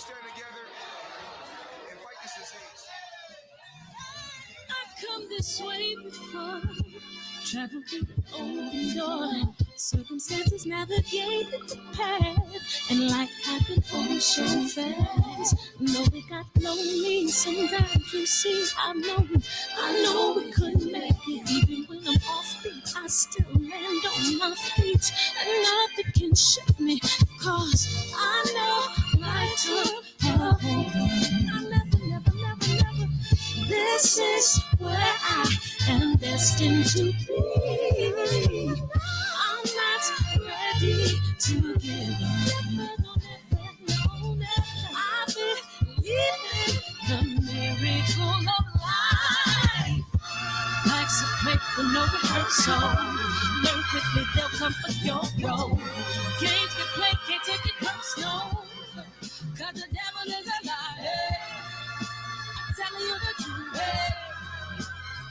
stand together and fight this disease. I come this way before, travel through the open door. Circumstances navigated the path, and life happened all so fast. No, it got lonely. Sometimes you see, I know we couldn't make it. Even when I'm offbeat, I still land on my feet, and nothing can shake me, cause I know life took a hold of me. I never. This is where I am destined to be. I'm not ready to give up. I believe in the miracle of life. Life's a break with no rehearsal. Learn quickly, they'll come for your role. Games can play, can't take it personal. Cause the devil is a liar. I'm telling you the truth.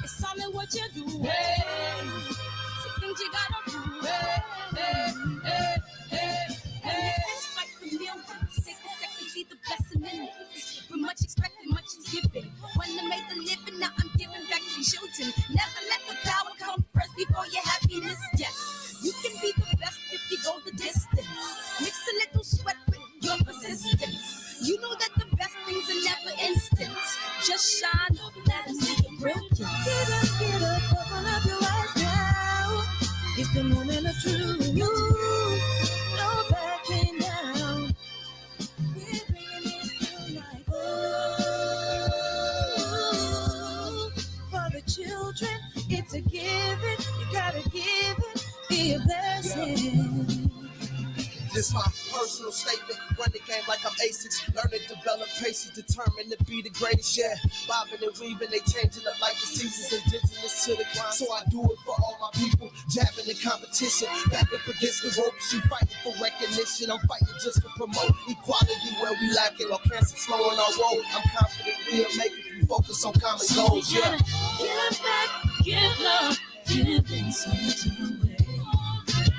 It's all in what you do. Some things you gotta do. It's like the millions. Take a second, see the blessing in it. With much expected, much is given. When I made the living, now I'm giving back to children. Never let the power come first before your happiness. Yes, you can be the best if you go the distance. Mix a little sweat with your persistence. You know that the best things are never instant. Just shine, let them see your brilliance. Get up, open up your eyes now. It's the moment of truth. No backing down. We're bringing it through like for the children, it's a given. You gotta give it, be a blessing. This my personal statement. Run the game like I'm A6. Learn to develop patience, determined to be the greatest. Yeah, bobbing and weaving, they changing up like the seasons. Indigenous to the grind, so I do it for all my people. Jabbing the competition, back up against the ropes. You fighting for recognition. I'm fighting just to promote equality where we lacking. Or cancer slowing our road. I'm confident we'll make it. We focus on common goals. Yeah. Give back, give love, giving something away.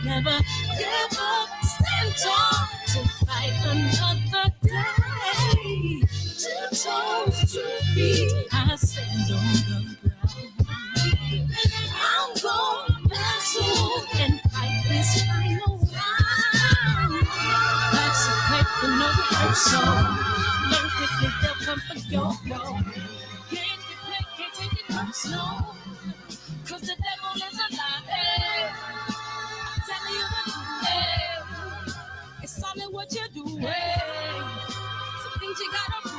Never give up, stand tall to fight another day. 2 toes, 2 feet, I stand on the ground. I'm going back soon and fight this final round. Life's a fight for no rehearsal. Learn quickly, they'll come for your role. Games we play, can't take it personal. Cause the devil is a liar. Telling you the truth, it's all in what you do. Some things you gotta do.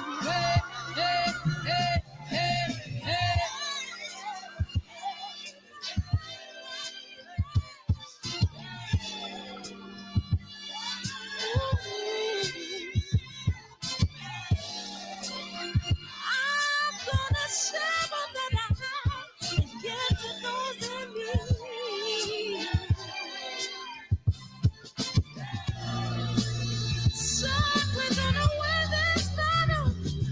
I'm gonna share all that I have and give to those in need. So we're gonna win this battle,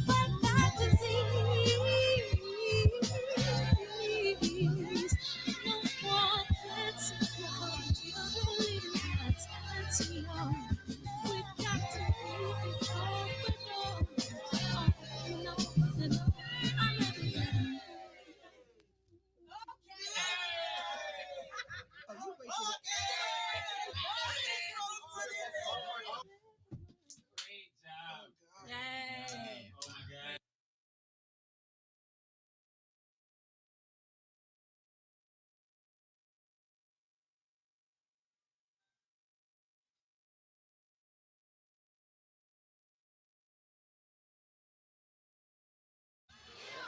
fight that disease. No one can support you, believe that's young. We got to be open. No, I never let Yay. Oh my God.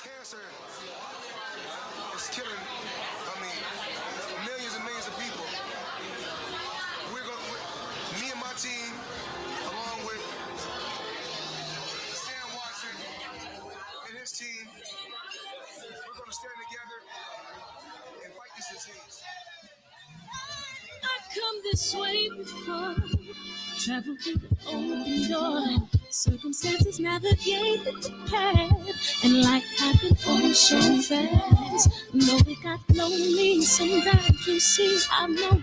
Cancer is killing, millions and millions of people. Me and my team, along with Sam Watson and his team, we're going to stand together and fight this disease. I come this way before, travel through the open door. Circumstances navigated the path, and life happened all so fast. No, it got lonely. Sometimes you see, I know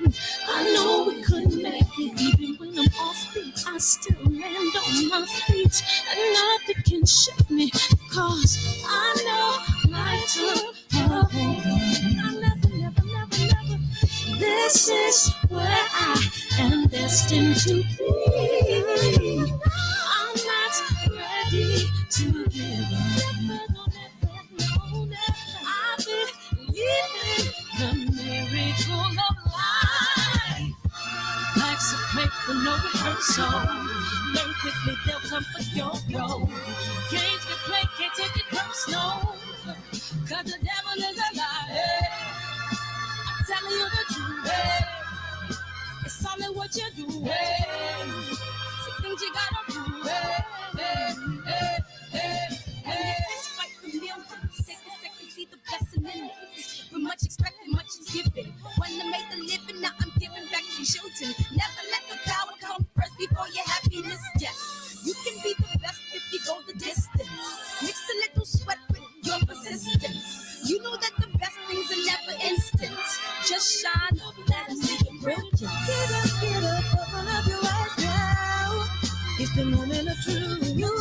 we couldn't make it. Even when I'm offbeat, I still land on my feet, and is where I am destined to be. I'm not ready to give up. I believe in the miracle of life. Life's a play for no rehearsal. Learn quickly, they'll come for your role. Games get played, can't take it personal. Cause the devil is a lie. Hey, I'm telling you the truth. Hey, it's all in what you do. Hey, some things you gotta do. Hey, hey, hey, hey, hey. It's fight for millions. Take a second, see the blessing in it. With much expected, much is given. When I make the living, now I'm giving back to children. Never let the power come first before your happiness. Yes, you can be the best if you go the distance. Mix a little sweat with your persistence. You know that the best things are never instant. Just shine up, let them see your brilliance. Get up, open up your eyes now. It's the moment of truth. No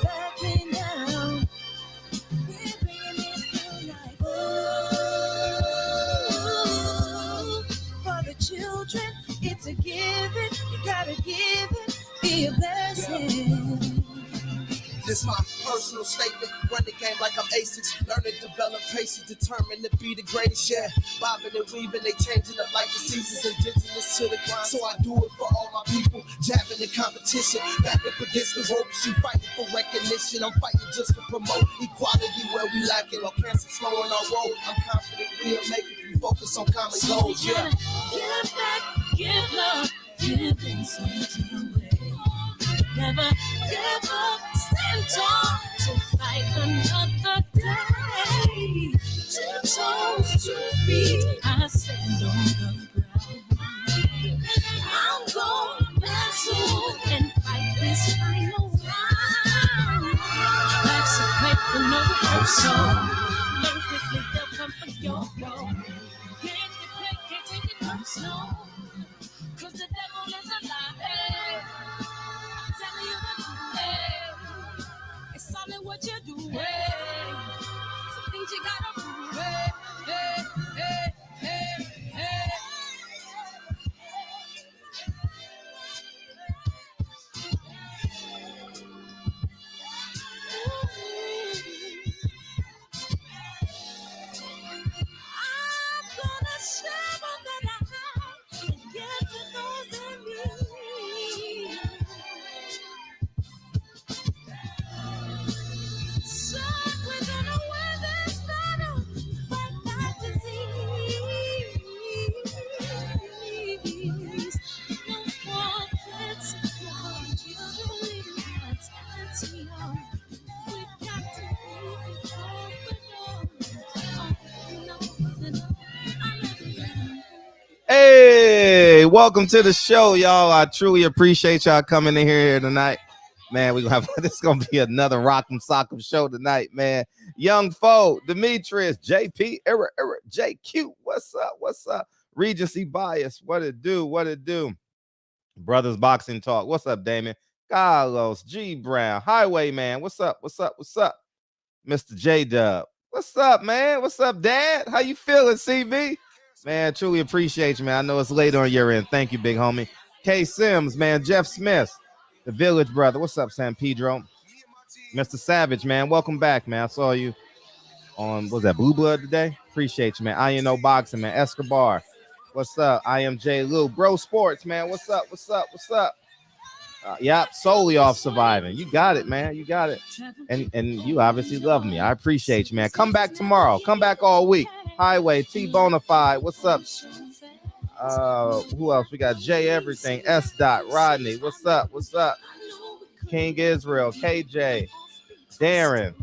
backing down. We're bringing it through like for the children, it's a given. You gotta give it, be a blessing. This my personal statement. Run the game like I'm A6. Learn and develop patience, determined to be the greatest. Yeah, bobbing and weaving, they changing up like the seasons. Indigenous to the grind, so I do it for all my people. Jabbing the competition, back up against the ropes. You fighting for recognition. I'm fighting just to promote equality where we lacking. Or cancer slowing our road. I'm confident we'll make it. We focus on common goals. Yeah. Give back, give love, give insult away. Never give up, stand tall to fight another day. 2 toes, 2 feet, I stand on the ground. I'm going back soon and fight this final round. Life's a play for no rehearsal. Learn quickly, they'll come for your role. Can't get play, can't take it personal. Cause the devil is a lie. Hey, I'm telling you the truth. Hey, it's all in what you do. Hey, some things you gotta do. Hey, hey, hey, hey, hey. I'm gonna share all that I have and give to those in need. So we're gonna win this battle, fight that disease. No more kids, no more children, that's young. We got to keep it open. Hey, welcome to the show, y'all. I truly appreciate y'all coming in here tonight. Man, we gonna have this is gonna be another Rock'em Sock'em show tonight, man. Young Foe, Demetrius, JP, Eric, JQ. What's up? What's up? Regency Bias. What it do? What it do? Brothers Boxing Talk. What's up, Damon? Carlos, G Brown, Highwayman. What's up? What's up? What's up? Mr. J Dub. What's up, man? What's up, Dad? How you feeling, CV? Man, truly appreciate you, man. I know it's late on your end. Thank you, big homie. K Sims, man. Jeff Smith, the Village Brother. What's up, San Pedro? Mr. Savage, man. Welcome back, man. I saw you on, what was that, Blue Blood today? Appreciate you, man. I know Boxing, man. Escobar. What's up? I am J. Lou. Bro Sports, man. What's up? What's up? What's up? Yep, solely off surviving. You got it, man. You got it. And you obviously love me. I appreciate you, man. Come back tomorrow. Come back all week. Highway, T Bonafide. What's up? Who else? We got J Everything, S. Dot, Rodney. What's up? What's up? King Israel, KJ, Darren,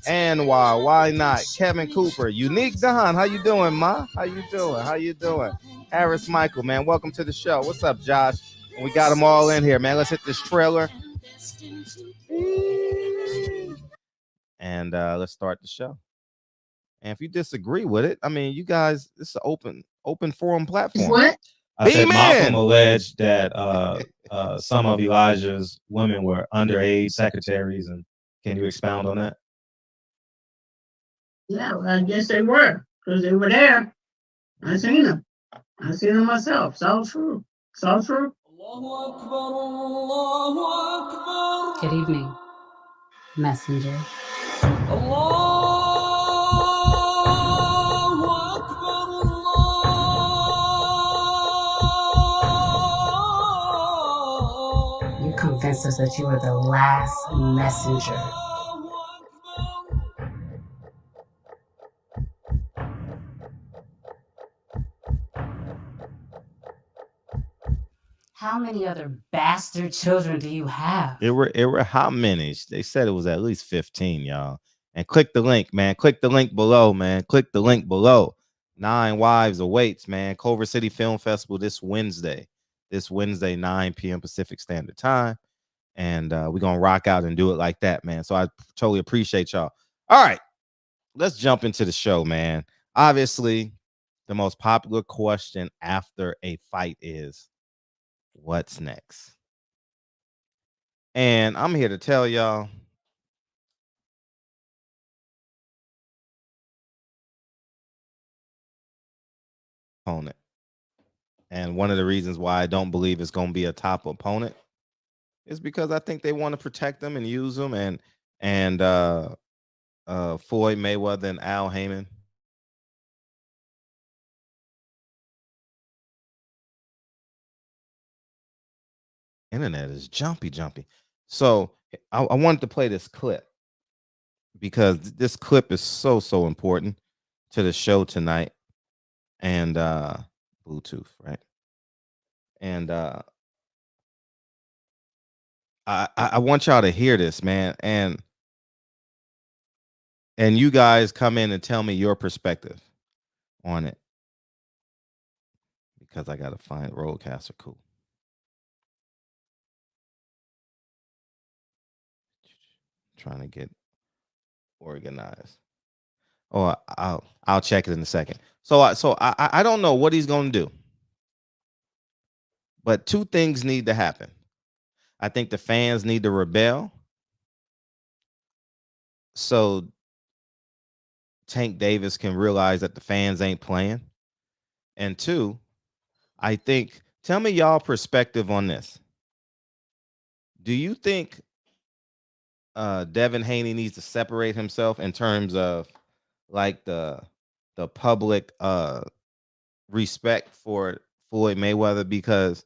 Anwar, why not? Kevin Cooper, Unique Don. How you doing, Ma? How you doing? How you doing? Harris Michael, man. Welcome to the show. What's up, Josh? We got them all in here, man. Let's hit this trailer. And let's start the show. And if you disagree with it, I mean, you guys, this is an open forum platform. What? I said Malcolm alleged that some of Elijah's women were underage secretaries, and can you expound on that? Yeah, well, I guess they were, because they were there. I seen him. I seen him myself. So true. So true. Good evening, messenger. You convinced us that you were the last messenger. How many other bastard children do you have? It were how many? They said it was at least 15, y'all. And click the link, man. Click the link below, man. Click the link below. 9 Wives awaits, man. Culver City Film Festival this Wednesday. This Wednesday, 9 p.m. Pacific Standard Time. And we're gonna rock out and do it like that, man. So I totally appreciate y'all. All right, let's jump into the show, man. Obviously, the most popular question after a fight is, what's next? And I'm here to tell y'all, opponent. And one of the reasons why I don't believe it's going to be a top opponent is because I think they want to protect them and use them. And Floyd Mayweather and Al Haymon. Internet is jumpy. So I wanted to play this clip because this clip is so important to the show tonight. And Bluetooth, right? And I want y'all to hear this, man. And you guys come in and tell me your perspective on it. Because I got to find Roadcaster. Cool. Trying to get organized. Oh, I'll check it in a second. So I don't know what he's going to do. But two things need to happen. I think the fans need to rebel. So Tank Davis can realize that the fans ain't playing. And two, I think, tell me y'all perspective on this. Do you think Devin Haney needs to separate himself in terms of like the public respect for Floyd Mayweather, because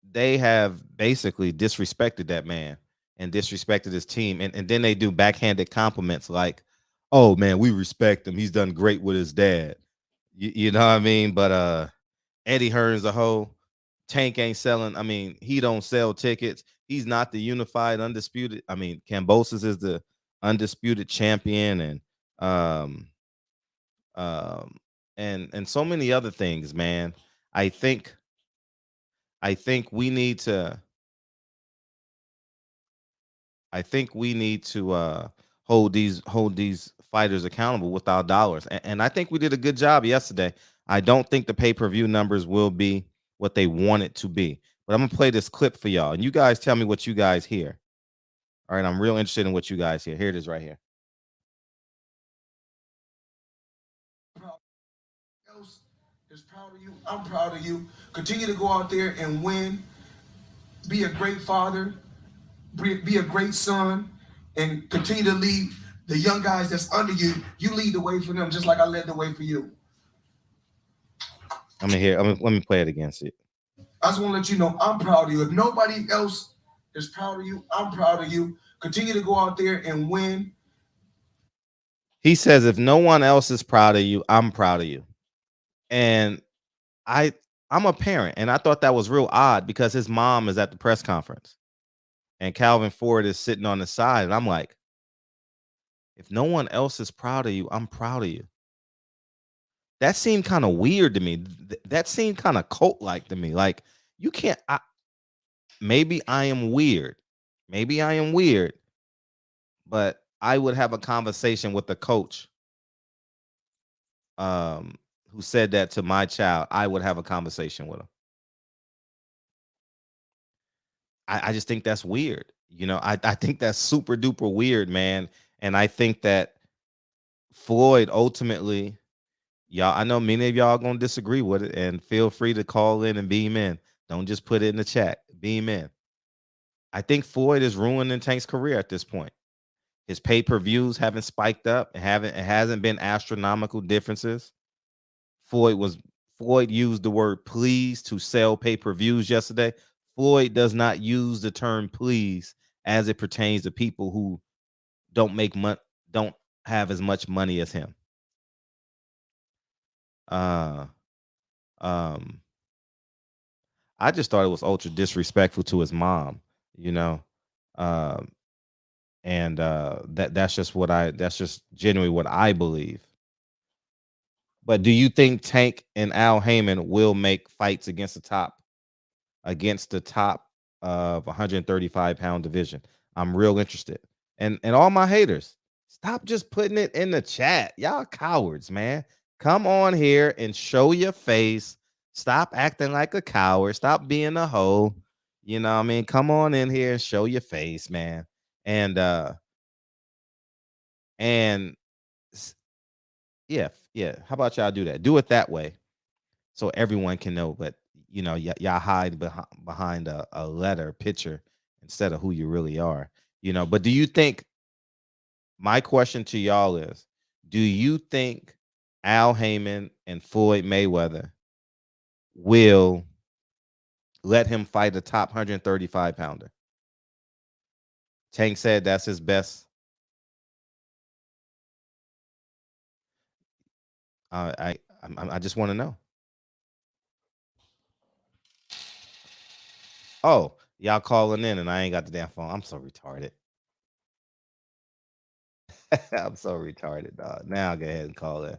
they have basically disrespected that man and disrespected his team, and then they do backhanded compliments like, oh man, we respect him, he's done great with his dad. You know what I mean? But Eddie Hearn's a hoe. Tank ain't selling. I mean, he don't sell tickets. He's not the unified undisputed. I mean, Cambosis is the undisputed champion, and so many other things, man. I think we need to hold these fighters accountable with our dollars. And I think we did a good job yesterday. I don't think the pay-per-view numbers will be what they want it to be. But I'm gonna play this clip for y'all, and you guys tell me what you guys hear. All right, I'm real interested in what you guys hear. Here it is right here. Else is proud of you. I'm proud of you. Continue to go out there and win. Be a great father. Be a great son, and continue to lead the young guys that's under you. You lead the way for them, just like I led the way for you. Let me play it again. See. I just want to let you know I'm proud of you. If nobody else is proud of you, I'm proud of you. Continue to go out there and win. He says, if no one else is proud of you, I'm proud of you. And I'm a parent, and I thought that was real odd because his mom is at the press conference and Calvin Ford is sitting on the side. And I'm like, if no one else is proud of you, I'm proud of you. That seemed kind of weird to me. That seemed kind of cult-like to me. Like, you can't, maybe I am weird. Maybe I am weird, but I would have a conversation with the coach who said that to my child. I would have a conversation with him. I just think that's weird. You know, I think that's super duper weird, man. And I think that Floyd ultimately Y'all, I know many of y'all gonna disagree with it, and feel free to call in and beam in. Don't just put it in the chat. Beam in. I think Floyd is ruining Tank's career at this point. His pay-per-views haven't spiked up. It hasn't been astronomical differences. Floyd used the word please to sell pay-per-views yesterday. Floyd does not use the term please as it pertains to people who don't have as much money as him. Uh I just thought it was ultra disrespectful to his mom, you know. Um and that's just genuinely what I believe. But do you think Tank and Al Haymon will make fights against the top of 135-pound division? I'm real interested. And all my haters, stop just putting it in the chat. Y'all cowards, man. Come on here and show your face. Stop acting like a coward. Stop being a hoe. You know what I mean? Come on in here and show your face, man. And and yeah. How about y'all do that? Do it that way so everyone can know. But y'all hide behind a letter picture instead of who you really are. But do you think, my question to y'all is, do you think Al Haymon and Floyd Mayweather will let him fight a top 135 pounder? Tank said that's his best. I just want to know. Oh, y'all calling in and I ain't got the damn phone. I'm so retarded. I'm so retarded, dog. Now I'll go ahead and call in.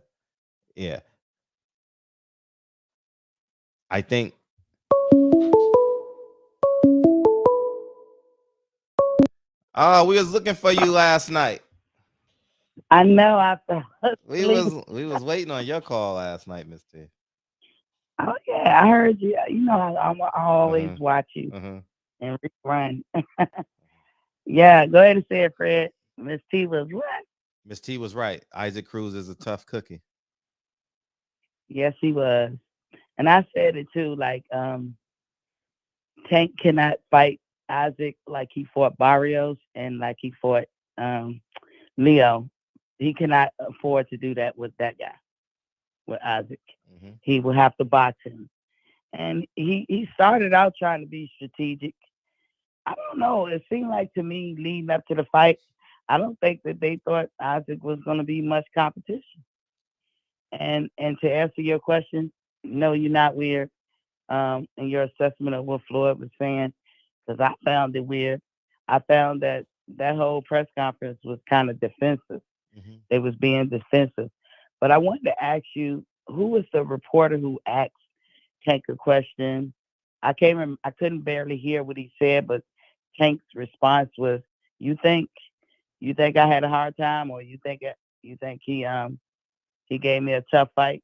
Yeah. I think we was looking for you last night. I know. I fell We asleep. was waiting on your call last night, Miss T. Oh yeah, I heard you. You know, I always watch you and rerun. Yeah, go ahead and say it, Fred. Miss T was what? Miss T was right. Isaac Cruz is a tough cookie. Yes, he was. And I said it too. Like, Tank cannot fight Isaac like he fought Barrios and like he fought Leo. He cannot afford to do that with that guy, with Isaac. He will have to box him. And he started out trying to be strategic. I don't know. It seemed like to me, leading up to the fight, I don't think that they thought Isaac was going to be much competition. And to answer your question, no, you're not weird in your assessment of what Floyd was saying, because I found it weird. I found that whole press conference was kind of defensive. They was being defensive. But I wanted to ask you, who was the reporter who asked Tank a question? I couldn't barely hear what he said, but Tank's response was, "You think I had a hard time, or you think he gave me a tough fight?"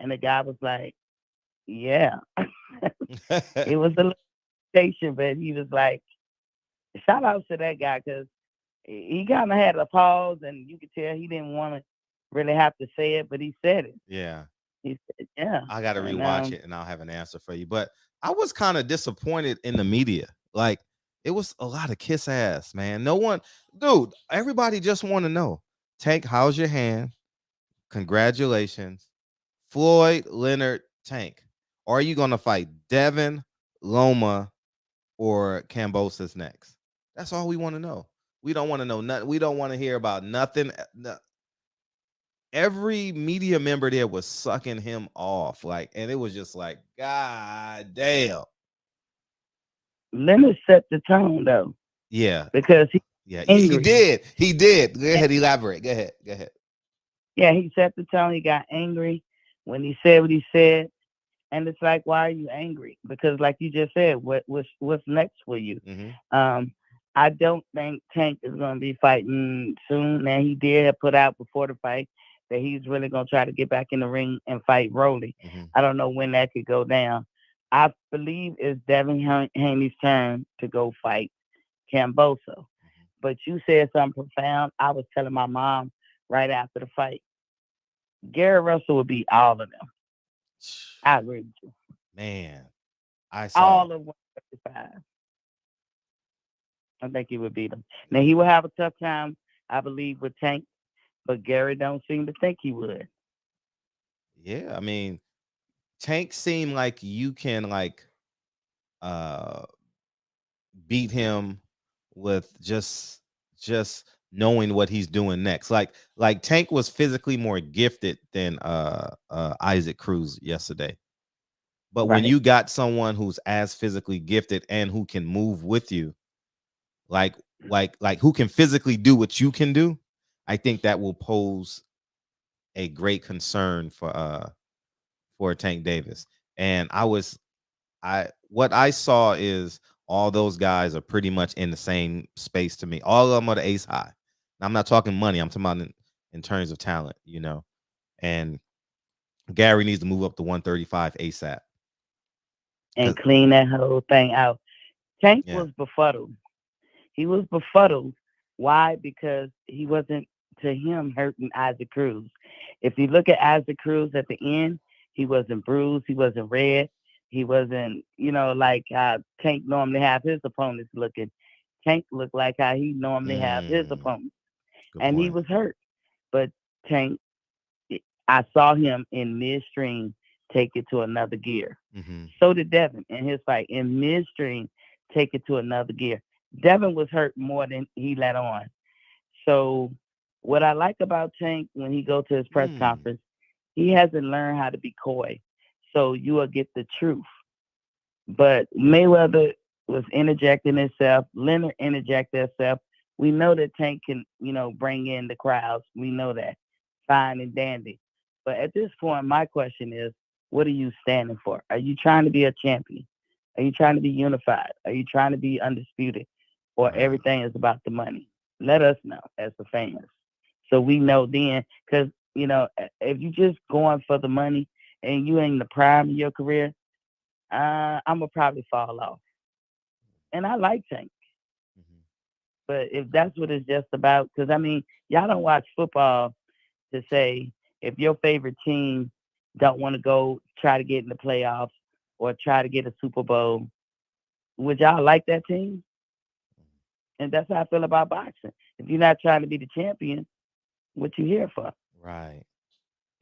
And the guy was like, "Yeah." It was a limitation, but he was like, shout out to that guy, because he kind of had a pause, and you could tell he didn't want to really have to say it, but he said it. Yeah. He said, yeah. I got to rewatch it and I'll have an answer for you. But I was kind of disappointed in the media. Like, it was a lot of kiss ass, man. No one, dude, everybody just want to know, Tank, how's your hand? Congratulations. Floyd, Leonard, Tank. Are you going to fight Devin, Loma, or Cambosis next? That's all we want to know. We don't want to know nothing. We don't want to hear about nothing. Every media member there was sucking him off, and it was just like, God damn. Leonard set the tone, though. Yeah, because he did. He did. Go ahead, elaborate. Go ahead. Yeah, he set the tone. He got angry when he said what he said, and it's like, why are you angry? Because, like you just said, what's next for you? I don't think Tank is going to be fighting soon. Now, he did put out before the fight that he's really going to try to get back in the ring and fight Rolly. I don't know when that could go down. I believe it's Devin Haney's turn to go fight Camboso. But you said something profound. I was telling my mom right after the fight. Gary Russell would beat all of them. I agree with you. Man, I saw All of 135. I think he would beat him. Now he would have a tough time, I believe, with Tank, but Gary don't seem to think he would. Yeah, I mean, Tank seemed like you can like beat him with just knowing what he's doing next. Like Tank was physically more gifted than Isaac Cruz yesterday. But when Right. you got someone who's as physically gifted and who can move with you, like who can physically do what you can do, I think that will pose a great concern for Tank Davis. And what I saw is all those guys are pretty much in the same space to me. All of them are the ace high. Now, I'm not talking money. I'm talking about in terms of talent, you know. And Gary needs to move up to 135 ASAP. And clean that whole thing out. Tank Yeah. was befuddled. He was befuddled. Why? Because he wasn't, to him, hurting Isaac Cruz. If you look at Isaac Cruz at the end, he wasn't bruised. He wasn't red. He wasn't, like how Tank normally have his opponents looking. Tank looked like how he normally have his opponents. And he was hurt. But Tank, I saw him in midstream take it to another gear. Mm-hmm. So did Devin in his fight. In midstream, take it to another gear. Devin was hurt more than he let on. So what I like about Tank when he go to his press conference, he hasn't learned how to be coy. So you will get the truth. But Mayweather was interjecting himself. Leonard interjected himself. We know that Tank can, bring in the crowds. We know that. Fine and dandy. But at this point, my question is, what are you standing for? Are you trying to be a champion? Are you trying to be unified? Are you trying to be undisputed? Or everything is about the money? Let us know as the fans. So we know then, because, if you just going for the money and you in the prime of your career, I'm going to probably fall off. And I like Tank. Mm-hmm. But if that's what it's just about, because, y'all don't watch football to say if your favorite team don't want to go try to get in the playoffs or try to get a Super Bowl, would y'all like that team? And that's how I feel about boxing. If you're not trying to be the champion, what you here for? Right.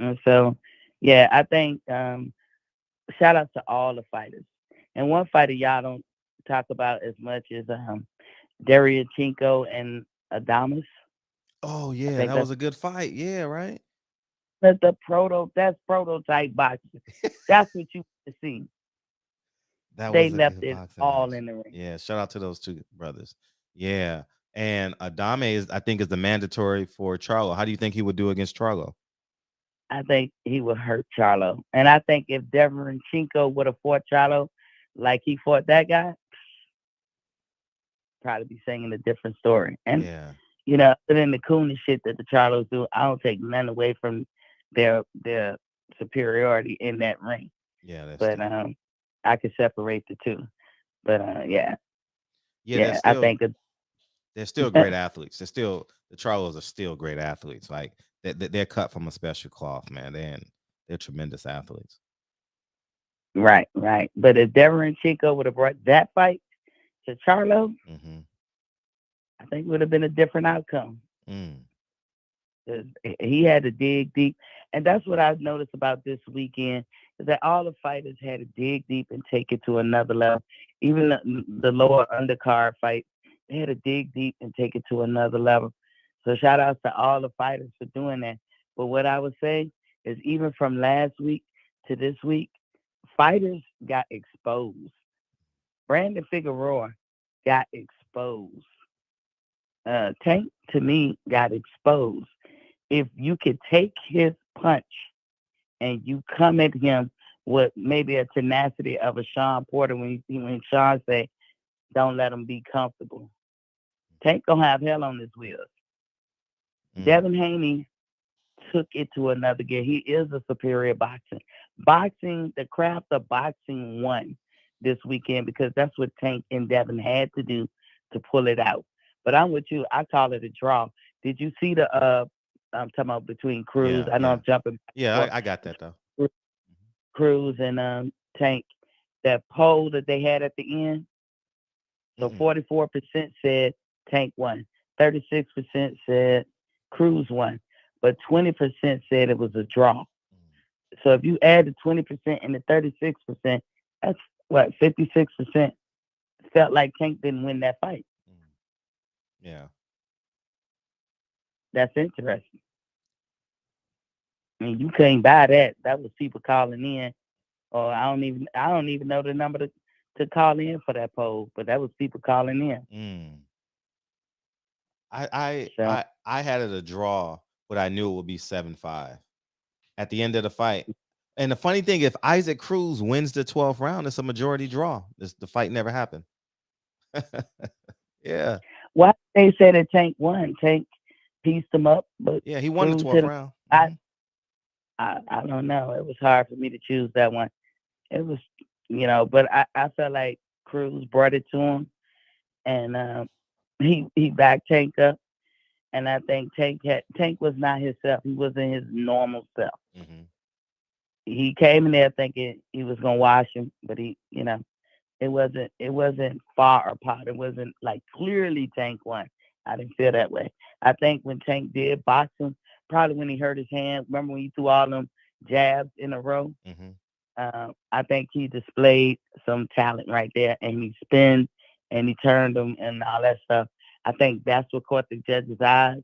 And so, yeah, I think shout out to all the fighters. And one fighter y'all don't talk about as much is Derevyanchenko and Adames. Oh yeah, that was a good fight. Yeah, right. That's prototype boxing. That's what you want to see. They left it all in the ring. Yeah, shout out to those two brothers. Yeah. And Adame I think is the mandatory for Charlo. How do you think he would do against Charlo? I think he would hurt Charlo. And I think if Derevyanchenko would have fought Charlo like he fought that guy, probably be singing a different story. And other than the coolness shit that the Charlos do, I don't take none away from their superiority in that ring. Yeah, but I could separate the two. But yeah, I think they're still great athletes. The Charlos are still great athletes. Like they're cut from a special cloth, man. They're tremendous athletes. Right. But if Derevyanchenko would have brought that fight to Charlo, I think it would have been a different outcome. He had to dig deep. And that's what I've noticed about this weekend, is that all the fighters had to dig deep and take it to another level. Even the lower undercard fight, they had to dig deep and take it to another level. So shout out to all the fighters for doing that. But what I would say is, even from last week to this week, fighters got exposed. Brandon Figueroa got exposed. Tank, to me, got exposed. If you could take his punch and you come at him with maybe a tenacity of a Sean Porter, when Sean say, don't let him be comfortable, Tank gonna have hell on his wheels. Devin Haney took it to another gear. He is a superior boxer. The craft of boxing won this weekend, because that's what Tank and Devin had to do to pull it out. But I'm with you. I call it a draw. Did you see the I'm talking about between Cruz. Yeah, I know yeah. I'm jumping. Yeah, I got that though. Cruz and Tank. That poll that they had at the end. So 44% said Tank won. 36% said Cruz won. But 20% said it was a draw. So if you add the 20% and the 36%, that's what 56% felt like Tank didn't win that fight. Yeah. That's interesting. I mean, you couldn't buy that. That was people calling in, or I don't even know the number to call in for that poll, but that was people calling in. I had it a draw, but I knew it would be 7-5 at the end of the fight. And the funny thing, if Isaac Cruz wins the 12th round, it's a majority draw. The fight never happened. Yeah. Why they say that Tank won? Tank pieced him up, but yeah, he won Cruz the 12th round. I don't know. It was hard for me to choose that one. It was, but I felt like Cruz brought it to him, and he backed Tank up, and I think Tank was not himself. He wasn't his normal self. He came in there thinking he was gonna wash him, but it wasn't far apart. It wasn't like clearly Tank won. I didn't feel that way. I think when Tank did box him, probably when he hurt his hand. Remember when he threw all them jabs in a row? I think he displayed some talent right there, and he spun and he turned them and all that stuff. I think that's what caught the judge's eyes,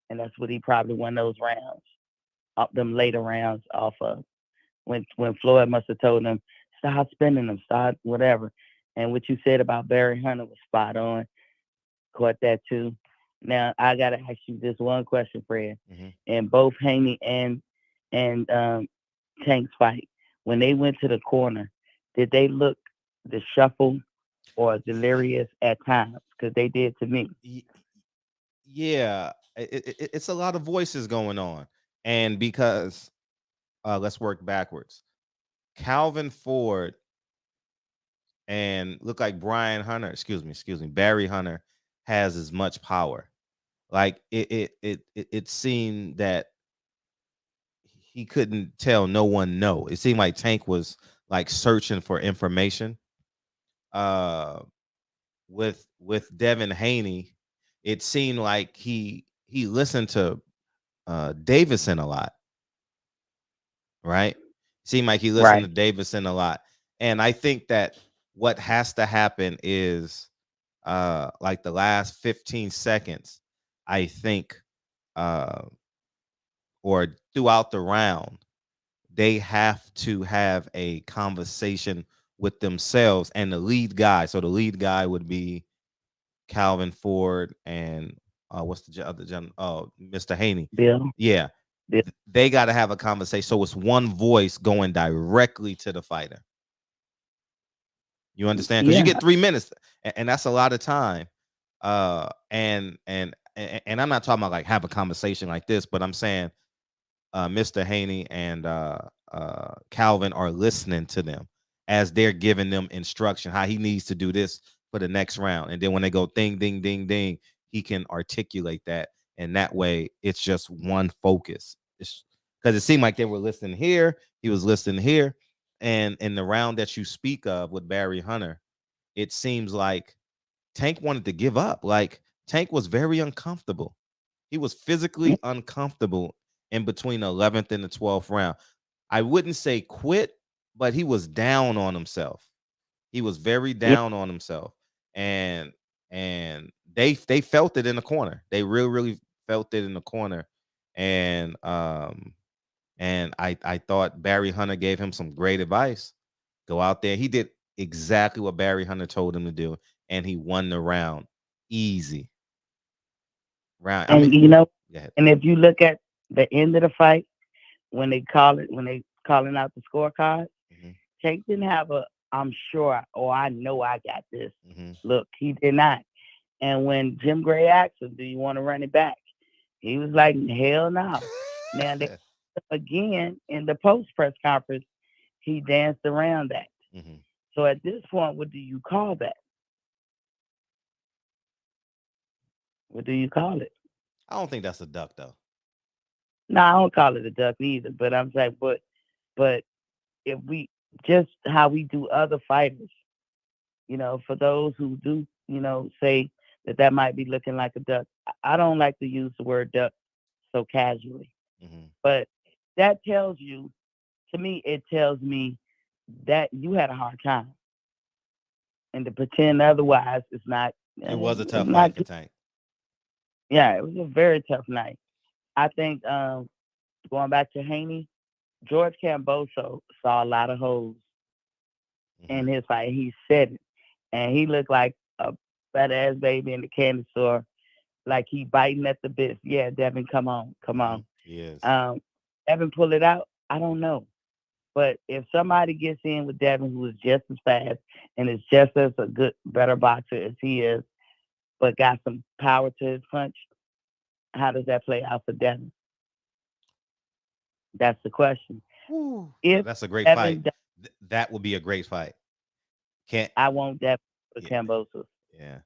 and that's what he probably won those rounds, up them later rounds off of. When Floyd must have told him, stop spinning them, stop whatever. And what you said about Barry Hunter was spot on. Caught that too. Now I gotta ask you this one question, Fred. In both Haney and Tank's fight, when they went to the corner, did they look disheveled or delirious at times? Because they did to me. Yeah, it's a lot of voices going on, and because let's work backwards. Calvin Ford and look like Barry Hunter has as much power. Like it seemed that he couldn't tell no one no. It seemed like Tank was like searching for information. With Devin Haney, it seemed like he listened to Davison a lot, right? Seemed like he listened to Davison a lot. And I think that what has to happen is like the last 15 seconds, I think, or throughout the round, they have to have a conversation with themselves and the lead guy. So the lead guy would be Calvin Ford and what's the other gentleman? Oh, Mr. Haney. Bill. Yeah. Bill. They got to have a conversation. So it's one voice going directly to the fighter. You understand? Because you get 3 minutes, and that's a lot of time. And I'm not talking about like have a conversation like this, but I'm saying Mr. Haney and Calvin are listening to them as they're giving them instruction how he needs to do this for the next round. And then when they go ding, ding, ding, ding, he can articulate that. And that way it's just one focus. Because it seemed like they were listening here. He was listening here. And in the round that you speak of with Barry Hunter, it seems like Tank wanted to give up. Like Tank was very uncomfortable. He was physically uncomfortable in between the 11th and the 12th round. I wouldn't say quit, but he was down on himself. He was very down on himself. And they felt it in the corner. They really felt it in the corner. And I thought Barry Hunter gave him some great advice. Go out there. He did exactly what Barry Hunter told him to do, and he won the round easy. Round. And and if you look at the end of the fight, when they calling out the scorecard, Tank didn't have a I'm sure or I know I got this. Look, he did not. And when Jim Gray asked him, do you want to run it back? He was like, hell no. Now, again, in the post-press conference, he danced around that. So at this point, what do you call that? What do you call it? I don't think that's a duck, though. No, I don't call it a duck either. But I'm saying, but if we just how we do other fighters, for those who do, say that might be looking like a duck. I don't like to use the word duck so casually, but that tells you, to me, it tells me that you had a hard time, and to pretend otherwise is not. It was a tough not fight for Tank. Yeah, it was a very tough night. I think going back to Haney, George Camboso saw a lot of holes in his fight. He said it, and he looked like a fat ass baby in the candy store, like he biting at the bits. Yeah, Devin, come on. Yes. Devin pull it out. I don't know, but if somebody gets in with Devin, who is just as fast and is just as a better boxer as he is, but got some power to his punch, how does that play out for Devin? That's the question. If That's a great Devin fight. That would be a great fight. I want Devin for Cambosos. Yeah.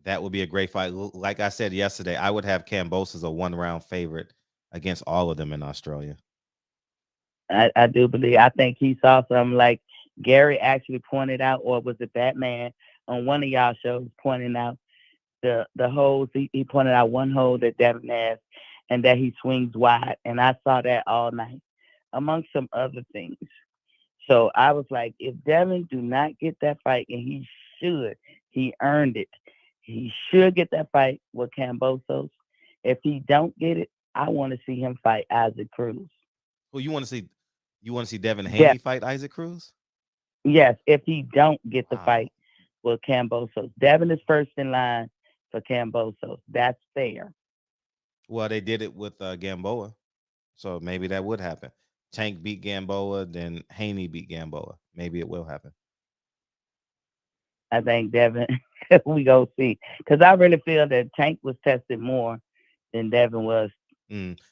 That would be a great fight. Like I said yesterday, I would have Cambosos a 1-round favorite against all of them in Australia. I do believe. I think he saw something like Gary actually pointed out, or was it Batman on one of y'all shows pointing out the holes. He pointed out one hole that Devin has, and that he swings wide. And I saw that all night, amongst some other things. So I was like, if Devin do not get that fight, and he earned it. He should get that fight with Cambosos. If he don't get it, I want to see him fight Isaac Cruz. Well, you want to see Devin Haney fight Isaac Cruz? Yes, if he don't get the fight with Cambosos. Devin is first in line for Cambosos. That's fair. Well, they did it with Gamboa, so maybe that would happen. Tank beat Gamboa, then Haney beat Gamboa. Maybe it will happen. I think Devin, we go see, because I really feel that Tank was tested more than Devin was.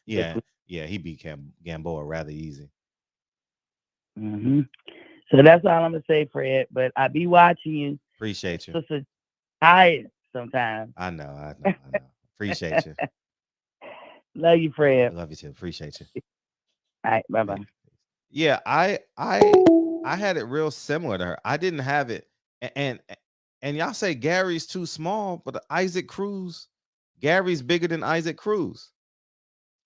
Yeah, he beat Gamboa rather easy. So that's all I'm gonna say, Fred. But I be watching you. Appreciate you. Just tired sometimes. I know. Appreciate you. Love you, Fred. I love you too. Appreciate you. All right, bye-bye. Yeah, I had it real similar to her. I didn't have it, and y'all say Gary's too small, but Isaac Cruz, Gary's bigger than Isaac Cruz.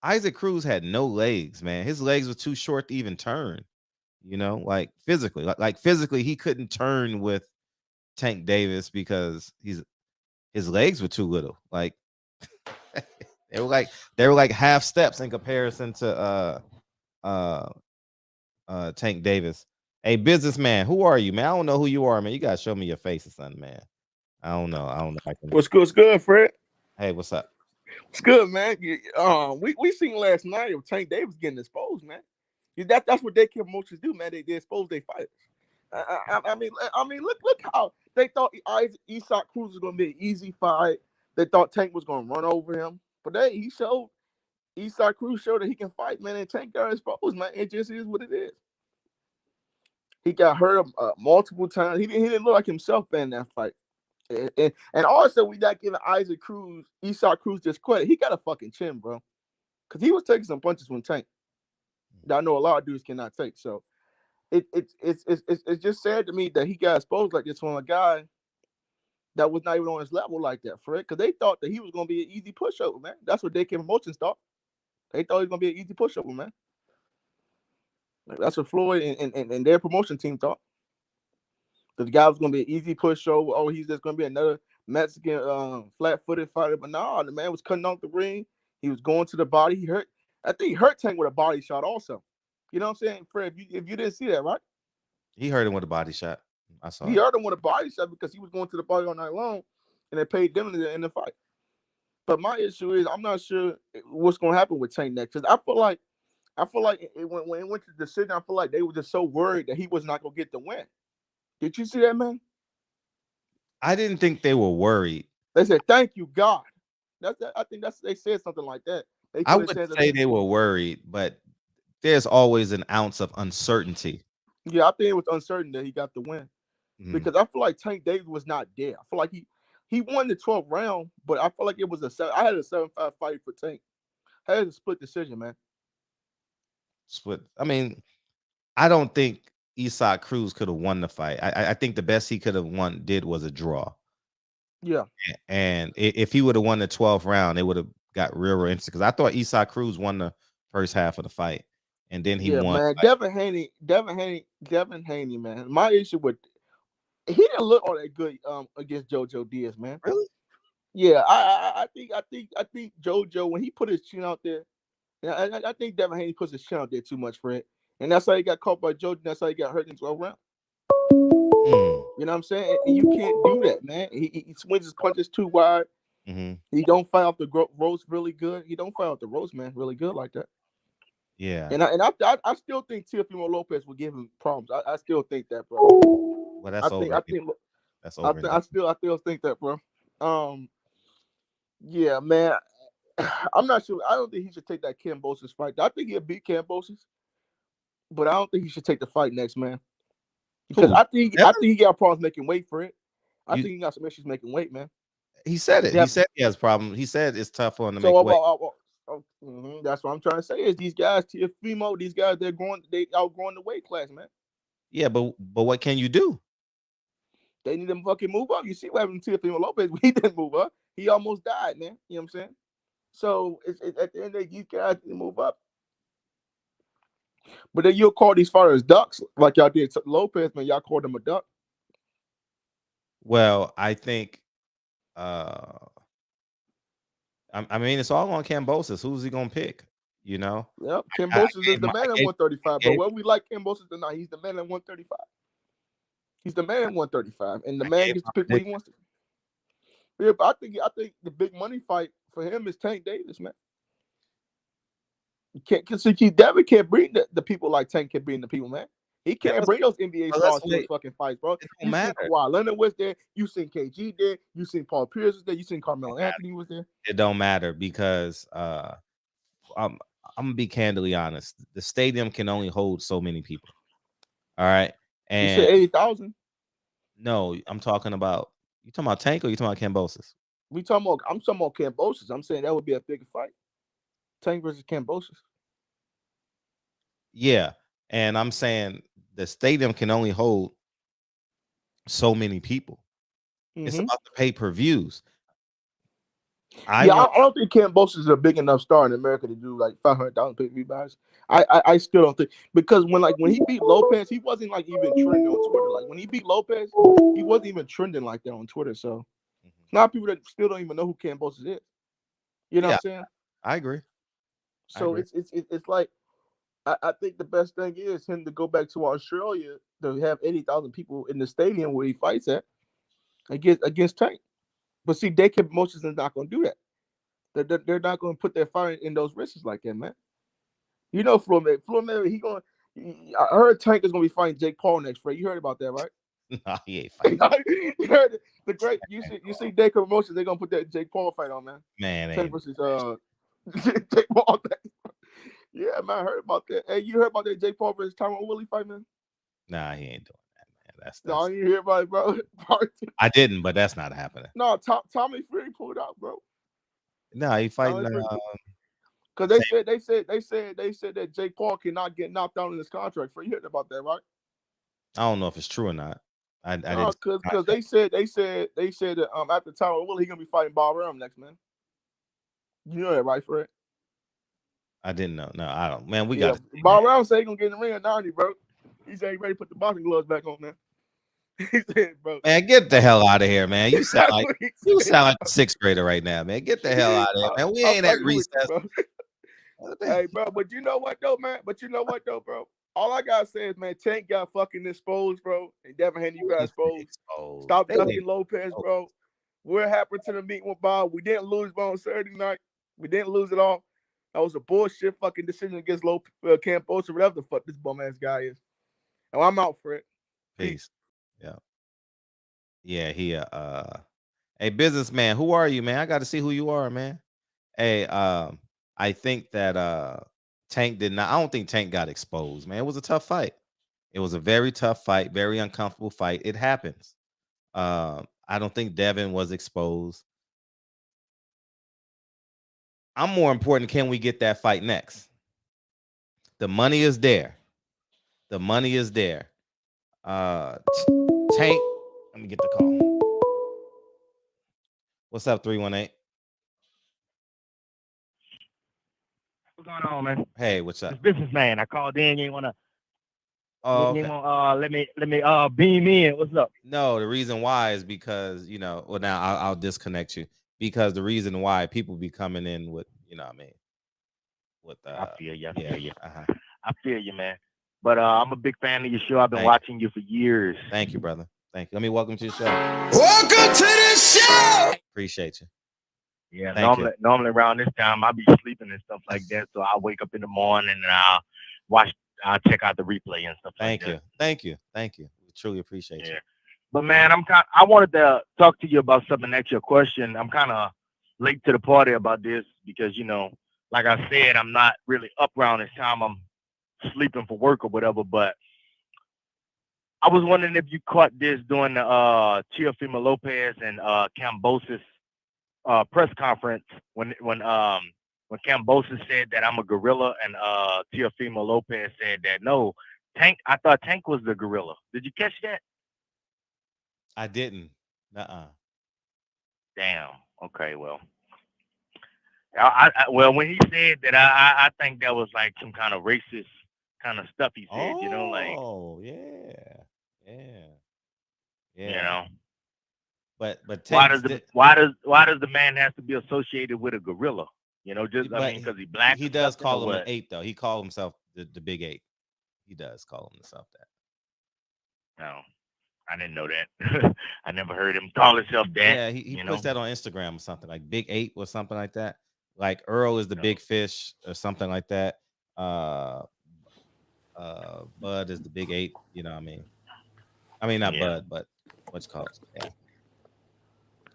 Isaac Cruz had no legs, man. His legs were too short to even turn. Like physically, like physically, he couldn't turn with Tank Davis because his legs were too little. Like they were like half steps in comparison to Tank Davis. Hey, businessman, who are you, man? I don't know who you are, man. You gotta show me your face or something, man. I don't know. If I can... What's good, Fred? Hey, what's up? What's good, man? We seen last night of Tank Davis getting exposed, man. That's what they promotions do, man. They expose their fighters. I mean, look how they thought Isaac Cruz was gonna be an easy fight. They thought Tank was gonna run over him, but Isaac Cruz showed that he can fight, man. And Tank got exposed, man. It just is what it is. He got hurt multiple times. He didn't look like himself in that fight. And also, we not giving Isaac Cruz this credit. He got a fucking chin, bro, because he was taking some punches from Tank that I know a lot of dudes cannot take. So it's just sad to me that he got exposed like this from a guy that was not even on his level like that, Fred. Because they thought that he was gonna be an easy pushover, man. That's what DK Promotions thought. They thought he was gonna be an easy pushover, man. That's what Floyd and their promotion team thought. That the guy was gonna be an easy pushover. Oh, he's just gonna be another Mexican flat-footed fighter. But no, the man was cutting off the ring. He was going to the body. I think he hurt Tank with a body shot also. You know what I'm saying, Fred? If you didn't see that, right? He hurt him with a body shot. I saw. He hurt him with a body shot because he was going to the body all night long, and they paid them in the fight. But my issue is I'm not sure what's going to happen with Tank next, because I feel like when it went to the decision, I feel like they were just so worried that he was not going to get the win. Did you see that, man? I didn't think they were worried. They said, "Thank you, God." I think they said something like that. I would say they were worried, but there's always an ounce of uncertainty. Yeah, I think it was uncertain that he got the win, because I feel like Tank Davis was not there. I feel like he won the 12th round, but I feel like it was I had a 7-5 fight for Tank. That is a split decision, man. Split. I mean, I don't think Isaac Cruz could have won the fight. I think the best he could have did was a draw. Yeah. And if he would have won the 12th round, it would have got real interesting. Because I thought Isaac Cruz won the first half of the fight, and then he won. Man. Devin Haney, man. My issue with he didn't look all that good against JoJo Diaz, man. Really? Yeah, I think JoJo, when he put his chin out there, I think Devin Haney puts his chin out there too much for it, and that's how he got caught by JoJo. That's how he got hurt in 12 rounds. You know what I'm saying? And you can't do that, man. He swings his punches too wide. He don't fight off the ropes really good. He don't fight off the ropes, man, really good like that. Yeah. And I still think Teofimo Lopez will give him problems. I still think that, bro. Well, that's over. That's over. I still think that, bro. Yeah, man. I'm not sure. I don't think he should take that Kambosos fight. I think he'll beat Kambosos, but I don't think he should take the fight next, man. Because I think he got problems making weight for it. I think he got some issues making weight, man. He said it. He said he has problems. He said it's tough for him to make weight. That's what I'm trying to say is these guys, Teofimo, these guys, they outgrowing the weight class, man. Yeah, but what can you do? They need them fucking move up. You see what happened to Teofimo Lopez? He didn't move up. He almost died, man. You know what I'm saying? So it's at the end of the day, these guys need to move up. But then you'll call these fighters ducks like y'all did to Lopez, man. Y'all called him a duck. Well, I think I mean, it's all on Kambosos. Who's he gonna pick? You know? Yep. Kambosos is the man at 135, but whether we like Kambosos or not, he's the man at 135. He's the man at 135, and the man gets to pick what he wants to. Yeah, but I think the big money fight for him is Tank Davis, man. You can't, see, Devin can't bring the people like Tank can bring the people, man. He can't bring those NBA stars to those fucking fights, bro. You seen Kawhi Leonard was there. You seen KG there. You seen Paul Pierce was there. You seen Carmelo Anthony was there. It don't matter because I'm gonna be candidly honest. The stadium can only hold so many people. All right, and you said 80,000. No, I'm talking about. You talking about Tank or you talking about Kambosos? I'm talking about Kambosos. I'm saying that would be a bigger fight. Tank versus Kambosos. Yeah, and I'm saying the stadium can only hold so many people. It's about the pay-per-views. I don't think Kambosos is a big enough star in America to do like 500,000 pay-per-view buys. I still don't think, because when he beat Lopez, he wasn't like even trending on Twitter. Like when he beat Lopez, he wasn't even trending like that on Twitter. So a lot of people that still don't even know who Kambosos is. You know what I'm saying? I agree. So it's like I think the best thing is him to go back to Australia to have 80,000 people in the stadium where he fights at against Tank. But see, Dave Promotions is not going to do that. They're not going to put their fight in those risks like that, man. You know, Floyd Mayweather, I heard Tank is going to be fighting Jake Paul next, Fred. You heard about that, right? No, he ain't fighting. You heard the great. You see, Dave Promotions, they're going to put that Jake Paul fight on, man. Man, Tank versus Jake Paul. Yeah, man, I heard about that. Hey, you heard about that Jake Paul versus Tyron Woodley fight, man? Nah, he ain't doing that, man. That's no, you hear about it, bro. I didn't, but that's not happening. No, Tommy Fury pulled out, bro. No, he fighting. Because they said that Jake Paul cannot get knocked out in his contract. You heard about that, right? I don't know if it's true or not. I didn't. Because they said that after Tyron Woodley, he's gonna be fighting Ballroom next, man. You know that, right, Fred? I didn't know. No, I don't. Man, we got. Ballroom said he's gonna get in the ring at 90, bro. He said he ready to put the boxing gloves back on, man. He said, bro. Man, get the hell out of here, man. You sound like a sixth grader right now, man. Get the hell out of here, man. We ain't at recess. Hey, bro, but you know what though, man? Bro? All I gotta say is, man, Tank got fucking exposed, bro. And Devin Haney got exposed. Stop ducking Lopez, bro. What happened to the meeting with Bob? We didn't lose on Saturday night. We didn't lose at all. That was a bullshit fucking decision against Kambosos, whatever the fuck this bum ass guy is. And I'm out for it. Peace. Yeah. Yeah, he hey, businessman, who are you, man? I got to see who you are, man. Hey, I think that Tank did not. I don't think Tank got exposed, man. It was a tough fight. It was a very tough fight, very uncomfortable fight. It happens. I don't think Devin was exposed. I'm more important. Can we get that fight next? The money is there. The money is there. Tank, let me get the call. What's up, 318? What's going on, man? Hey, what's up? This businessman. I called in. You ain't wanna. Oh, You okay. let me beam in. What's up? No, the reason why is because, well, now I'll disconnect you, because the reason why people be coming in with, what I mean, with I feel you. I yeah, feel you. uh-huh. I feel you, man. But I'm a big fan of your show. I've been Thank watching you for years. Thank you, brother. Thank you. Let me welcome to the show. Welcome to the show. Appreciate you. Yeah, Thank you. normally around this time I'll be sleeping and stuff like that. So I'll wake up in the morning and I'll check out the replay and stuff like that. Thank you. We truly appreciate you. But man, I wanted to talk to you about something, ask you a question. I'm kind of late to the party about this because, like I said, I'm not really up around this time. I'm sleeping for work or whatever. But I was wondering if you caught this during the Teofimo Lopez and Cambosis press conference when Cambosis said that I'm a gorilla and Teofimo Lopez said that no, Tank. I thought Tank was the gorilla. Did you catch that? I didn't. Damn. Okay. Well, well, when he said that, I think that was like some kind of racist kind of stuff he said. Oh, yeah. But why does the man have to be associated with a gorilla? Because he black. He does call him an 8 though. He called himself the big 8. He does call himself that. No, I didn't know that. I never heard him call himself that. Yeah, he puts that on Instagram or something, like Big 8 or something like that. Like Earl is the big fish or something like that. Bud is the big 8. You know what I mean? I mean, not Bud, but what's called? Yeah.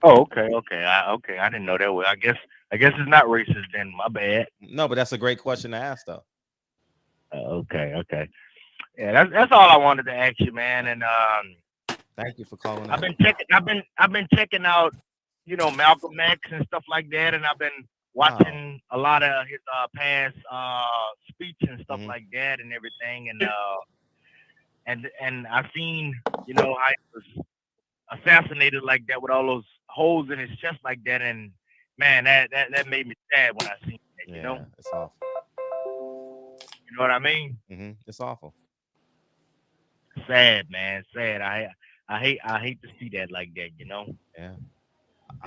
Oh, okay. I didn't know that. Well, I guess it's not racist then. My bad. No, but that's a great question to ask, though. Okay. Yeah, that's all I wanted to ask you, man. And thank you for calling. I've been checking out, Malcolm X and stuff like that, and I've been watching a lot of his past speech and stuff like that and everything, and I've seen, how he was assassinated like that with all those holes in his chest like that, and man, that made me sad when I seen that. Yeah, it's awful. You know what I mean? It's awful. Sad, man. Sad. I hate to see that like that. Yeah.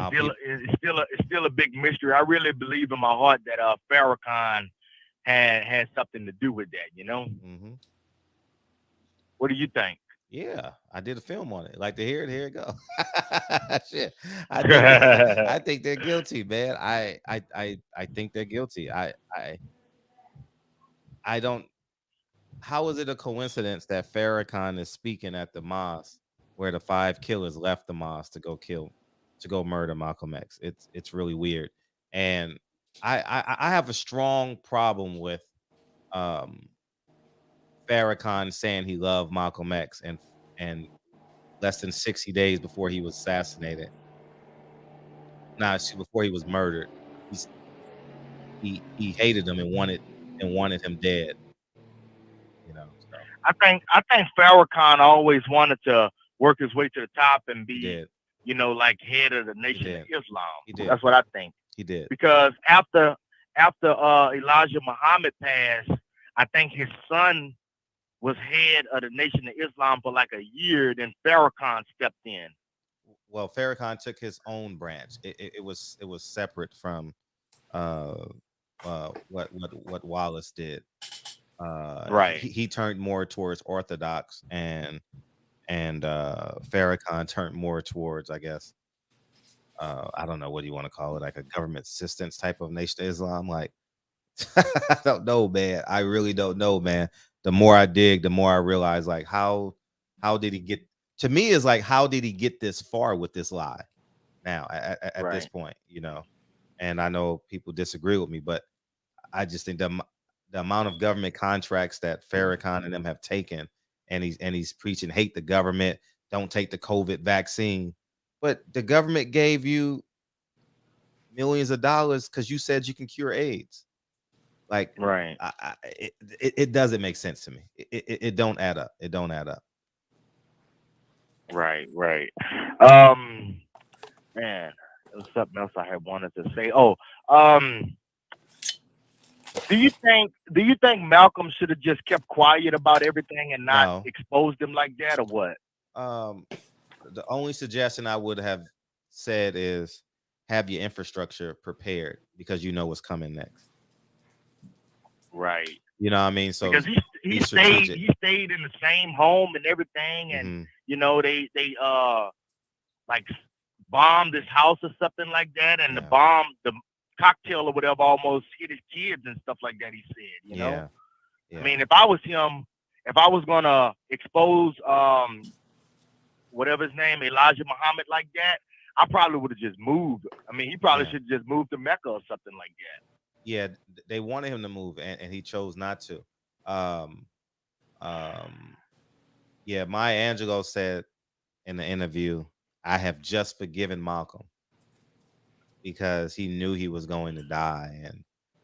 It's still a big mystery. I really believe in my heart that Farrakhan had something to do with that. What do you think? Yeah, I did a film on it. Like to hear it? Here it go. Shit, I think they're guilty, man. I think they're guilty. I don't. How is it a coincidence that Farrakhan is speaking at the mosque where the 5 killers left the mosque to go murder Malcolm X? It's really weird, and I have a strong problem with Farrakhan saying he loved Malcolm X and less than 60 days before he was assassinated. Before he was murdered, he hated him and wanted him dead. So. I think Farrakhan always wanted to work his way to the top and be, like head of the Nation of Islam. That's what I think. He did. Because after Elijah Muhammad passed, I think his son was head of the Nation of Islam for like a year. Then Farrakhan stepped in. Well, Farrakhan took his own branch. It was separate from what Wallace did. Right. He turned more towards Orthodox, and Farrakhan turned more towards, I guess, I don't know what you want to call it, like a government assistance type of Nation of Islam. Like, I don't know, man. I really don't know, man. The more I dig, the more I realize, like, how did he get? To me, is like, how did he get this far with this lie? Now, at this point, and I know people disagree with me, but I just think the amount of government contracts that Farrakhan and them have taken, and he's preaching hate the government, don't take the COVID vaccine, but the government gave you millions of dollars because you said you can cure AIDS. Like, Right. It doesn't make sense to me. It don't add up. It don't add up. Right. Man, there was something else I had wanted to say. Do you think Malcolm should have just kept quiet about everything and not No. exposed him like that, or what? The only suggestion I would have said is have your infrastructure prepared because you know what's coming next. Right. You know what I mean? So because he stayed in the same home and everything, and you know they like bombed his house or something like that, and the cocktail or whatever almost hit his kids and stuff like that. He said, you know. I mean, if I was him, if I was gonna expose whatever his name, Elijah Muhammad, like that, I probably would have just moved. I mean, he probably should just move to Mecca or something like that. Yeah, they wanted him to move, and he chose not to. Yeah, Maya Angelou said in the interview, "I have just forgiven Malcolm because he knew he was going to die,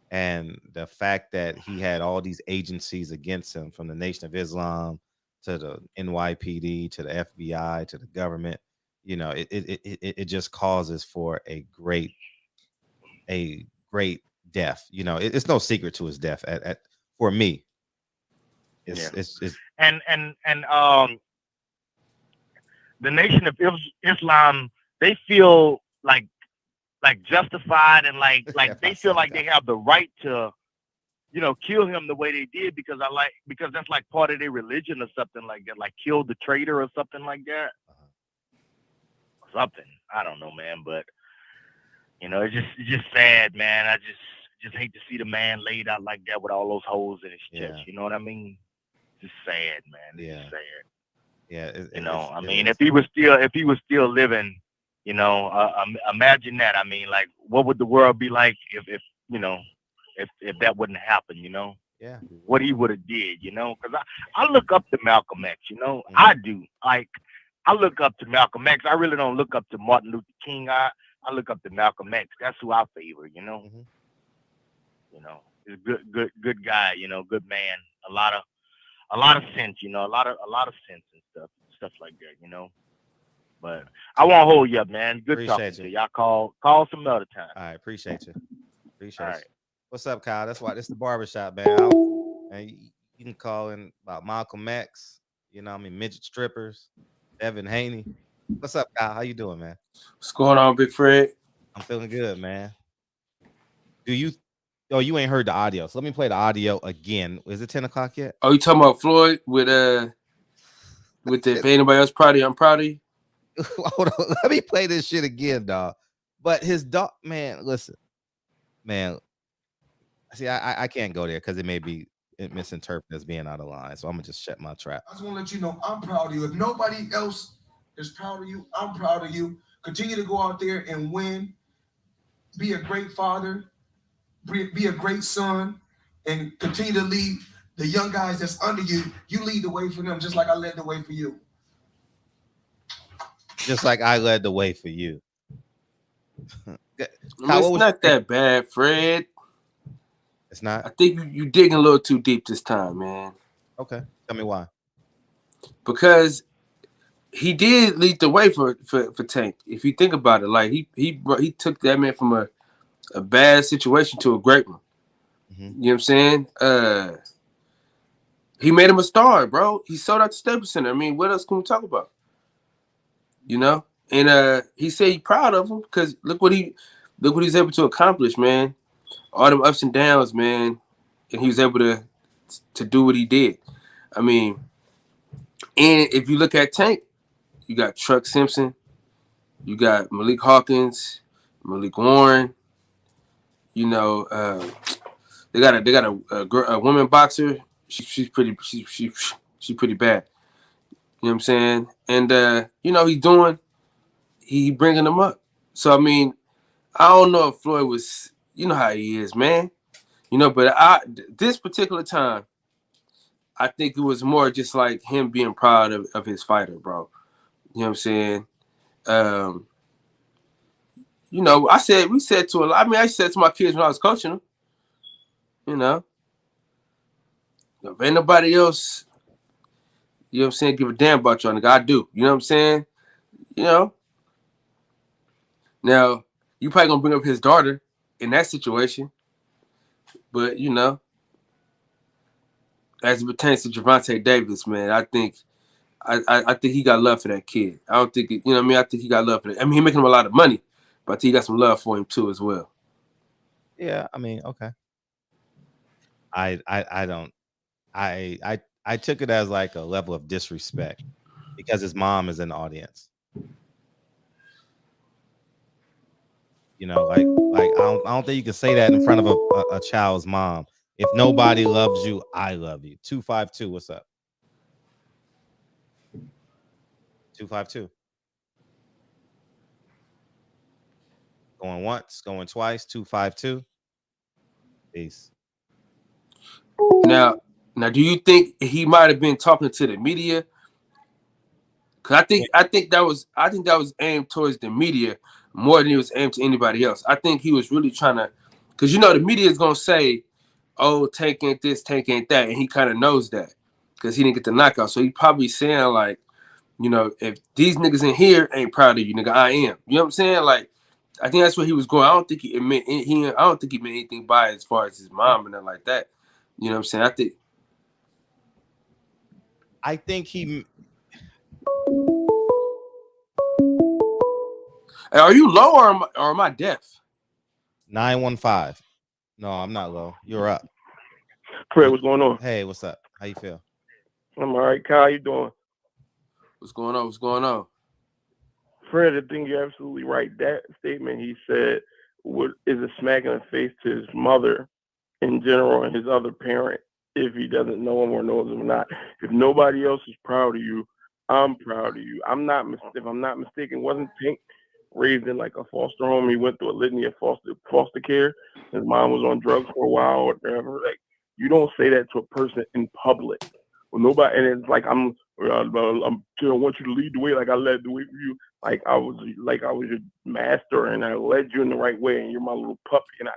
and the fact that he had all these agencies against him, from the Nation of Islam to the NYPD to the FBI to the government, you know, it just causes for a great death. You know, it's no secret to his death. For me, it's and the Nation of Islam, they feel like justified and like they feel like they have the right to, you know, kill him the way they did because that's like part of their religion or something like that, like kill the traitor or something like that. Something, I don't know, man, but you know, it's just sad, man. I just hate to see the man laid out like that with all those holes in his chest. You know what I mean? Just sad, man. It's just sad. Yeah, you know, I mean, if he was still living, you know, imagine that. I mean, like, what would the world be like if you know, if that wouldn't happen, you know? Yeah. What he would have did, you know? Because I look up to Malcolm X, you know? I do. Like, I look up to Malcolm X. I really don't look up to Martin Luther King. I look up to Malcolm X. That's who I favor, you know? You know, he's a good guy, you know, good man. A lot of sense, you know, a lot of sense and stuff like that, you know. But I won't hold you up, man. Good Appreciate talking you. to you. Y'all call some other time. All right, appreciate you. All right. What's up, Kyle? That's why this is the barbershop, man. And you can call in about Malcolm X, you know, I mean, midget strippers, Evan Haney. What's up, Kyle? How you doing, man? What's going on, Big Fred? I'm feeling good, man. You ain't heard the audio, so let me play the audio again. Is it 10 o'clock yet? Oh, you talking about Floyd with the if anybody else proud of you, I'm proud of you? Hold on, let me play this shit again, dog. But his dog, man, listen, man. See, I can't go there because it may be misinterpreted as being out of line. So I'm gonna just shut my trap. I just want to let you know I'm proud of you. If nobody else is proud of you, I'm proud of you. Continue to go out there and win. Be a great father. Be a great son, and continue to lead the young guys that's under you. You lead the way for them, just like I led the way for you. Just like I led the way for you. It's not that bad, Fred. It's not? I think you digging a little too deep this time, man. Okay. Tell me why. Because he did lead the way for Tank. If you think about it, like he took that man from a bad situation to a great one. You know what I'm saying? He made him a star, bro. He sold out the Staples Center. I mean, what else can we talk about? You know? And he said he's proud of him because look what he's able to accomplish, man. All them ups and downs, man. And he was able to do what he did. I mean, and if you look at Tank, you got Truck Simpson, you got Malik Hawkins, Malik Warren. You know, they got a woman boxer. She's pretty bad. You know what I'm saying? And you know, he bringing them up. So I mean, I don't know if Floyd was, you know how he is, man. You know, but this particular time, I think it was more just like him being proud of his fighter, bro. You know what I'm saying? you know, we said to a lot. I mean, I said to my kids when I was coaching them, you know, if ain't nobody else, you know what I'm saying, give a damn about y'all, nigga, I do. You know what I'm saying? You know. Now, you probably gonna bring up his daughter in that situation, but you know, as it pertains to Gervonta Davis, man, I think he got love for that kid. I don't think you know what I mean. I think he got love for that. I mean, he making him a lot of money, but I think he got some love for him too as well. Yeah, I mean, okay. I took it as like a level of disrespect because his mom is in the audience. You know, like I don't think you can say that in front of a child's mom. If nobody loves you, I love you. 252, what's up? 252. Going once, going twice, 252. Peace. Now, do you think he might have been talking to the media? Cause I think that was aimed towards the media more than it was aimed to anybody else. I think he was really trying to, cause you know the media is gonna say, "Oh, Tank ain't this, Tank ain't that," and he kind of knows that, cause he didn't get the knockout. So he probably saying like, you know, if these niggas in here ain't proud of you, nigga, I am. You know what I'm saying? Like, I think that's where he was going. I don't think I don't think he meant anything by it as far as his mom and nothing like that. You know what I'm saying? I think he. Hey, are you low or am I deaf? 915. No, I'm not low. You're up. Fred, what's going on? Hey, what's up? How you feel? I'm all right. Kyle, how you doing? What's going on? What's going on? Fred, I think you're absolutely right. That statement he said is a smack in the face to his mother in general and his other parent if he doesn't know him or knows him or not. If nobody else is proud of you, I'm proud of you. If I'm not mistaken, wasn't Tank raised in like a foster home? He went through a litany of foster care. His mom was on drugs for a while or whatever. Like, you don't say that to a person in public. Well, nobody, and it's like I want you to lead the way, like I led the way for you. Like I was your master, and I led you in the right way, and you're my little puppy, and I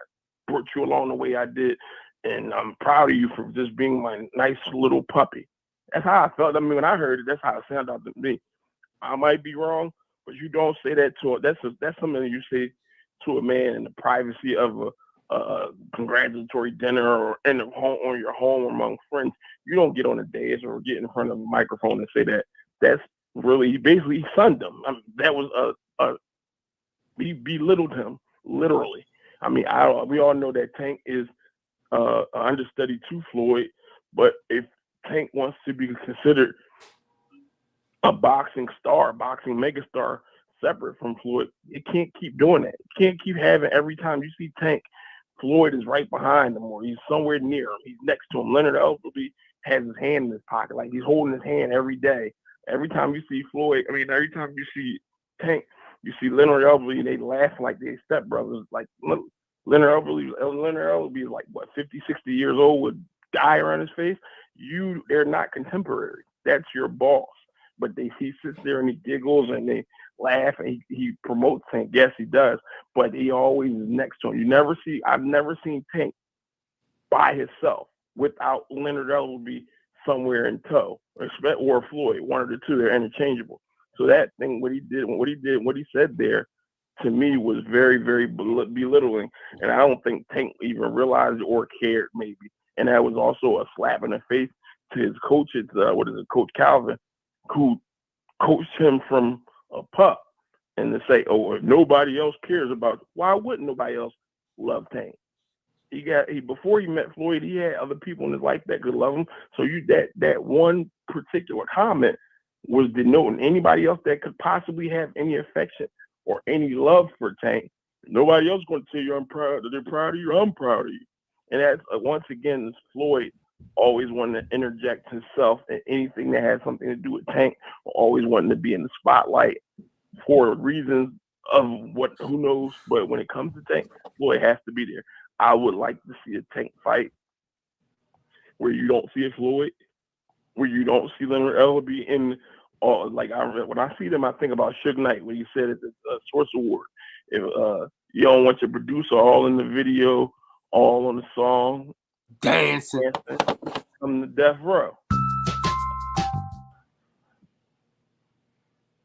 brought you along the way I did, and I'm proud of you for just being my nice little puppy. That's how I felt. I mean, when I heard it, that's how it sounded out to me. I might be wrong, but you don't say that to that's something that you say to a man in the privacy of a congratulatory dinner or in the home or your home among friends. You don't get on a dais or get in front of a microphone and say that. That's really basically he sunned him. I mean, that was he belittled him literally. I mean, we all know that Tank is an understudy to Floyd, but if Tank wants to be considered a boxing star, boxing megastar, separate from Floyd, it can't keep doing that. It can't keep having every time you see Tank, Floyd is right behind him or he's somewhere near him. He's next to him. Leonard Ellerbe has his hand in his pocket, like he's holding his hand every day. Every time you see Floyd, every time you see Tank, you see Leonard Ellerbe, they laugh like they stepbrothers. Like Leonard Ellerbe is like, what, 50, 60 years old with dye around his face? They're not contemporary. That's your boss. But he sits there and he giggles and they laugh and he promotes Tank. Yes, he does. But he always is next to him. I've never seen Tank by himself without Leonard Ellerbe somewhere in tow, or Floyd, one of the two. They're interchangeable. So that thing, what he said there, to me was very, very belittling. And I don't think Tank even realized or cared, maybe. And that was also a slap in the face to his coach. It's Coach Calvin, who coached him from a pup, and to say, "Oh, if nobody else cares about you," why wouldn't nobody else love Tank? Before he met Floyd, he had other people in his life that could love him. So that one particular comment was denoting anybody else that could possibly have any affection or any love for Tank. Nobody else going to tell you they're proud of you. I'm proud of you. And that's once again, Floyd always wanting to interject himself in anything that has something to do with Tank, or always wanting to be in the spotlight for reasons of who knows. But when it comes to Tank, Floyd has to be there. I would like to see a Tank fight where you don't see a Floyd, where you don't see Leonard Ellerbe in like when I see them, I think about Suge Knight when he said at the Source Award, if you don't want your producer all in the video, all on the song, dancing, come to death row.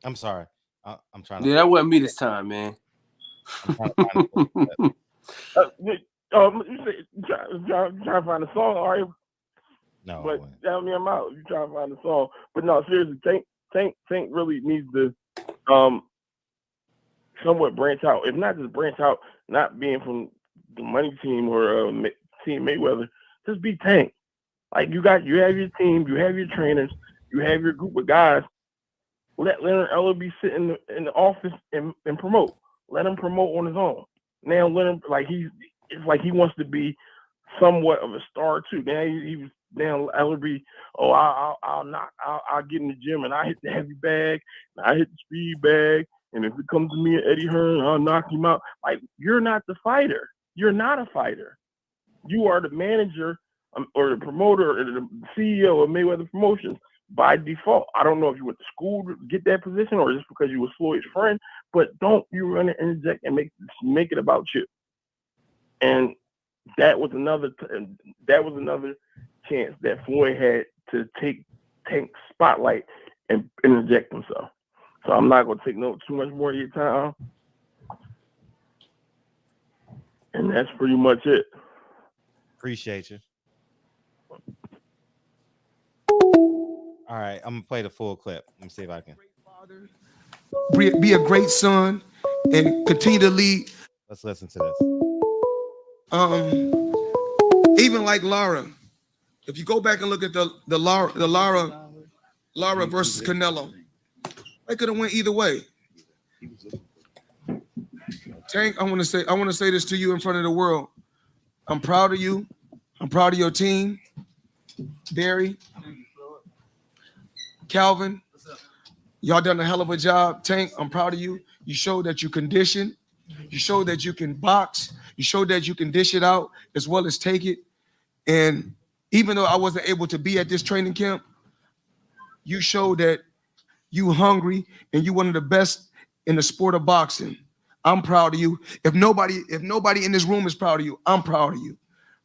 I'm sorry. I'm trying to. Yeah, that wasn't me this time, man. You trying to find a song, are you? No, but tell me I'm out. You trying to find a song, but no, seriously, Tank really needs to somewhat branch out. If not just branch out, not being from the money team or Team Mayweather, just be Tank. Like you have your team, you have your trainers, you have your group of guys. Let Leonard Eller be sitting in the office and promote. Let him promote on his own. Now let him it's like he wants to be somewhat of a star too. Now he was down Ellerby. Oh, I'll get in the gym and I hit the heavy bag, and I hit the speed bag, and if it comes to me and Eddie Hearn, I'll knock him out. Like, you're not the fighter. You're not a fighter. You are the manager or the promoter or the CEO of Mayweather Promotions by default. I don't know if you went to school to get that position or just because you were Floyd's friend, but don't you run and interject and make it about you. And that was another chance that Floyd had to take spotlight and interject himself. So I'm not gonna take too much more of your time. And that's pretty much it. Appreciate you. All right, I'm gonna play the full clip. Let me see if I can. Be a great son and continue to lead. Let's listen to this. Even like Lara, if you go back and look at the Lara versus Canelo, they could have went either way. Tank, I want to say this to you in front of the world. I'm proud of you. I'm proud of your team. Barry, Calvin, y'all done a hell of a job. Tank, I'm proud of you. You showed that you condition. You showed that you can box. You showed that you can dish it out as well as take it. And even though I wasn't able to be at this training camp, you showed that you hungry and you one of the best in the sport of boxing. I'm proud of you. If nobody in this room is proud of you, I'm proud of you.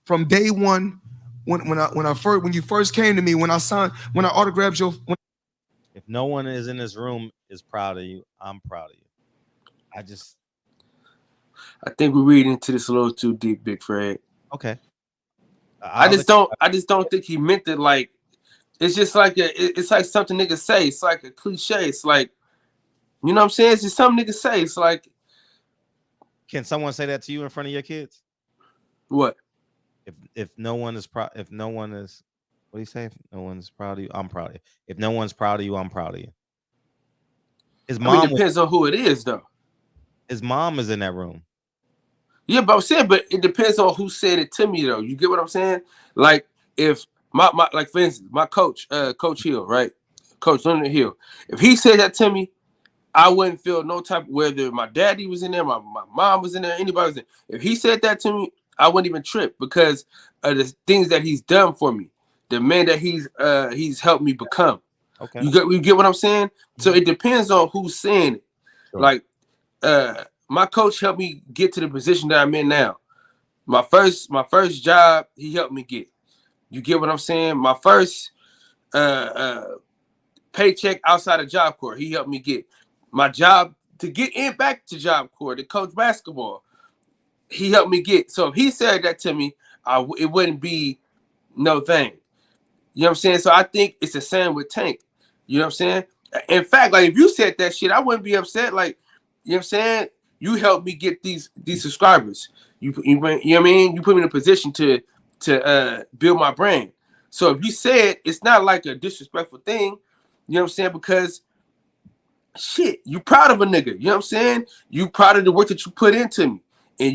From day one, when you first came to me, when I autographed your. If no one is in this room is proud of you, I'm proud of you. I think we're reading into this a little too deep, Big Fred. Okay. I just don't think he meant it. Like, it's just like it's like something niggas say. It's like a cliche. It's like, you know what I'm saying? It's just something niggas say. It's like, can someone say that to you in front of your kids? What? If no one is proud, what do you say? If no one's proud of you, I'm proud of you. If no one's proud of you, I'm proud of you. His mom depends on who it is, though. His mom is in that room. Yeah, but I'm saying, but it depends on who said it to me, though. You get what I'm saying? Like, if my like, for instance, my coach, Coach Hill, right? Coach Leonard Hill. If he said that to me, I wouldn't feel no type, whether my daddy was in there, my mom was in there, anybody was in there. If he said that to me, I wouldn't even trip because of the things that he's done for me, the man that he's helped me become. Okay. You get what I'm saying? So it depends on who's saying it. Sure. Like, my coach helped me get to the position that I'm in now. My first job, he helped me get. You get what I'm saying? My first paycheck outside of Job Corps, he helped me get. My job to get in back to Job Corps, to coach basketball, he helped me get. So if he said that to me, it wouldn't be no thing. You know what I'm saying? So I think it's the same with Tank. You know what I'm saying? In fact, like, if you said that shit, I wouldn't be upset. Like, you know what I'm saying? You helped me get these subscribers. You know what I mean? You put me in a position to build my brand. So if you said, it's not like a disrespectful thing, you know what I'm saying? Because shit, you proud of a nigga. You know what I'm saying? You proud of the work that you put into me. And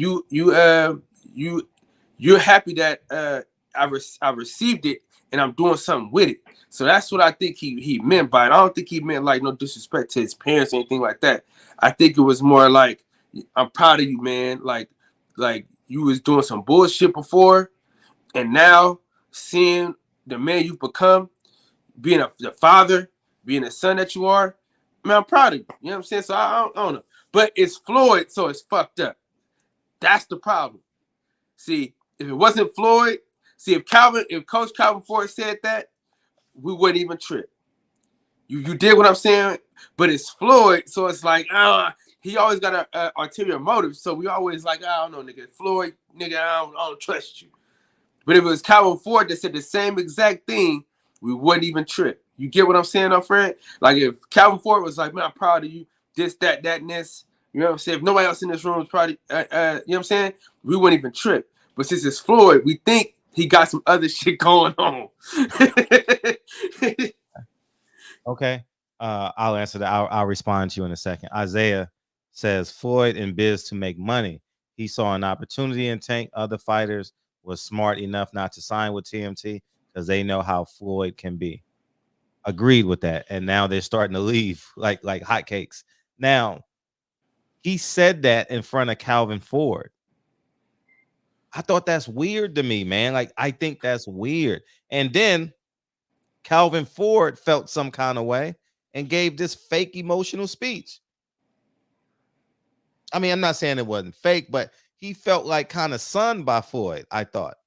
you're happy that I received it and I'm doing something with it. So that's what I think he meant by it. I don't think he meant like no disrespect to his parents or anything like that. I think it was more like, I'm proud of you, man. Like you was doing some bullshit before, and now seeing the man you've become, being the father being the son that you are, man, I'm proud of you. You know what I'm saying? So I don't know. But it's Floyd, so it's fucked up. That's the problem. See, if it wasn't Floyd, if Coach Calvin Ford said that, we wouldn't even trip. You did what I'm saying? But it's Floyd, so it's like, he always got an ulterior motive. So we always like, I don't know, nigga. Floyd, nigga, I don't trust you. But if it was Calvin Ford that said the same exact thing, we wouldn't even trip. You get what I'm saying, though, friend? Like if Calvin Ford was like, man, I'm proud of you, this, that, and this. You know what I'm saying? If nobody else in this room was proud of you know what I'm saying? We wouldn't even trip. But since it's Floyd, we think he got some other shit going on. Okay. I'll answer that. I'll respond to you in a second. Isaiah says Floyd and Biz to make money. He saw an opportunity in Tank. Other fighters was smart enough not to sign with TMT because they know how Floyd can be. Agreed with that. And now they're starting to leave like hotcakes. Now, he said that in front of Calvin Ford. I thought that's weird to me, man. Like, I think that's weird. And then Calvin Ford felt some kind of way and gave this fake emotional speech. I mean, I'm not saying it wasn't fake, but he felt like kind of sunned by Floyd, I thought.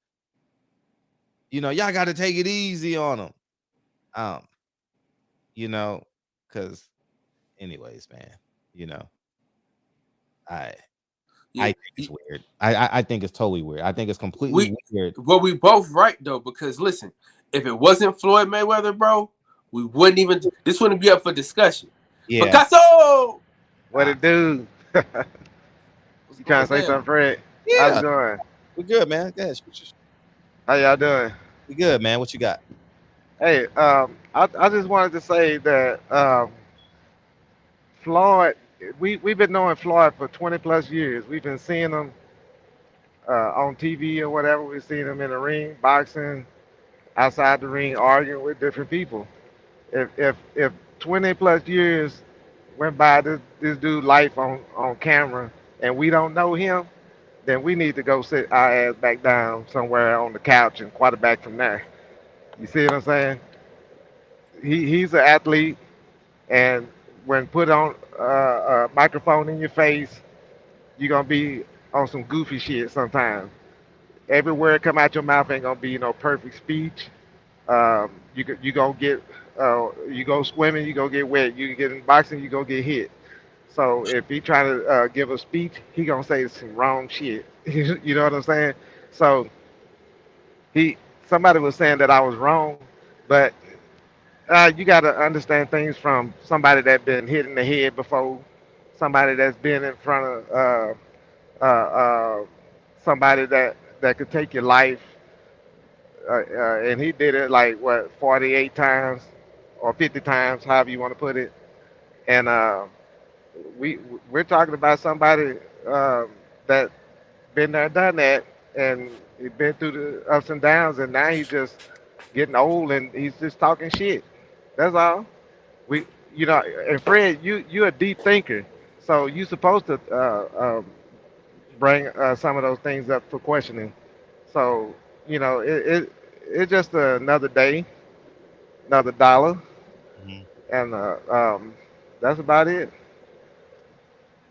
You know, y'all got to take it easy on him. You know, because anyways, man, you know, I think it's weird. I think it's totally weird. I think it's completely weird. Well, we both right, though, because listen, if it wasn't Floyd Mayweather, bro, we wouldn't even, this wouldn't be up for discussion. Yeah. Picasso! What it do? You trying to say something, Fred? Yeah. How's it going? We're good, man. Good. How y'all doing? We good, man. What you got? Hey, I just wanted to say that Floyd, we've been knowing Floyd for 20 plus years. We've been seeing him on TV or whatever. We've seen him in the ring, boxing, outside the ring, arguing with different people. If 20 plus years went by this dude life on camera and we don't know him, then we need to go sit our ass back down somewhere on the couch and quarterback from there. You see what I'm saying? He's an athlete, and when put on a microphone in your face, you're gonna be on some goofy shit sometimes. Every word come out your mouth ain't gonna be no perfect speech. You gonna get you go swimming, you gonna get wet. You get in boxing, you gonna get hit. So if he trying to give a speech, he gonna say some wrong shit. You know what I'm saying? So somebody was saying that I was wrong, but you got to understand things from somebody that's been hit in the head before, somebody that's been in front of somebody that could take your life, and he did it like what 48 times or 50 times, however you want to put it, and we we're talking about somebody that been there, done that, and he been through the ups and downs, and now he's just getting old and he's just talking shit. That's all. We, and Fred, you're a deep thinker, so you're supposed to bring some of those things up for questioning. So it's just another day, another dollar, and that's about it.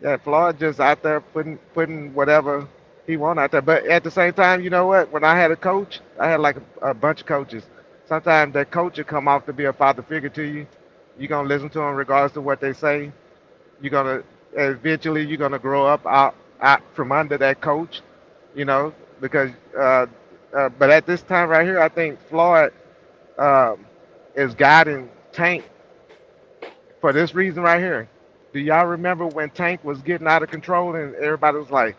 Yeah, Floyd just out there putting whatever he want out there. But at the same time, you know what? When I had a coach, I had like a bunch of coaches. Sometimes that coach will come off to be a father figure to you. You're gonna listen to them regardless of what they say. You're gonna eventually you're gonna grow up out from under that coach, because but at this time right here, I think Floyd um, is guiding Tank for this reason right here. Do y'all remember when Tank was getting out of control and everybody was like,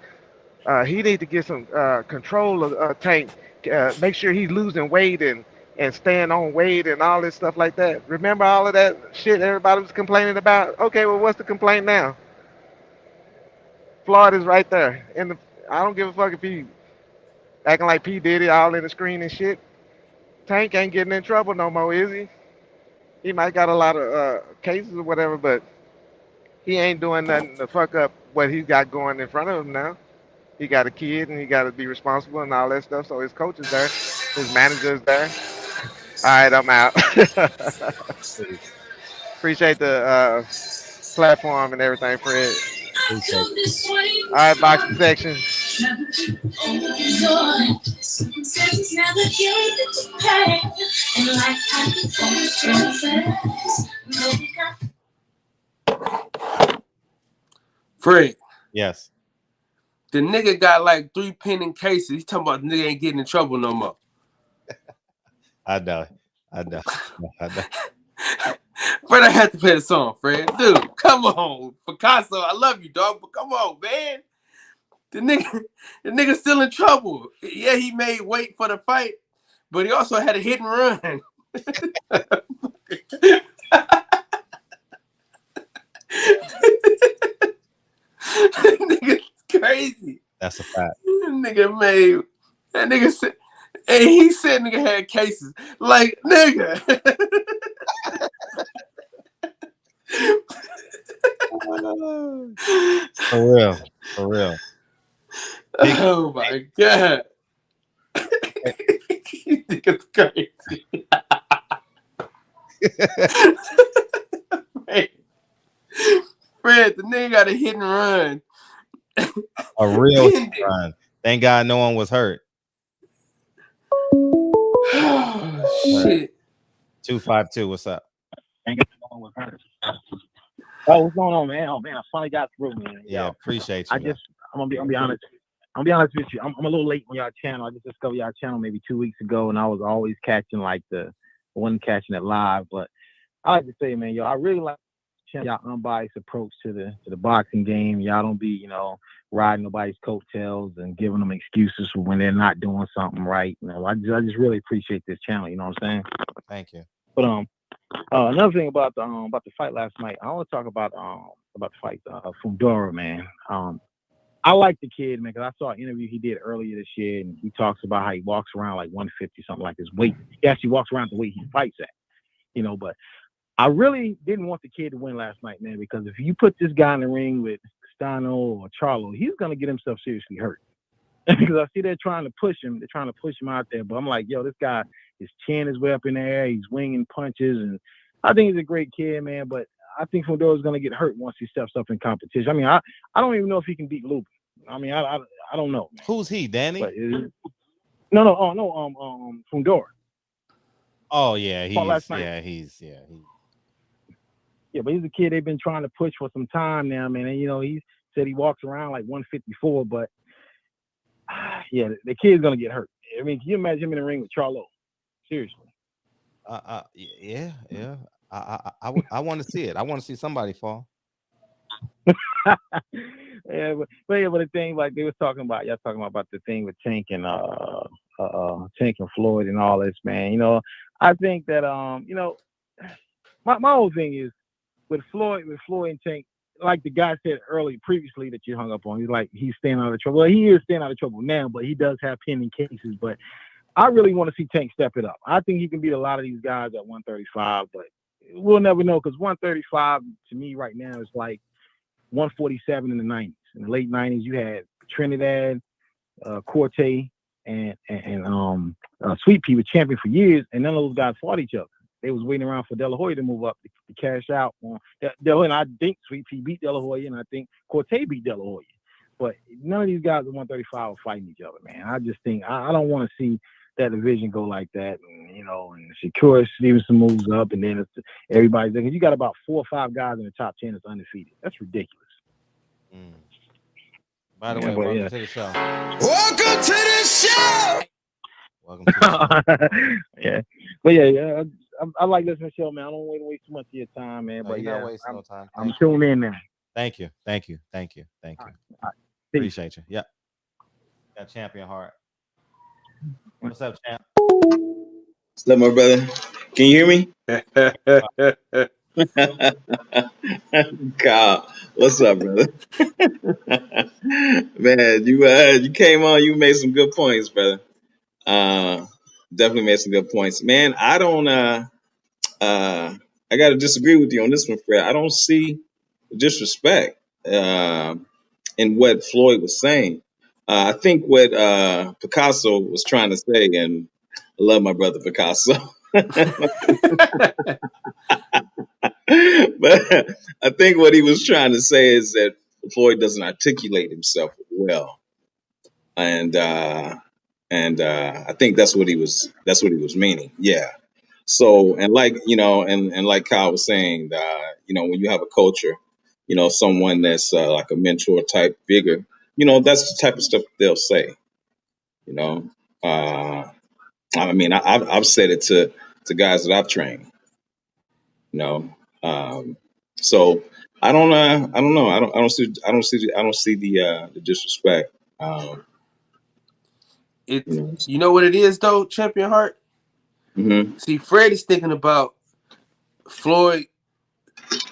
he need to get some control of Tank, make sure he's losing weight and staying on weight and all this stuff like that. Remember all of that shit everybody was complaining about? Okay, well, what's the complaint now? Floyd is right there. I don't give a fuck if he acting like P Diddy all in the screen and shit. Tank ain't getting in trouble no more, is he? He might got a lot of cases or whatever, but he ain't doing nothing to fuck up what he's got going in front of him now. He got a kid and he got to be responsible and all that stuff. So his coach is there, his manager is there. All right, I'm out. Appreciate the platform and everything, Fred. Appreciate it. All right, boxing section. Fred, Yes. the nigga got like 3 pending cases. He talking about the nigga ain't getting in trouble no more. I know. Fred, I had to play the song, Fred. Dude, come on. Picasso, I love you, dog, but come on, man. The nigga still in trouble. Yeah, he made weight for the fight, but he also had a hit and run. Nigga's crazy. That's a fact. Nigga made that nigga said, and he said nigga had cases. Like, nigga. For real. For real. Oh my God. You nigga's crazy. Fred, the nigga got a hit and run. A real run. Thank God no one was hurt. Oh, shit. 252, what's up? Thank God no one was hurt. Oh, what's going on, man? Oh man, I finally got through, man. Yeah, appreciate you. I'm gonna be honest. I'm gonna be honest with you. I'm a little late on y'all channel. I just discovered y'all channel maybe 2 weeks ago, and I was always catching like I wasn't catching it live. But I like to say, man, yo, I really like y'all unbiased approach to the boxing game. Y'all don't be, riding nobody's coattails and giving them excuses for when they're not doing something right. I just really appreciate this channel. You know what I'm saying? Thank you. But another thing about the fight last night, I want to talk about the fight Fundora, man. I like the kid, man, because I saw an interview he did earlier this year, and he talks about how he walks around like 150, something like his weight. He actually walks around the weight he fights at, But I really didn't want the kid to win last night, man, because if you put this guy in the ring with Stano or Charlo, he's gonna get himself seriously hurt. Because I see they're trying to push him. They're trying to push him out there, but I'm like, yo, this guy, his chin is way up in the air. He's winging punches, and I think he's a great kid, man. But I think Fundora's gonna get hurt once he steps up in competition. I mean, I don't even know if he can beat Lubin. I mean, I don't know, man. Who's he, Danny? Fundora. Oh yeah, Yeah, but he's a kid they've been trying to push for some time now, man. And he said he walks around like 154, but yeah, the kid's gonna get hurt. I mean, can you imagine him in the ring with Charlo? Seriously. Yeah. I want to see it. I want to see somebody fall. Yeah, but the thing, like they was talking about, y'all talking about the thing with Tank and Floyd and all this, man. I think that my whole thing is with Floyd and Tank, like the guy said previously that you hung up on. He's staying out of trouble. Well, he is staying out of trouble now, but he does have pending cases. But I really want to see Tank step it up. I think he can beat a lot of these guys at 135, but we'll never know, because 135 to me right now is like 147 in the 90s. In the late 90s, you had Trinidad, Corte, and Sweet Pea were champion for years, and none of those guys fought each other. They was waiting around for De La Hoya to move up to cash out. And I think Sweet Pea beat De La Hoya, and I think Corte beat De La Hoya. But none of these guys at 135 are fighting each other, man. I just think I don't want to see that division go like that. And, and Shakur Stevenson moves up, and then everybody's there. You got about 4 or 5 guys in the top 10 that's undefeated. That's ridiculous. By the way, welcome to the show. Welcome to the show. Welcome to the show. Yeah. But I like listening to the show, man. I don't want to waste too much of your time, man. No, but you're not wasting no time. I'm tuning in now. Thank you. All right. Appreciate you. Yep. Got champion heart. What's up, champ? What's up, my brother? Can you hear me? Kyle, what's up, brother? Man, you came on. You made some good points, brother. Definitely made some good points, man. I don't. I got to disagree with you on this one, Fred. I don't see disrespect in what Floyd was saying. I think what Picasso was trying to say, and I love my brother Picasso. But I think what he was trying to say is that Floyd doesn't articulate himself well, and I think that's what he was meaning. Yeah. So, and like, and like Kyle was saying, when you have a culture, someone that's like a mentor type figure, that's the type of stuff they'll say. You know, I mean, I've said it to guys that I've trained. You know, so I don't know. I don't see the disrespect. You know what it is though, Champion Heart. Mm-hmm. See, Fred is thinking about Floyd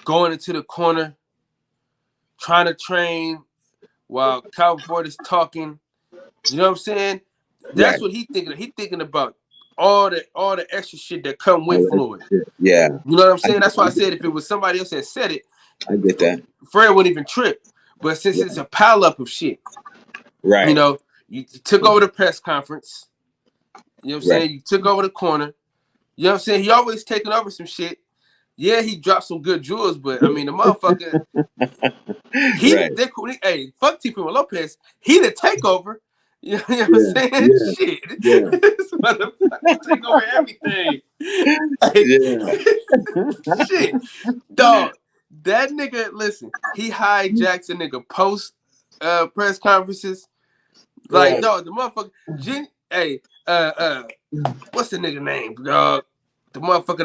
going into the corner, trying to train while Calvin Ford is talking. You know what I'm saying? That's Right. what he's thinking. He's thinking about all the extra shit that come with Floyd. Yeah. You know what I'm saying? That's why I said if it was somebody else that said it, I get that. Fred wouldn't even trip. But since it's a pile up of shit, right? You know, you took over the press conference. You know what I'm saying? You took over the corner. You know what I'm saying? He always taking over some shit. Yeah, he dropped some good jewels, but I mean the motherfucker. Hey, fuck T. Primo Lopez. He the takeover. You know what I'm saying? Shit. This motherfucker take over everything. Shit. Dog. That nigga, listen, he hijacks a nigga post press conferences. Like, dog, the motherfucker, what's the nigga name, dog? The motherfucker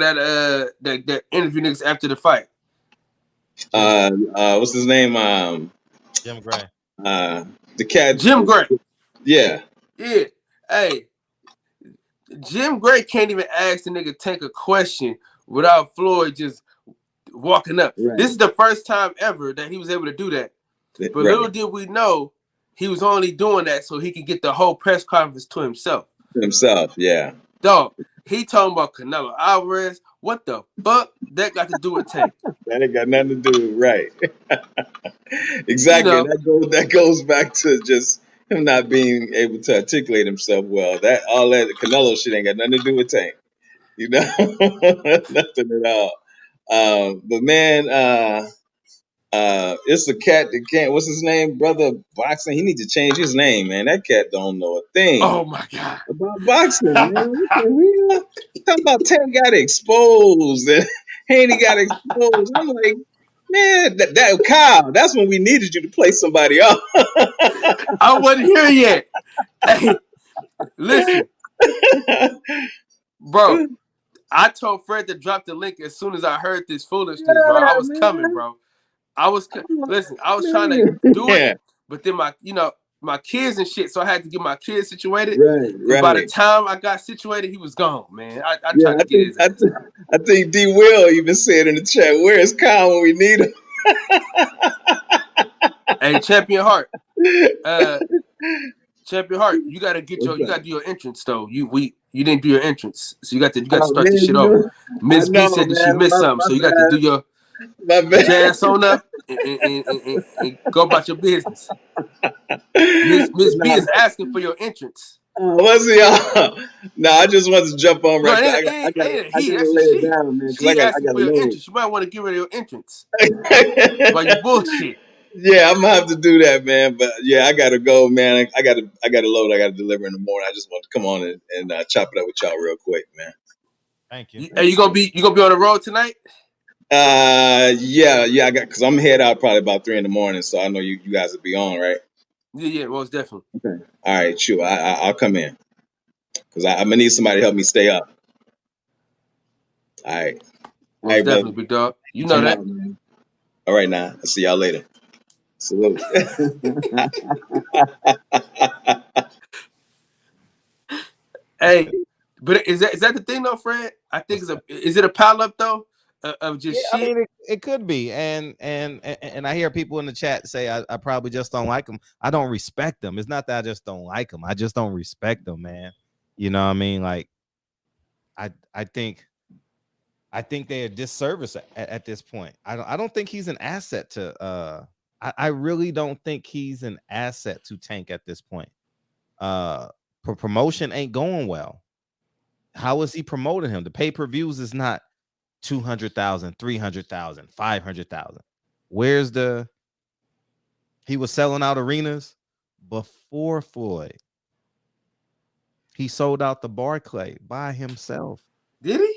that interview niggas after the fight. What's his name? Jim Gray. The cat. Jim Gray. Yeah. Yeah. Hey, Jim Gray can't even ask the nigga Tank a question without Floyd just walking up. This is the first time ever that he was able to do that. But little did we know he was only doing that so he could get the whole press conference to himself. Yeah. Dog, he talking about Canelo Alvarez. What the fuck that got to do with Tank? That ain't got nothing to do with right. Exactly. You know, that goes back to just him not being able to articulate himself well. All that Canelo shit ain't got nothing to do with Tank. You know, nothing at all. But man, it's a cat that can't. What's his name? Brother Boxing. He needs to change his name, man. That cat don't know a thing. Oh my god. About boxing, man. What the hell? Talking about Tank got exposed and Haney got exposed. I'm like, man, that Kyle. That's when we needed you to play somebody else. I wasn't here yet. Hey, listen, bro. I told Fred to drop the link as soon as I heard this foolishness, bro. I was coming, bro. Listen, I was trying to do it, but then my kids and shit, so I had to get my kids situated. And by the time I got situated, he was gone, man. I tried to get his ass. I think D. Will even said in the chat, "Where's Kyle when we need him?" Hey, Champion Heart. Champion Heart, you gotta do your entrance though. You didn't do your entrance, so you got to start this shit over. Miss B said that she missed something, so you got to do your jazz on up and go about your business. Miss B is asking for your entrance. What's y'all? No, I just wanted to jump on right there. I gotta lay it down, man. She asking for your entrance. You might want to give her your entrance. While you bullshit. Yeah, I'm gonna have to do that, man. But yeah, I gotta go, man. I gotta load. I gotta deliver in the morning. I just want to come on and chop it up with y'all real quick, man. Thank you. Are you gonna be on the road tonight? Yeah, I got because I'm head out probably about 3 a.m. So I know you guys will be on, right? Yeah, most definitely. Okay. All right, sure. I'll come in because I'm gonna need somebody to help me stay up. All right. Most definitely, big dog. You know that. Man. All right, now. I'll see y'all later. Salute. Hey, but is that the thing though, Fred? I think is it a pile up though of just shit? I mean, it could be, and I hear people in the chat say I probably just don't like them. I don't respect them. It's not that I just don't like them. I just don't respect them, man. You know what I mean? Like, I think they're a disservice at this point. I don't think he's an asset to. I really don't think he's an asset to Tank at this point. Promotion ain't going well. How is he promoting him? The pay-per-views is not 200,000, 300,000, 500,000. Where's the? He was selling out arenas before Floyd. He sold out the Barclay by himself. Did he?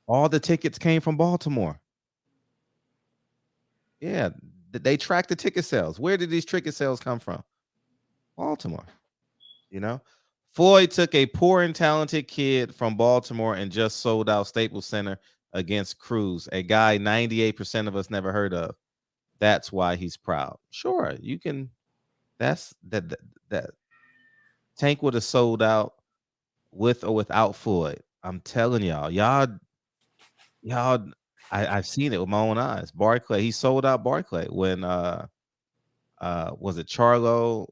All the tickets came from Baltimore. Yeah, they tracked the ticket sales. Where did these ticket sales come from? Baltimore. You know, Floyd took a poor and talented kid from Baltimore and just sold out Staples Center against Cruz, a guy 98% of us never heard of. That's why he's proud. Sure, you can. That's that Tank would have sold out with or without Floyd. I'm telling y'all. I've seen it with my own eyes. Barclay, he sold out Barclay when was it Charlo,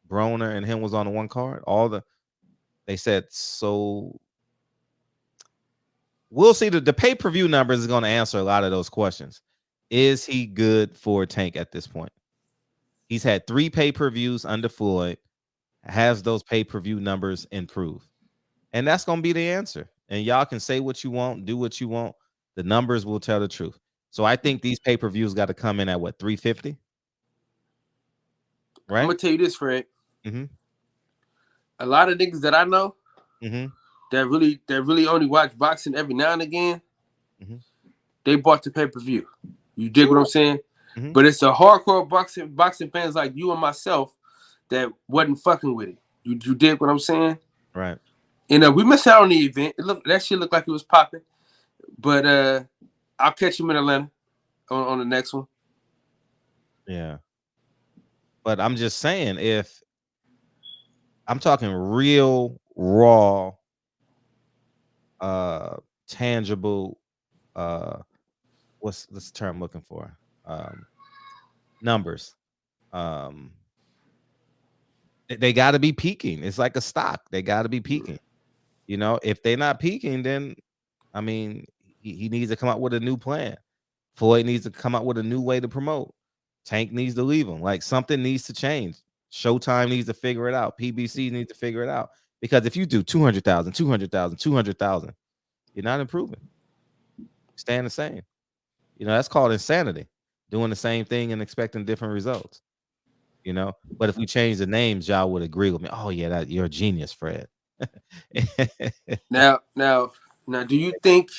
Broner, and him was on the one card. They said so. We'll see. The pay-per-view numbers is going to answer a lot of those questions. Is he good for Tank at this point? He's had 3 pay-per-views under Floyd. Has those pay-per-view numbers improved? And that's going to be the answer. And y'all can say what you want, do what you want. The numbers will tell the truth. So I think these pay-per-views got to come in at what, 350? Right? I'm gonna tell you this, Fred. Mm-hmm. A lot of niggas that I know Mm-hmm. that really only watch boxing every now and again, Mm-hmm. they bought the pay-per-view. You dig what I'm saying? Mm-hmm. But it's the hardcore boxing fans like you and myself that wasn't fucking with it. You dig what I'm saying? Right. And we missed out on the event. That shit looked like it was popping. But I'll catch him in Atlanta on the next one. Yeah. But I'm just saying, if I'm talking real, raw, tangible, what's the term I'm looking for? Numbers. They got to be peaking. It's like a stock. They got to be peaking. You know, if they're not peaking, then I mean, he needs to come up with a new plan. Floyd needs to come up with a new way to promote. Tank needs to leave him. Like, something needs to change. Showtime needs to figure it out. PBC needs to figure it out. Because if you do 200,000, 200,000, 200,000, you're not improving. Staying the same. You know, that's called insanity. Doing the same thing and expecting different results. You know, but if we change the names, y'all would agree with me. Oh yeah, you're a genius, Fred. Now, do you think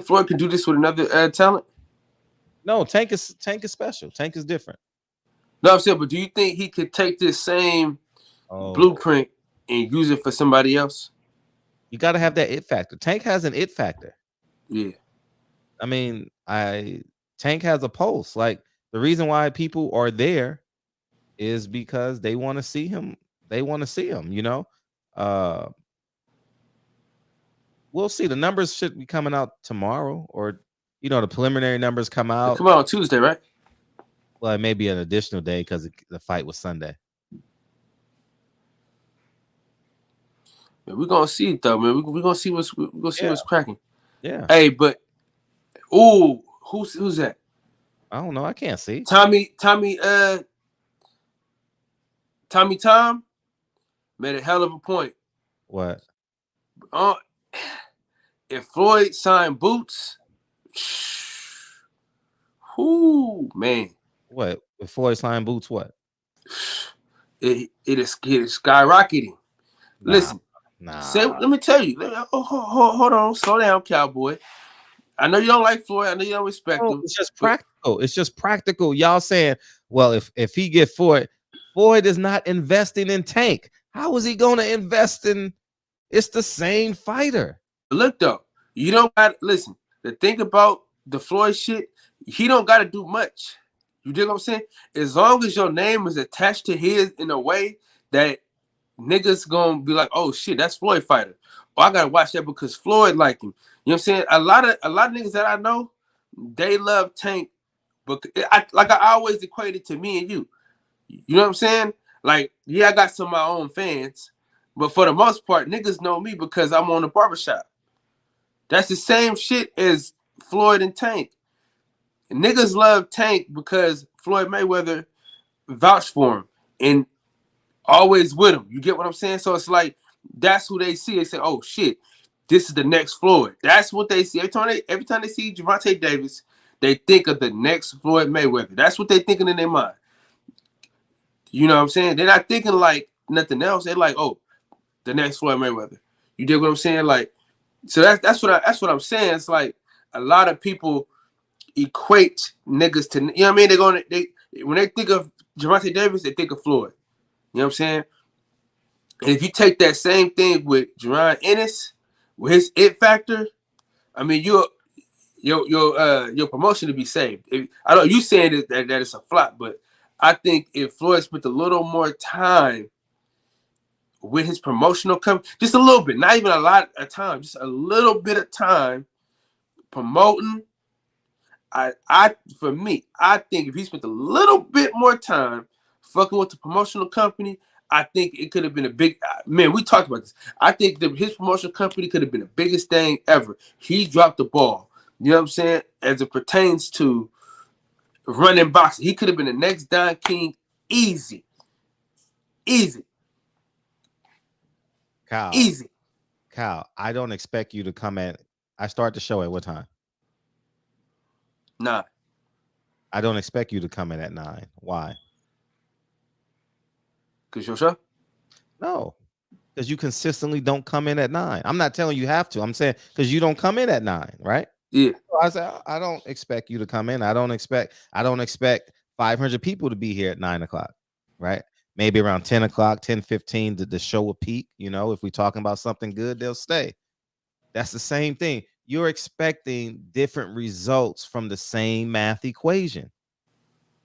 Floyd could do this with another talent? No, Tank is special. Tank is different. No, I'm saying, but do you think he could take this same blueprint and use it for somebody else? You got to have that it factor. Tank has an it factor. Yeah. I mean, Tank has a pulse. Like, the reason why people are there is because they want to see him. They want to see him, you know. We'll see. The numbers should be coming out tomorrow, or you know, the preliminary numbers come out. They come out on Tuesday, right? Well, it may be an additional day because the fight was Sunday. Yeah, we're gonna see it though, man. We're gonna see what's cracking. Yeah. Hey, but who's that? I don't know. I can't see. Tommy Tom made a hell of a point. What? If Floyd signed Boots, whoo, man. What? If Floyd signed Boots, what? It is skyrocketing. Listen, let me tell you. Hold on, slow down, cowboy. I know you don't like Floyd. I know you don't respect him. It's just practical. It's just practical. Y'all saying, well, if he get Floyd is not investing in Tank. How is he going to invest in? It's the same fighter. Look though, you don't got listen. The thing about the Floyd shit, he don't got to do much. You dig what I'm saying? As long as your name is attached to his in a way that niggas gonna be like, oh shit, that's Floyd fighter. Oh, I gotta watch that because Floyd like him. You know what I'm saying? A lot of niggas that I know, they love Tank, but I always equate it to me and you. You know what I'm saying? Like, yeah, I got some of my own fans, but for the most part, niggas know me because I'm on the barbershop. That's the same shit as Floyd and Tank. Niggas love Tank because Floyd Mayweather vouched for him and always with him. You get what I'm saying? So it's like, that's who they see. They say, oh shit, this is the next Floyd. That's what they see. Every time they see Gervonta Davis, they think of the next Floyd Mayweather. That's what they thinking in their mind. You know what I'm saying? They're not thinking like nothing else. They're like, oh, the next Floyd Mayweather. You dig what I'm saying? Like, so that's what I'm saying. It's like a lot of people equate niggas to, you know what I mean? When they think of Gervonta Davis, they think of Floyd. You know what I'm saying? And if you take that same thing with Jerron Ennis, with his it factor, I mean, your promotion to be saved. I know you saying that it's a flop, but I think if Floyd spent a little more time with his promotional company, just a little bit, not even a lot of time, just a little bit of time promoting. For me, I think if he spent a little bit more time fucking with the promotional company, I think it could have been a big man. We talked about this. I think his promotional company could have been the biggest thing ever. He dropped the ball. You know what I'm saying? As it pertains to running boxing, he could have been the next Don King. Easy. Kyle, I don't expect you to come at. I start the show at what time? 9. I don't expect you to come in at 9. Why? Because your show? No, because you consistently don't come in at 9. I'm not telling you have to. I'm saying because you don't come in at 9, right? Yeah. So I said I don't expect you to come in. I don't expect 500 people to be here at 9 o'clock, right? Maybe around 10 o'clock, 10:15, the show will peak. You know, if we're talking about something good, they'll stay. That's the same thing. You're expecting different results from the same math equation.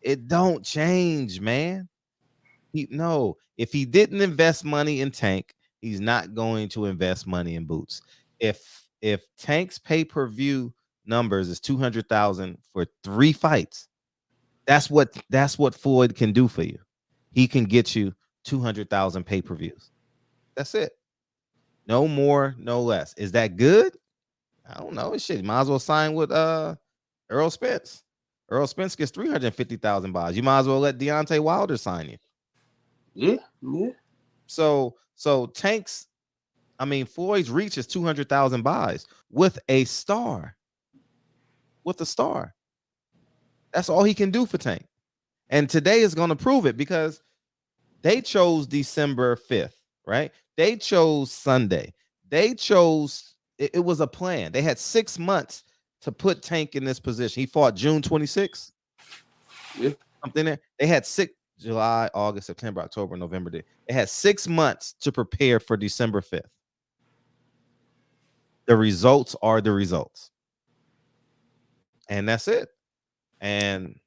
It don't change, man. If he didn't invest money in Tank, he's not going to invest money in Boots. If Tank's pay-per-view numbers is 200,000 for 3 fights, that's what Floyd can do for you. He can get you 200,000 pay-per-views. That's it. No more, no less. Is that good? I don't know. Shit, might as well sign with Earl Spence. Earl Spence gets 350,000 buys. You might as well let Deontay Wilder sign you. Yeah. So Floyd's reach is 200,000 buys with a star. With a star. That's all he can do for Tank. And today is going to prove it because they chose December 5th, right? They chose Sunday. They chose, it was a plan. They had 6 months to put Tank in this position. He fought June 26th. Yeah. Something there. They had July, August, September, October, November. They had 6 months to prepare for December 5th. The results are the results. And that's it. And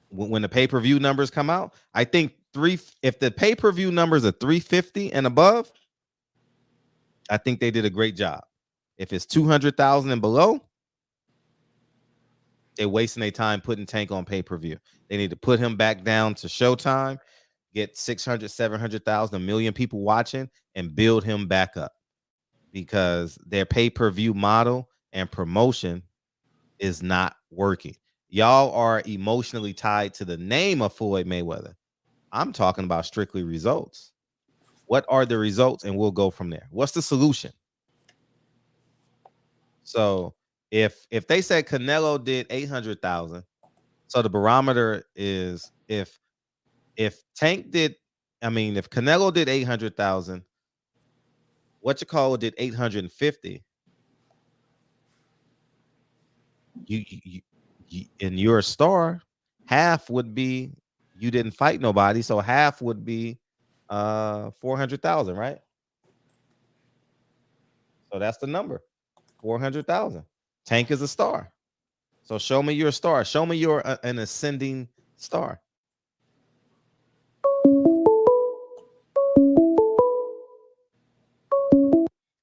when the pay-per-view numbers come out, I think if the pay-per-view numbers are 350 and above, I think they did a great job. If it's 200,000 and below, they're wasting their time putting Tank on pay-per-view. They need to put him back down to Showtime, get 600, 700,000, 1 million people watching, and build him back up because their pay-per-view model and promotion is not working. Y'all are emotionally tied to the name of Floyd Mayweather. I'm talking about strictly results. What are the results? And we'll go from there. What's the solution? So if they said Canelo did 800,000, so the barometer is if Tank did, if Canelo did 800,000, did 850. You and you're a star, half would be you didn't fight nobody, so half would be 400,000, right? So that's the number, 400,000. Tank is a star. So show me you're a star. Show me you're an ascending star.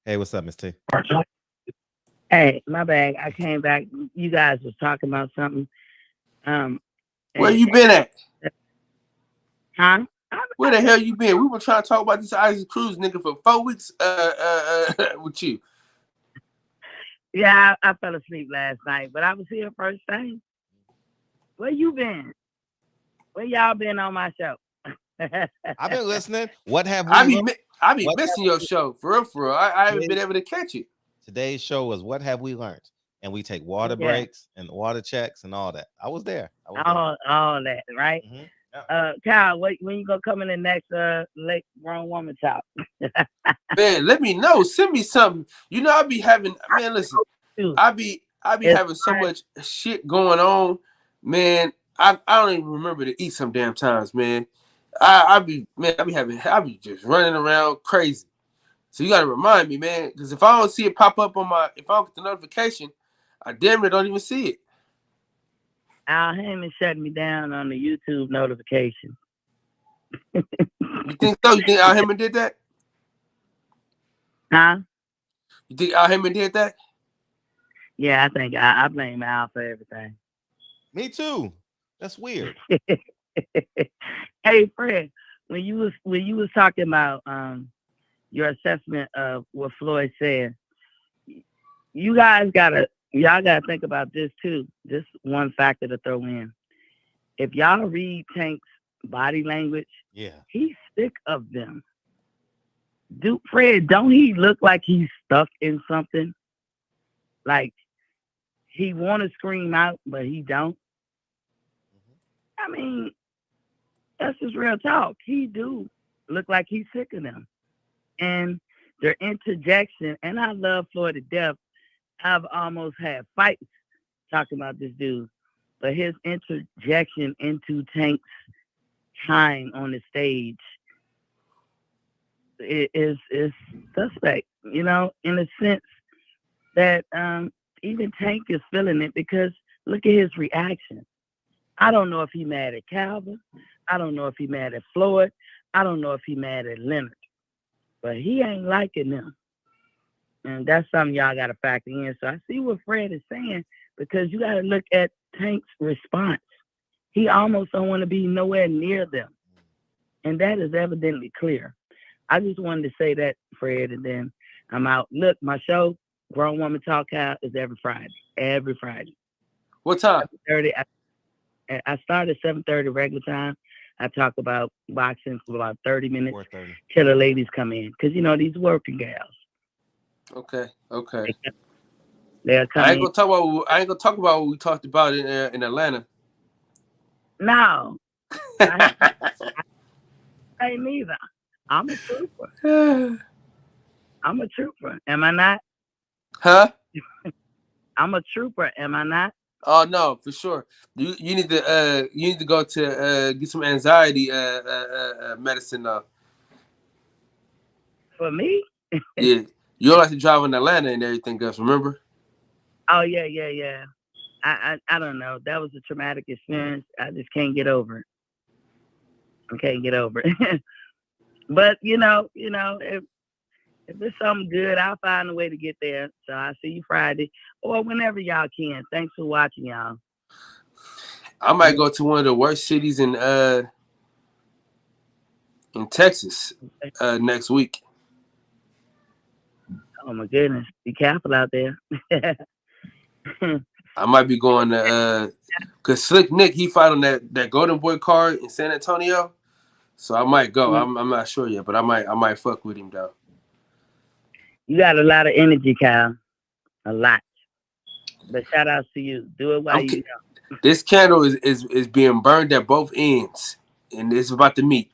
Hey, what's up, Miss T? Hey, my bad. I came back. You guys was talking about something. Where you been at? Huh? Where the hell you been? We were trying to talk about this Isaac Cruz nigga for 4 weeks with you. Yeah, I fell asleep last night, but I was here first thing. Where you been? Where y'all been on my show? I've been listening. What have we? I be missing your show for real. I haven't been able to catch it. Today's show was What Have We Learned? And we take water Yeah. breaks and water checks and all that. I was there. All that, right? Kyle, when you gonna come in the next late grown woman talk? Man, let me know. Send me something. You know, I be having, man, listen, I be having so much shit going on, man. I don't even remember to eat some damn times, man. I be just running around crazy. So you gotta remind me, man, because if I don't see it pop up if I don't get the notification, I damn near don't even see it. Al Haymon shut me down on the YouTube notification. You think so? You think Al Haymon did that? Huh? You think Al Haymon did that? Yeah, I think I blame Al for everything. Me too. That's weird. Hey, Fred, when you was talking about your assessment of what Floyd said, y'all gotta think about this too. This one factor to throw in. If y'all read Tank's body language, he's sick of them. Fred, don't he look like he's stuck in something? Like he want to scream out, but he don't. I mean, that's just real talk. He do look like he's sick of them. And their interjection, and I love Floyd to death. I've almost had fights talking about this dude, but his interjection into Tank's time on the stage is suspect, you know, in a sense that even Tank is feeling it, because look at his reaction. I don't know if he mad at Calvin. I don't know if he mad at Floyd. I don't know if he mad at Leonard. But he ain't liking them. And that's something y'all got to factor in. So I see what Fred is saying, because you got to look at Tank's response. He almost don't want to be nowhere near them. And that is evidently clear. I just wanted to say that, Fred, and then I'm out. Look, my show, Grown Woman Talk Out, is every Friday. Every Friday. What time? 7:30. I start at 7:30 regular time. I talk about boxing for about 30 minutes till the ladies come in. Because, you know, these working gals. Okay. They'll come I in. ain't gonna talk about what we talked about in Atlanta. No. I ain't neither. I'm a trooper. I'm a trooper. Am I not? Huh? I'm a trooper. Am I not? Oh no, for sure. You need to go to get some anxiety medicine though. For me? Yeah. You don't like to drive in Atlanta and everything else, remember? Oh yeah. I don't know. That was a traumatic experience. I just can't get over it. I can't get over it. But you know, if it's something good, I'll find a way to get there. So I'll see you Friday or whenever y'all can. Thanks for watching, y'all. I might go to one of the worst cities in Texas next week. Oh my goodness. Be careful out there. I might be going to cause Slick Nick, he fought on that Golden Boy card in San Antonio. So I might go. I'm not sure yet, but I might fuck with him though. You got a lot of energy, Kyle. A lot. But shout out to you. Do it while you know. This candle is being burned at both ends, and it's about to meet.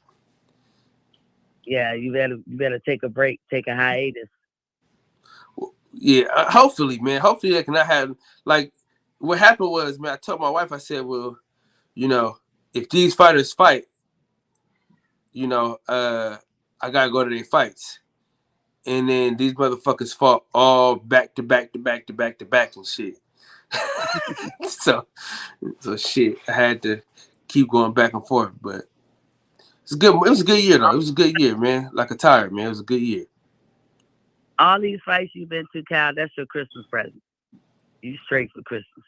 Yeah, you better take a break, take a hiatus. Yeah, hopefully, man. Hopefully they cannot have, like, what happened was, man, I told my wife, I said, well, you know, if these fighters fight, you know, I gotta go to their fights. And then these motherfuckers fought all back to back and shit. so shit, I had to keep going back and forth, but it's good. It was a good year though. It was a good year, man. Like a tire, man. It was a good year. All these fights you've been to, Kyle, that's your Christmas present. You straight for Christmas.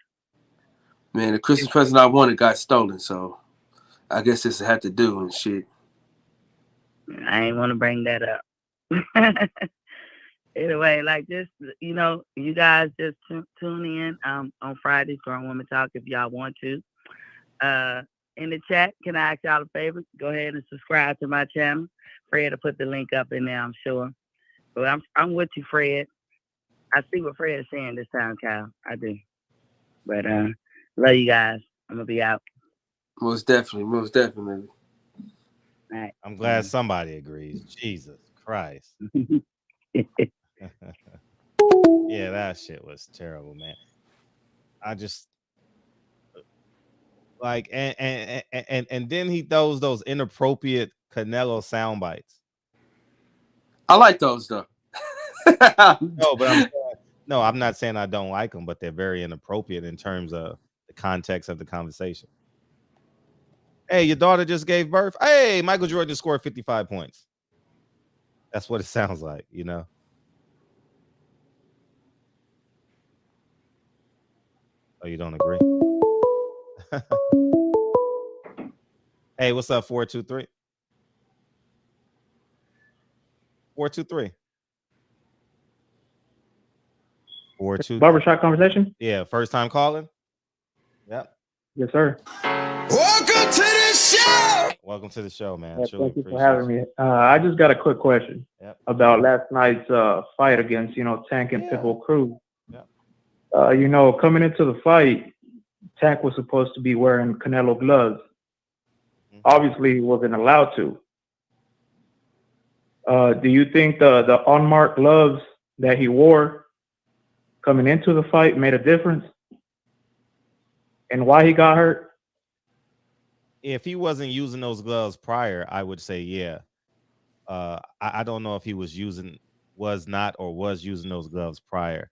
Man, the Christmas present I wanted got stolen, so I guess this had to do and shit. I ain't want to bring that up. Anyway, like this, you know, you guys just tune in on Fridays, Grown Women Talk, if y'all want to. In the chat, can I ask y'all a favor? Go ahead and subscribe to my channel. Fred will put the link up in there, I'm sure. But I'm with you, Fred. I see what Fred is saying this time, Kyle. I do. But love you guys. I'm gonna be out. Most definitely. All right. I'm glad somebody agrees. Jesus Christ. Yeah, that shit was terrible, man. I just like and then he throws those inappropriate Canelo sound bites. I like those though. No, but I'm not saying I don't like them, but they're very inappropriate in terms of the context of the conversation. Hey, your daughter just gave birth. Hey, Michael Jordan scored 55 points. That's what it sounds like, you know. Oh, you don't agree? Hey, what's up, 423? 423. 423. Barbershop conversation? Yeah, first time calling? Yep. Yes, sir. Welcome to the show. Welcome to the show, man. Yeah, Truly thank you for appreciate having me. I just got a quick question about last night's fight against, Tank and Pitbull Cruz. Yeah. Coming into the fight, Tank was supposed to be wearing Canelo gloves. Obviously, he wasn't allowed to. Do you think the unmarked gloves that he wore coming into the fight made a difference? And why he got hurt? If he wasn't using those gloves prior, I would say yeah. I don't know if he was using those gloves prior.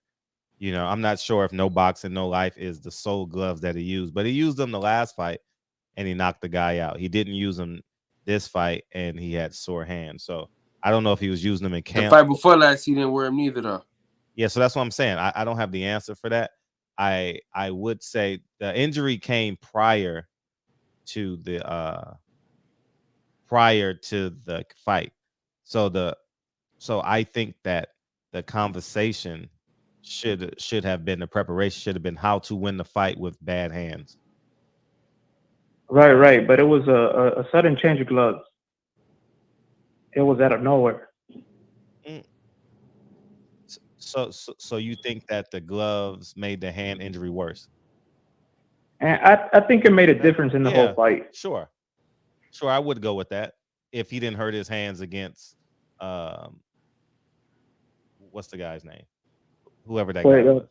I'm not sure if No Boxing, No Life is the sole gloves that he used, but he used them the last fight and he knocked the guy out. He didn't use them this fight and he had sore hands. So I don't know if he was using them in camp. The fight before last, he didn't wear them neither, though. Yeah, so that's what I'm saying. I don't have the answer for that. I would say the injury came prior to the fight. So I think that the conversation should have been, the preparation should have been how to win the fight with bad hands. Right. But it was a sudden change of gloves. It was out of nowhere. So you think that the gloves made the hand injury worse? And I think it made a difference in the whole fight. Sure, I would go with that if he didn't hurt his hands against what's the guy's name? Whoever that guy was.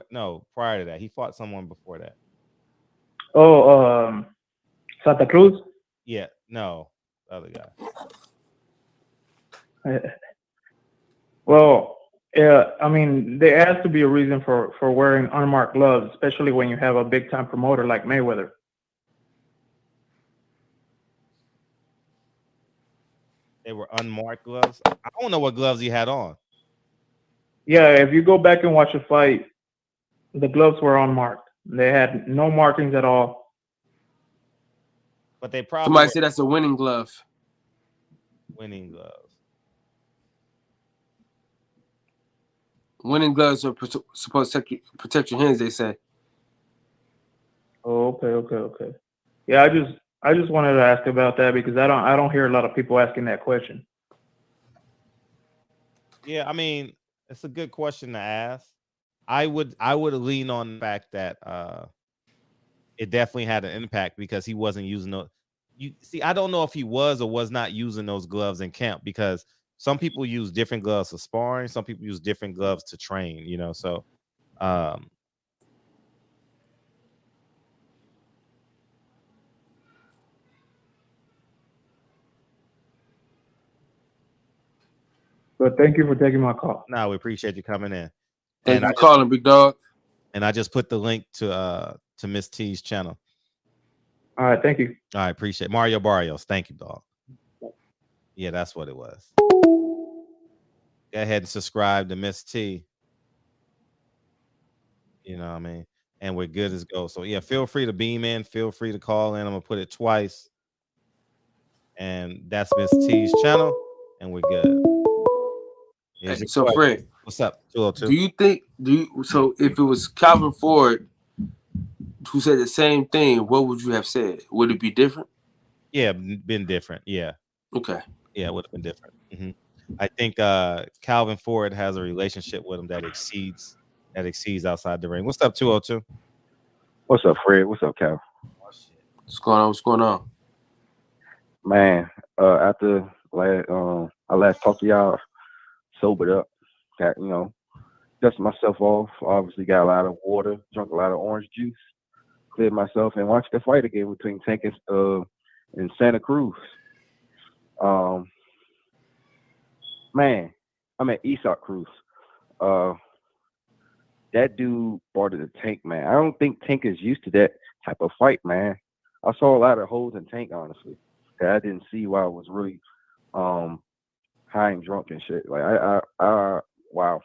No, prior to that, he fought someone before that. Oh, Santa Cruz? Yeah, no, the other guy. Well, yeah, I mean, there has to be a reason for wearing unmarked gloves, especially when you have a big time promoter like Mayweather. They were unmarked gloves. I don't know what gloves he had on. Yeah, if you go back and watch the fight, the gloves were unmarked. They had no markings at all. But they probably somebody said that's a winning glove. Winning gloves. Winning gloves are supposed to protect your hands, they say. Oh, okay. Yeah, I just wanted to ask about that because I don't hear a lot of people asking that question. Yeah, I mean, it's a good question to ask. I would lean on the fact that it definitely had an impact because he wasn't using those. You see, I don't know if he was or was not using those gloves in camp because some people use different gloves for sparring, some people use different gloves to train, so But thank you for taking my call. No, we appreciate you coming in. Thank you for calling, big dog. And I just put the link to Miss T's channel. All right, thank you. All right, appreciate it. Mario Barrios. Thank you, dog. Yeah, that's what it was. Go ahead and subscribe to Miss T. You know what I mean? And we're good as go. So yeah, feel free to beam in. Feel free to call in. I'm gonna put it twice. And that's Miss T's channel. And we're good. So Fred, what's up? 202. So if it was Calvin Ford who said the same thing, what would you have said? Would it be different? Yeah, been different. Yeah. Okay. Yeah, it would have been different. I think Calvin Ford has a relationship with him that exceeds outside the ring. What's up, 202? What's up, Fred? What's up, Cal? What's going on? What's going on? Man, after I last talked to y'all, sobered up, got dusted myself off. Obviously, got a lot of water, drunk a lot of orange juice, cleared myself, and watched the fight again between Tank and Santa Cruz. Man, I'm at Isak Cruz. That dude brought it to Tank, man. I don't think Tank is used to that type of fight, man. I saw a lot of holes in Tank, honestly. That I didn't see while I was really high and drunk and shit. Like wow.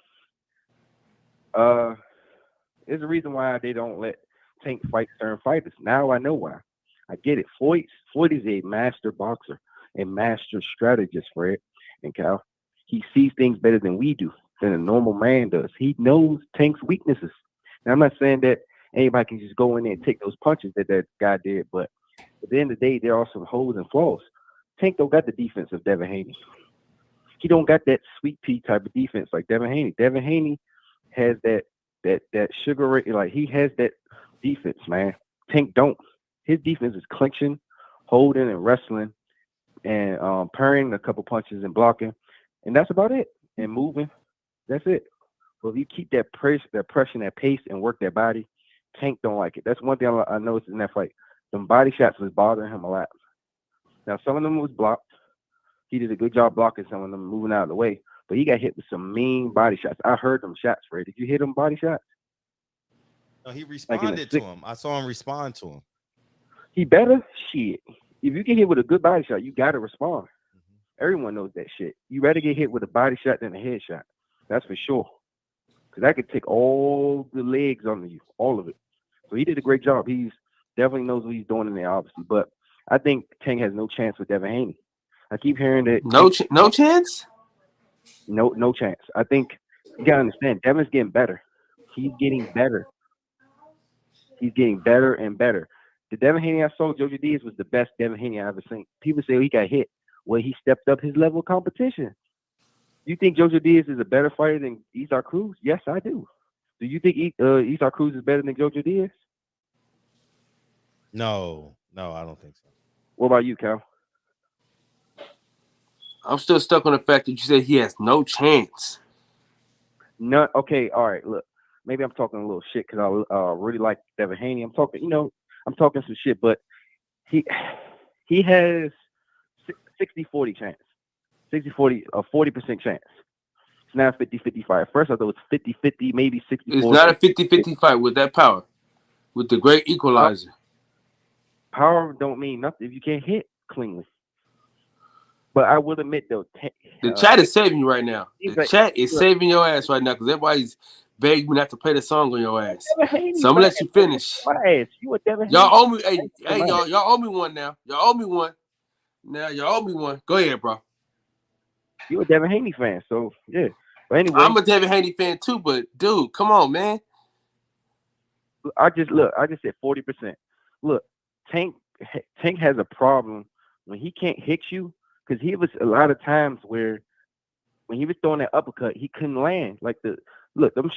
There's a reason why they don't let Tank fight certain fighters. Now I know why. I get it. Floyd is a master boxer, a master strategist, Fred and Cal. He sees things better than we do, than a normal man does. He knows Tank's weaknesses. Now, I'm not saying that anybody can just go in there and take those punches that guy did, but at the end of the day, there are some holes and flaws. Tank don't got the defense of Devin Haney. He don't got that sweet pea type of defense like Devin Haney. Devin Haney has that sugar rate, like he has that defense, man. Tank don't. His defense is clinching, holding, and wrestling, and parrying a couple punches and blocking, and that's about it. And moving, that's it. So if you keep that pressure, that pace, and work that body, Tank don't like it. That's one thing I noticed in that fight. Them body shots was bothering him a lot. Now some of them was blocked. He did a good job blocking some of them, moving out of the way. But he got hit with some mean body shots. I heard them shots, Fred. Did you hear them body shots? No, he responded to him. I saw him respond to him. He better? Shit. If you get hit with a good body shot, you got to respond. Everyone knows that shit. You rather get hit with a body shot than a head shot. That's for sure. Because that could take all the legs under you, all of it. So he did a great job. He's definitely knows what he's doing in there, obviously. But I think Tank has no chance with Devin Haney. I keep hearing that. No chance? No chance. I think you got to understand, Devin's getting better. He's getting better. He's getting better and better. The Devin Haney I saw, Jojo Diaz, was the best Devin Haney I ever seen. People say he got hit. Well, he stepped up his level of competition. You think Jojo Diaz is a better fighter than Isak Cruz? Yes, I do. Do you think Isak Cruz is better than Jojo Diaz? No, I don't think so. What about you, Cal? I'm still stuck on the fact that you said he has no chance. None. Okay, all right. Look, maybe I'm talking a little shit because I really like Devin Haney. I'm talking some shit, but he has 60-40 chance. 60-40, a 40% chance. It's now 50-55. At first, I thought it was 50-50, maybe 60-40. It's not a 50-50 fight with that power, with the great equalizer. Power don't mean nothing if you can't hit cleanly. But I will admit, though, the chat is saving you right now. The chat is saving your ass right now because everybody's begging me not to play the song on your ass. So I'm gonna let you finish. My ass. You a Devin y'all owe me. Hey, y'all owe me one now. Y'all owe me one. Now y'all owe me one. Go ahead, bro. You a Devin Haney fan, so yeah. But anyway, I'm a Devin Haney fan too. But dude, come on, man. I just said 40%. Look, Tank has a problem when he can't hit you. Because he was a lot of times where when he was throwing that uppercut, he couldn't land. Like them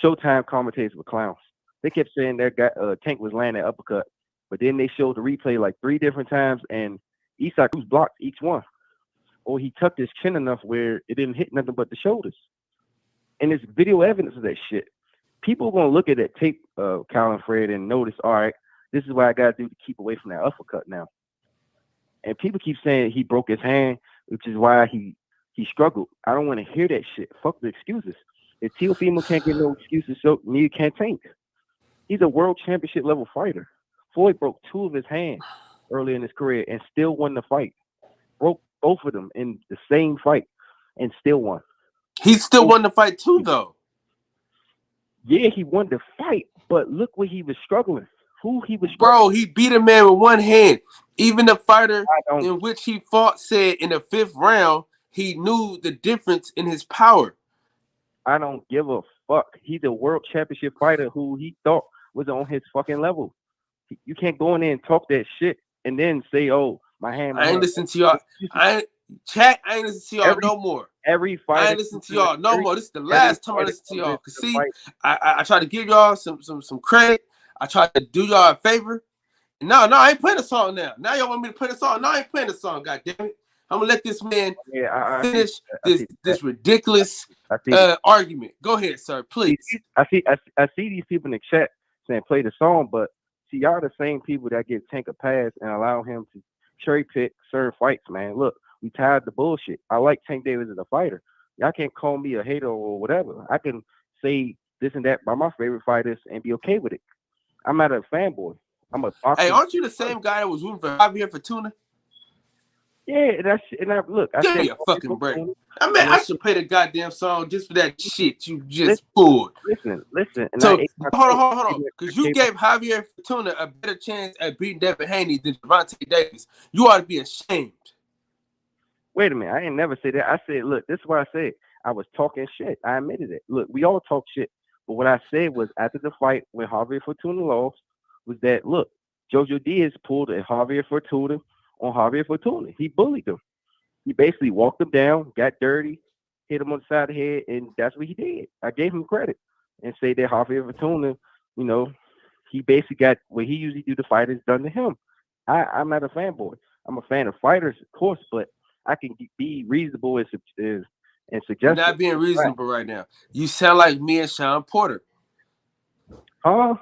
Showtime commentators were clowns. They kept saying that guy Tank was landing that uppercut, but then they showed the replay like 3 different times, and Isak Cruz blocked each one, or he tucked his chin enough where it didn't hit nothing but the shoulders. And there's video evidence of that shit. People are gonna look at that tape, Cal and Fred, and notice, all right, this is what I gotta do to keep away from that uppercut now. And people keep saying he broke his hand, which is why he struggled. I don't want to hear that shit. Fuck the excuses. If Teofimo can't get no excuses, so neither can Tank. He's a world championship level fighter. Floyd broke 2 of his hands early in his career and still won the fight. Broke both of them in the same fight and still won. He still won the fight too, though. Yeah, he won the fight, but look where he was struggling. Who he was struggling. Bro, he beat a man with one hand. Even the fighter in which he fought said in the 5th round, he knew the difference in his power. I don't give a fuck. He's a world championship fighter who he thought was on his fucking level. You can't go in there and talk that shit and then say, "Oh, my hand." I ain't listen to y'all. Chat, I ain't listen to y'all Every no more. every I fighter ain't listen to y'all no more. This is the every last time I fighter listen to comes y'all. into Cause the see, fight. I try to give y'all some credit. I try to do y'all a favor. No, I ain't playing a song now. Now y'all want me to play the song. No, I ain't playing the song. God damn it! I'm gonna let this man finish this ridiculous argument. Go ahead, sir, please. I see these people in the chat saying play the song, but see, y'all the same people that give Tank a pass and allow him to cherry pick certain fights, man. Look, we tired of the bullshit. I like Tank Davis as a fighter. Y'all can't call me a hater or whatever. I can say this and that by my favorite fighters and be okay with it. I'm not a fanboy. I'm a boxer. Hey, aren't you the same guy that was rooting for Javier Fortuna? Yeah, look. Give me a fucking break. I mean, I should play the goddamn song just for that shit you just pulled. Listen. And so hold on, because you gave Javier Fortuna a better chance at beating Devin Haney than Gervonta Davis. You ought to be ashamed. Wait a minute, I ain't never said that. I said, look, this is what I said. I was talking shit. I admitted it. Look, we all talk shit. But what I said was after the fight when Javier Fortuna lost was that, look, Jojo Diaz pulled a Javier Fortuna on Javier Fortuna. He bullied him. He basically walked him down, got dirty, hit him on the side of the head, and that's what he did. I gave him credit and say that Javier Fortuna, you know, he basically got what he usually do to fighters done to him. I'm not a fanboy. I'm a fan of fighters, of course, but I can be reasonable and suggest. You're not being reasonable right now. You sound like me and Sean Porter. Huh?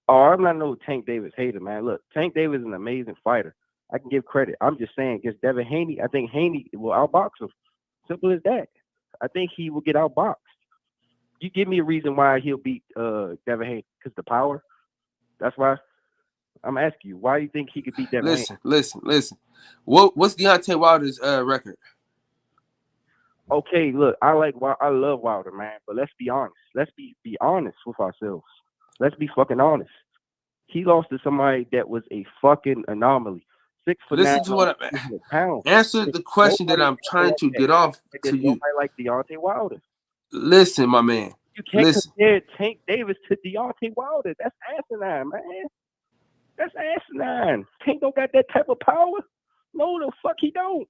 Oh, I'm not no Tank Davis hater, man. Look, Tank Davis is an amazing fighter. I can give credit. I'm just saying, against Devin Haney, I think Haney will outbox him. Simple as that. I think he will get outboxed. You give me a reason why he'll beat Devin Haney, because the power. That's why. I'm asking you, why do you think he could beat Devin Haney? Listen. What's Deontay Wilder's record? Okay, look, I love Wilder, man, but let's be honest. Let's be honest with ourselves. Let's be fucking honest. He lost to somebody that was a fucking anomaly. 6 foot Listen 9, to what pounds. Answer the question that I'm trying to get off to you. Nobody like Deontay Wilder. Listen, my man. You can't compare Tank Davis to Deontay Wilder. That's asinine, man. That's asinine. Tank don't got that type of power. No, the fuck he don't.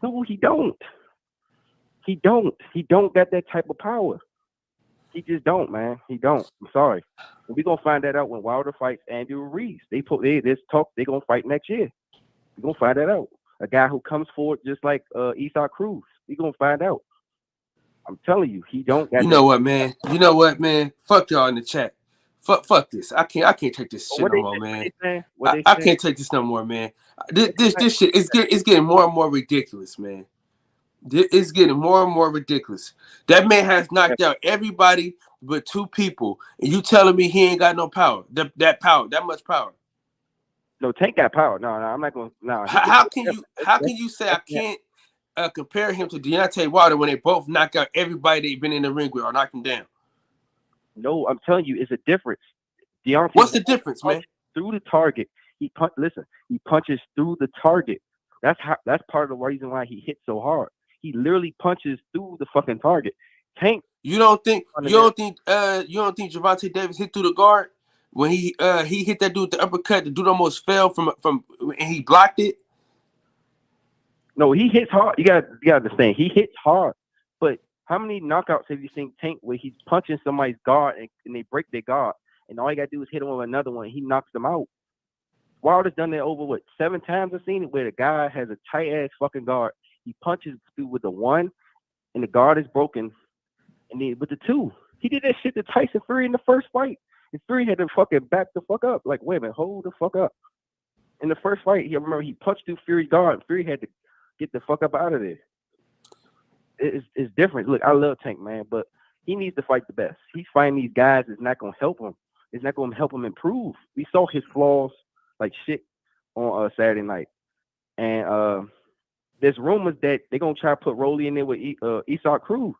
No, he don't. He don't got that type of power. He just don't, man. He don't. I'm sorry. We're gonna find that out when Wilder fights Andrew Reeves. They're gonna fight next year. We're gonna find that out. A guy who comes forward just like Isaac Cruz. We're gonna find out. I'm telling you, he don't got You know what, man? Fuck y'all in the chat. Fuck this. I can't take this shit no more, man. I can't take this no more, man. This shit is getting more and more ridiculous, man. It's getting more and more ridiculous. That man has knocked out everybody but 2 people, and you telling me he ain't got no power? That much power? No, Tank got power. No, I'm not gonna. No. How can you say I can't compare him to Deontay Wilder when they both knock out everybody they've been in the ring with or knock him down? No, I'm telling you, it's a difference. Deontay, what's the difference, man? Through the target, he punches through the target. That's part of the reason why he hits so hard. He literally punches through the fucking target. Tank, you don't think Gervonta Davis hit through the guard when he hit that dude with the uppercut? The dude almost fell from and he blocked it. No, he hits hard. You got to understand, he hits hard. But how many knockouts have you seen Tank where he's punching somebody's guard and they break their guard, and all you got to do is hit him with another one, and he knocks them out? Wilder's done that over 7 times I've seen it, where the guy has a tight ass fucking guard. He punches through with the 1, and the guard is broken. And then with the 2, he did that shit to Tyson Fury in the first fight. And Fury had to fucking back the fuck up. Like, wait a minute, hold the fuck up. In the first fight, he punched through Fury's guard, and Fury had to get the fuck up out of there. It's different. Look, I love Tank, man, but he needs to fight the best. He's fighting these guys that's not gonna help him. It's not gonna help him improve. We saw his flaws like shit on Saturday night, and there's rumors that they're gonna try to put Rolly in there with Isaac Cruz.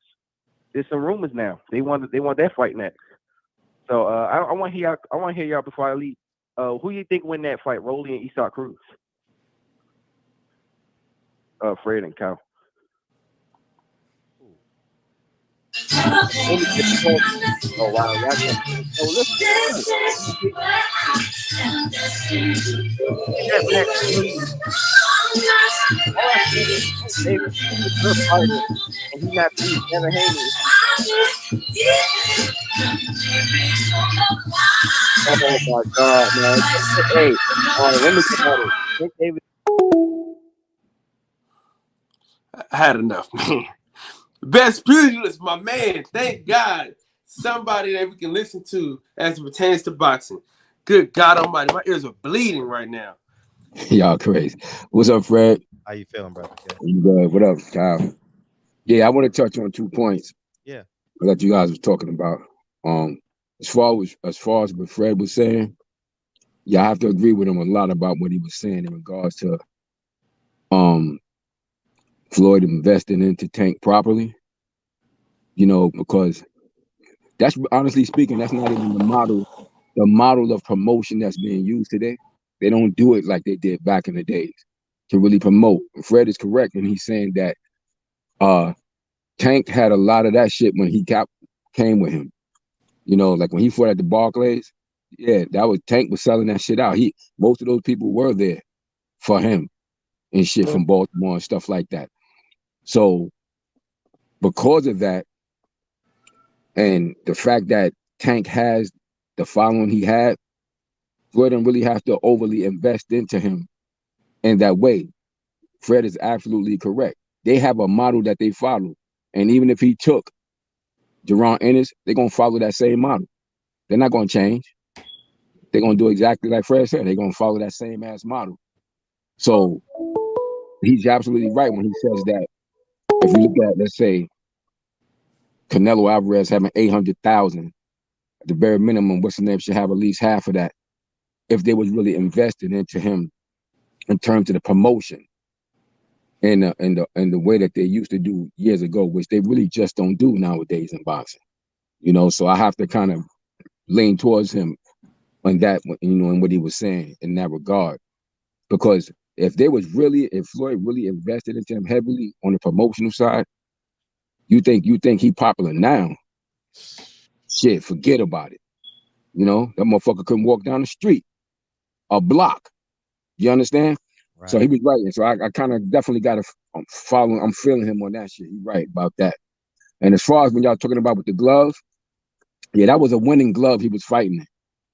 There's some rumors now. They want that fight next. So I want to hear y'all before I leave. Who you think win that fight, Rolly and Isaac Cruz? Fred and Kyle. Oh wow, y'all. Oh, listen. And that man really, all I said is Tank Davis, he's a good fighter, and he not beat Devin Haney. Oh my God, man! Hey, let me come on it. Tank Davis. I had enough, man. Best pugilist, my man. Thank God, somebody that we can listen to as it pertains to boxing. Good God Almighty, my ears are bleeding right now. Y'all crazy. What's up, Fred? How you feeling, brother? I'm good. What up, Kyle? Yeah, I want to touch on 2 points. Yeah. That you guys was talking about. As far as what Fred was saying, yeah, I have to agree with him a lot about what he was saying in regards to Floyd investing into Tank properly. You know, because that's honestly speaking, that's not even the model of promotion that's being used today. They don't do it like they did back in the days to really promote. Fred is correct when he's saying that Tank had a lot of that shit when he came with him. You know, like when he fought at the Barclays, yeah, that was Tank was selling that shit out. Most of those people were there for him and shit from Baltimore and stuff like that. So because of that, and the fact that Tank has the following he had, Floyd didn't really have to overly invest into him in that way. Fred is absolutely correct. They have a model that they follow. And even if he took Jerron Ennis, they're going to follow that same model. They're not going to change. They're going to do exactly like Fred said. They're going to follow that same ass model. So he's absolutely right when he says that if you look at, let's say, Canelo Alvarez having 800,000, at the very minimum, what's the name should have at least half of that if they was really invested into him in terms of the promotion and the way that they used to do years ago, which they really just don't do nowadays in boxing. You know, so I have to kind of lean towards him on that, you know, and what he was saying in that regard. Because if Floyd really invested into him heavily on the promotional side, you think he popular now? Shit, forget about it. You know, that motherfucker couldn't walk down the street, a block. You understand? Right. So he was right. And so I kind of definitely got to follow. I'm feeling him on that shit. He's right about that. And as far as when y'all talking about with the glove, yeah, that was a winning glove he was fighting in.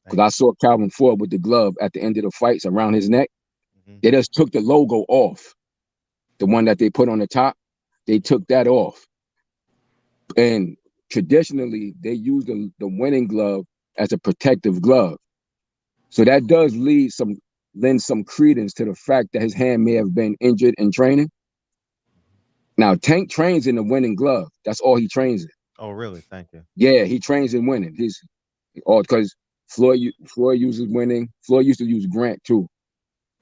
Because I saw Calvin Ford with the glove at the end of the fights around his neck. Mm-hmm. They just took the logo off. The one that they put on the top, they took that off. And traditionally, they use the winning glove as a protective glove. So that does lend some credence to the fact that his hand may have been injured in training. Now, Tank trains in the winning glove. That's all he trains in. Oh, really? Thank you. Yeah, he trains in winning. Because Floyd uses winning. Floyd used to use Grant too,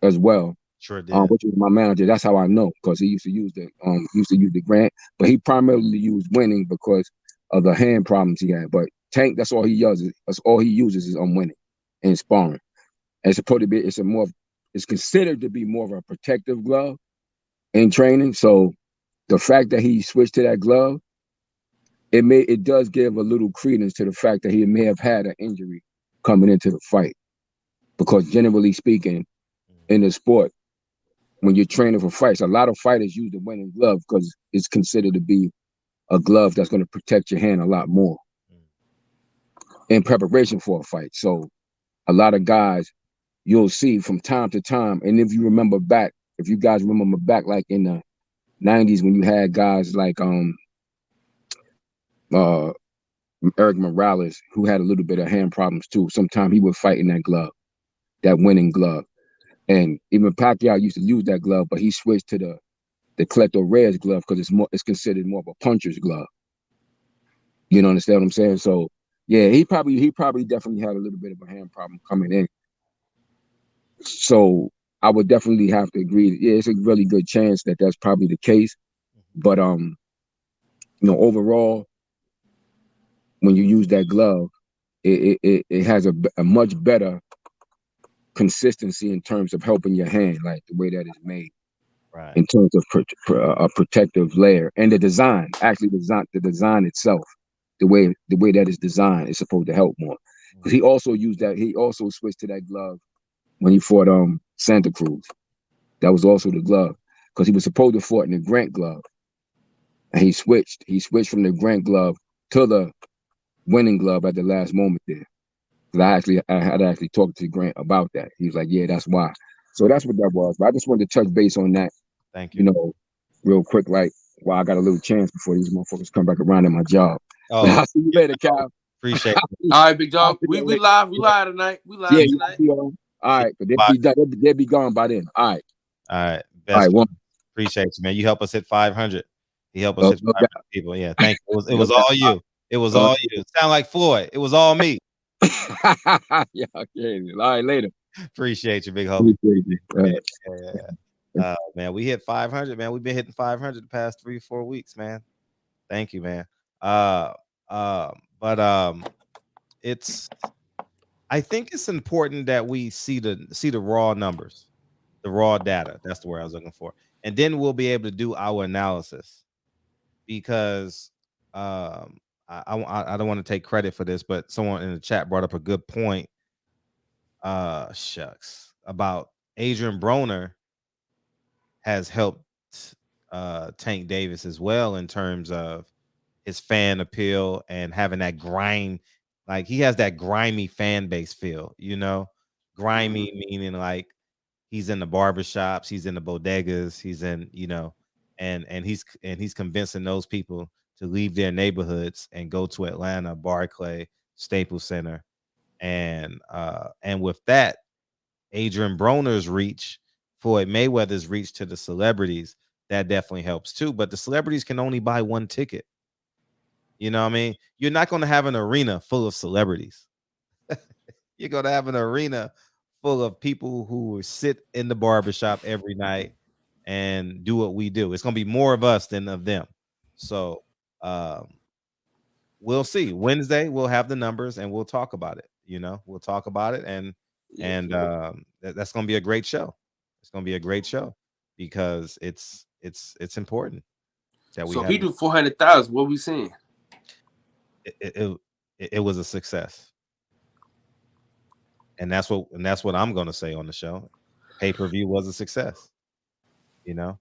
as well. Sure did. Which was my manager. That's how I know, because he used to use the Grant, but he primarily used winning because of the hand problems he had. But Tank, that's all he uses. That's all he uses is on winning and sparring. And it's supposed to be. It's considered to be more of a protective glove in training. So the fact that he switched to that glove, it does give a little credence to the fact that he may have had an injury coming into the fight, because generally speaking, in the sport, when you're training for fights, a lot of fighters use the winning glove because it's considered to be a glove that's going to protect your hand a lot more in preparation for a fight. So a lot of guys you'll see from time to time, and if you guys remember back like in the 90s when you had guys like Eric Morales, who had a little bit of hand problems too. Sometimes he would fight in that glove, that winning glove. And even Pacquiao used to use that glove, but he switched to the Cleto Reyes glove because it's considered more of a puncher's glove. You know, understand what I'm saying? So yeah, he probably definitely had a little bit of a hand problem coming in. So I would definitely have to agree. Yeah, it's a really good chance that that's probably the case. But you know, overall, when you use that glove, it has a much better consistency in terms of helping your hand, like the way that it's made, right? In terms of a protective layer and the design, the design itself, the way that it's designed is supposed to help more. because he also used that. He also switched to that glove when he fought Santa Cruz. That was also the glove because he was supposed to fight in the Grant glove, and he switched. He switched from the Grant glove to the winning glove at the last moment there. Because I had actually talked to Grant about that. He was like, "Yeah, that's why." So that's what that was. But I just wanted to touch base on that. Thank you. You know, real quick, like while I got a little chance before these motherfuckers come back around at my job. Oh, I'll see you later, Cal. Appreciate it. All right, big dog. We live. We live tonight. We live Yeah, tonight. all right, but they'll be gone by then. All right. All right. All right, one. Appreciate you, man. You help us hit 500. You help us hit 500 people. Yeah, thank you. It was all you. It was all you. Sound like Floyd. It was all me. Yeah, okay. All right, later. Appreciate you, big homie. Right. Yeah. Man, we hit 500, man. We've been hitting 500 the past 3-4 weeks, man. Thank you, man. It's I think it's important that we see the raw numbers, the raw data. That's the word I was looking for. And then we'll be able to do our analysis. Because I don't want to take credit for this, but someone in the chat brought up a good point. Shucks, about Adrian Broner has helped Tank Davis as well in terms of his fan appeal and having that grime, like he has that grimy fan base feel, you know, grimy meaning like he's in the barbershops, he's in the bodegas, he's in, you know, and he's convincing those people to leave their neighborhoods and go to Atlanta, Barclay, Staples Center, and with that, Adrian Broner's reach, Floyd Mayweather's reach to the celebrities, that definitely helps too. But the celebrities can only buy one ticket. You know what I mean? You're not going to have an arena full of celebrities. You're going to have an arena full of people who sit in the barbershop every night and do what we do. It's going to be more of us than of them. So we'll see. Wednesday, we'll have the numbers and we'll talk about it. You know, we'll talk about it. And that's going to be a great show. It's going to be a great show because it's important that we. So if he do 400,000, what we seeing? It was a success, and that's what I'm going to say on the show. Pay-per-view was a success. You know,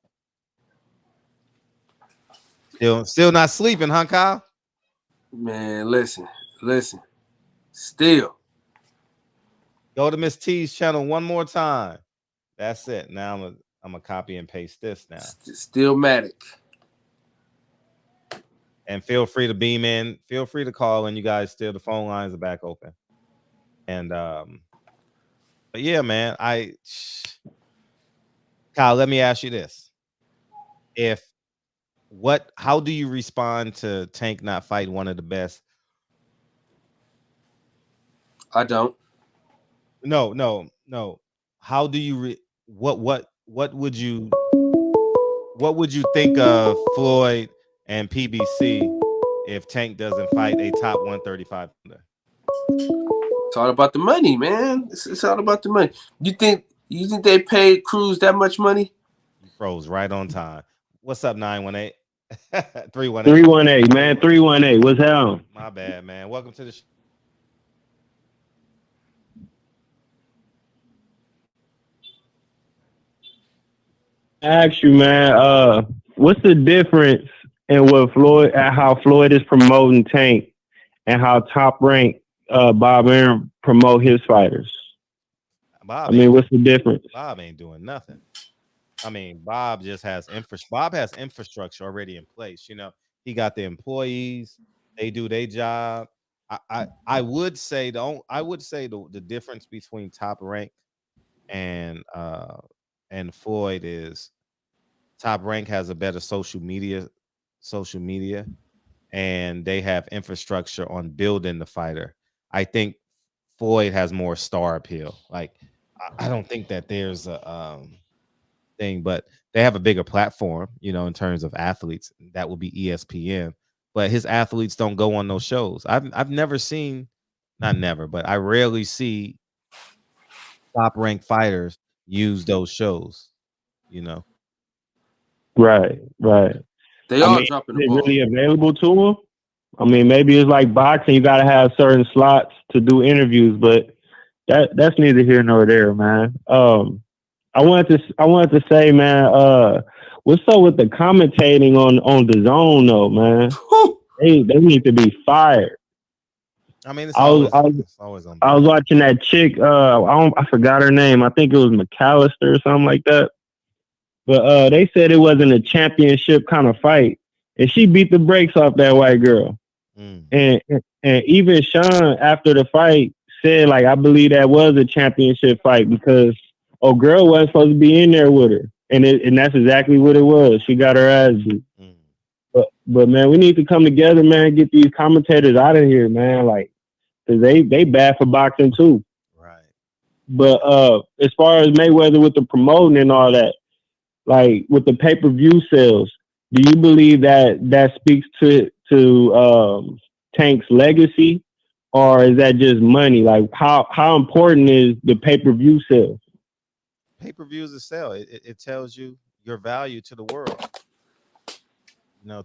still not sleeping, huh, Kyle? Man, listen. Still. Go to Miss T's channel one more time. That's it. Now I'm gonna copy and paste this now. Stillmatic. And feel free to beam in. Feel free to call in. You guys still, the phone lines are back open. And but yeah, man. Kyle, let me ask you this. How do you respond to Tank not fighting one of the best? I don't. No. How do you what would you think of Floyd and PBC if Tank doesn't fight a top 135? It's all about the money, man. It's all about the money. You think they paid Cruz that much money? You froze right on time. What's up, 918? 318. 318, man. 318. What's happening? My bad, man. Welcome to the show. I ask you, man, what's the difference in how Floyd is promoting Tank and how Top Rank Bob Arum promote his fighters? What's the difference? Bob ain't doing nothing. I mean, Bob just has infrastructure already in place. You know, he got the employees, they do their job. I would say the difference between Top Rank and Floyd is Top Rank has a better social media, and they have infrastructure on building the fighter. I think Floyd has more star appeal. Like, I don't think that there's a thing, but they have a bigger platform, you know, in terms of athletes. That will be ESPN, but his athletes don't go on those shows. I've never seen, not never, but I rarely see top ranked fighters use those shows, you know. Right. They are dropping the ball. Really available to him? I mean, maybe it's like boxing. You got to have certain slots to do interviews, but that's neither here nor there, man. I wanted to say, man, what's up with the commentating on the zone though, man? They need to be fired. I mean, I was on. I was watching that chick. I forgot her name. I think it was McAllister or something like that. But they said it wasn't a championship kind of fight, and she beat the brakes off that white girl. And even Sean after the fight said, like, I believe that was a championship fight because old girl wasn't supposed to be in there with her, and that's exactly what it was. She got her ass beat. But man, we need to come together, man, and get these commentators out of here, man. Like, cause they bad for boxing too. Right. But as far as Mayweather with the promoting and all that, like with the pay-per-view sales, do you believe that speaks to Tank's legacy, or is that just money? Like how important is the pay-per-view sales? Pay-per-view is a sale. It tells you your value to the world.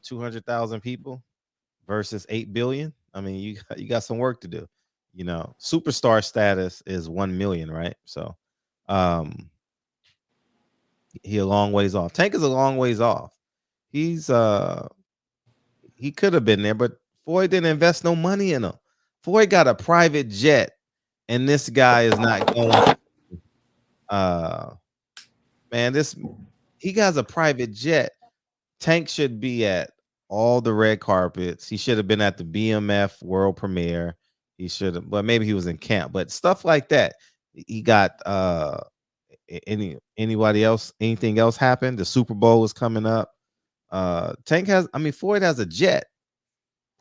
200,000 people versus 8 billion. I mean, you got some work to do. Superstar status is 1 million, right? So he a long ways off. Tank is a long ways off. He could have been there, but Floyd didn't invest no money in him. Floyd got a private jet, and this guy is not going. Man, he has a private jet. Tank should be at all the red carpets. He should have been at the BMF world premiere. He should have, but maybe he was in camp. But stuff like that. He got anybody else? Anything else happened? The Super Bowl was coming up. Floyd has a jet.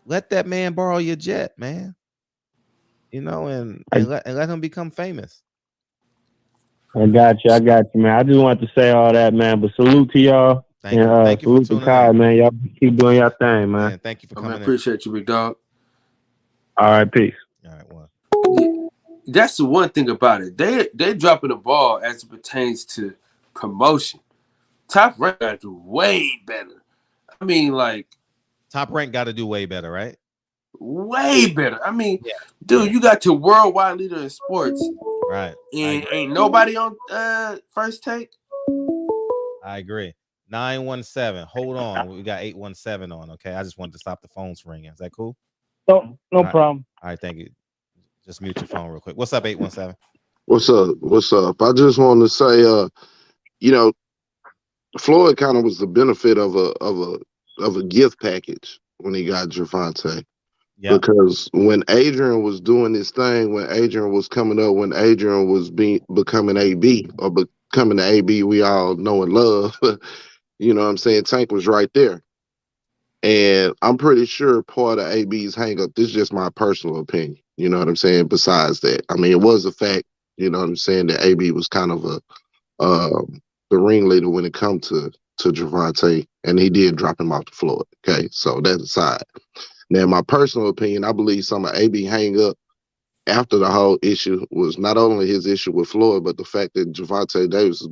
Let that man borrow your jet, man. And let him become famous. I got you, man. I just wanted to say all that, man. But salute to y'all. Thank you for salute to Kai, man. Y'all keep doing your thing, man. Man, thank you for coming in. Appreciate you, big dog. All right, peace. All right, one. Yeah, that's the one thing about it. They dropping the ball as it pertains to promotion. Top Rank got to do way better. I mean, like, Top Rank got to do way better, right? Way better. I mean, dude, you got your worldwide leader in sports, right? And ain't nobody on First Take. I agree. 917. Hold on, we got 817 on. Okay, I just wanted to stop the phones ringing. Is that cool? No problem. All right, thank you. Just mute your phone real quick. What's up, 817? What's up? I just wanted to say, Floyd kind of was the benefit of a gift package when he got Gervonta. Yeah. Because when Adrian was doing this thing, when Adrian was coming up, when Adrian was becoming AB or becoming the AB we all know and love, you know what I'm saying? Tank was right there. And I'm pretty sure part of AB's hang up, this is just my personal opinion, you know what I'm saying? Besides that, I mean, it was a fact, you know what I'm saying, that AB was kind of the ringleader when it comes to Gervonta, and he did drop him off the floor. Okay, so that aside. Now, in my personal opinion, I believe some of AB hang up after the whole issue was not only his issue with Floyd, but the fact that Gervonta Davis is,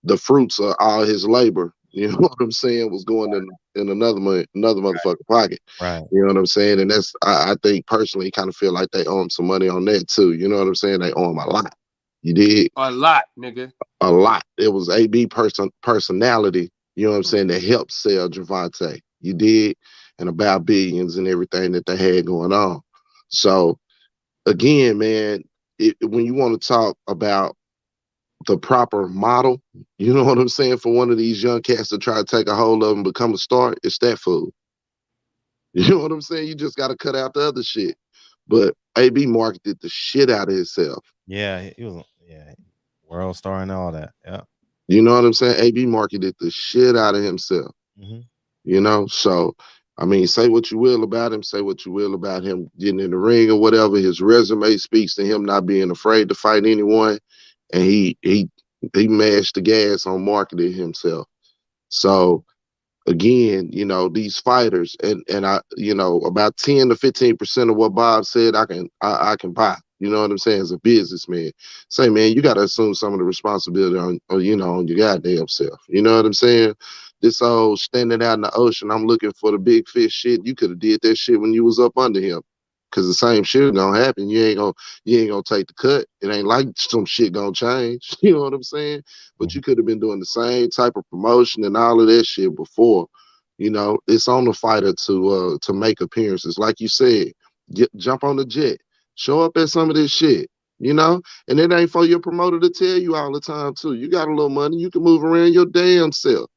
the fruits of all his labor, you know what I'm saying, was going in another motherfucking pocket. Right. You know what I'm saying? And that's, I think personally, kind of feel like they owe him some money on that too. You know what I'm saying? They owe him a lot. You did? A lot, nigga. A lot. It was AB personality, you know what I'm saying, that helped sell Gervonta. You did? And about billions and everything that they had going on. So, again, man, when you want to talk about the proper model, you know what I'm saying, for one of these young cats to try to take a hold of and become a star, it's that fool. You know what I'm saying? You just got to cut out the other shit. But AB marketed the shit out of himself. Yeah, he was world star and all that. Yeah. You know what I'm saying? AB marketed the shit out of himself. Mm-hmm. You know, so I mean, say what you will about him, say what you will about him getting in the ring or whatever. His resume speaks to him not being afraid to fight anyone, and he mashed the gas on marketing himself. So again, you know, these fighters and I, you know, about 10 to 15% of what Bob said, I can buy. You know what I'm saying? As a businessman, say, man, you got to assume some of the responsibility on your goddamn self. You know what I'm saying? this old standing out in the ocean, I'm looking for the big fish shit. You could have did that shit when you was up under him. Cause the same shit gonna happen. You ain't gonna take the cut. It ain't like some shit gonna change. You know what I'm saying? But you could have been doing the same type of promotion and all of that shit before. You know, it's on the fighter to make appearances. Like you said, jump on the jet, show up at some of this shit. You know, and it ain't for your promoter to tell you all the time too. You got a little money, you can move around your damn self.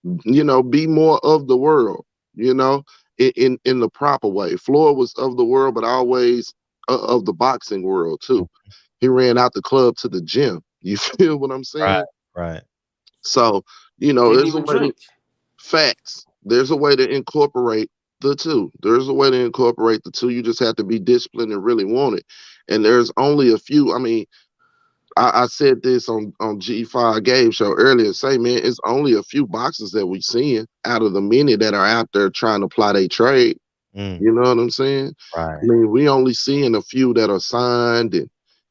You know, be more of the world. You know, in the proper way. Floyd was of the world, but always of the boxing world too. He ran out the club to the gym. You feel what I'm saying? Right. So, you know, Didn't there's a even way drink. facts. There's a way to incorporate the two. There's a way to incorporate the two. You just have to be disciplined and really want it. And there's only a few. I mean, I said this on G5 Game Show earlier. Say, man, it's only a few boxers that we seeing out of the many that are out there trying to apply their trade. You know what I'm saying? Right. I mean, we only seeing a few that are signed and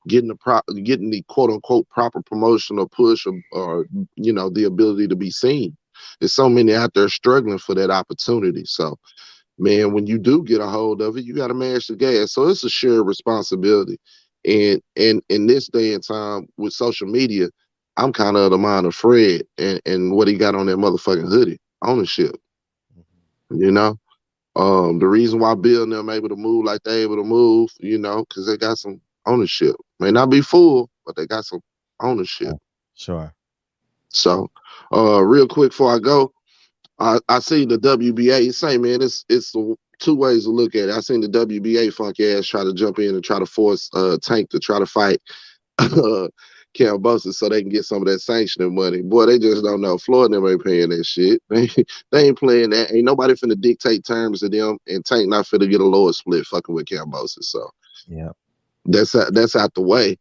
getting the quote unquote proper promotional push or you know, the ability to be seen. There's so many out there struggling for that opportunity. So, man, when you do get a hold of it, you got to mash the gas. So it's a shared responsibility. And in this day and time with social media, I'm kind of the mind of Fred and what he got on that motherfucking hoodie, ownership. You know, the reason why Bill and them able to move like they able to move, you know, because they got some ownership. May not be full, but they got some ownership. Sure. So, real quick before I go, I seen the WBA. Say, man, it's two ways to look at it. I seen the WBA funky ass try to jump in and try to force Tank to try to fight Cambosis so they can get some of that sanctioning money. Boy, they just don't know. Floyd never ain't paying that shit. They ain't playing that. Ain't nobody finna dictate terms to them, and Tank not finna get a lower split fucking with Cambosis. So yeah, that's out the way.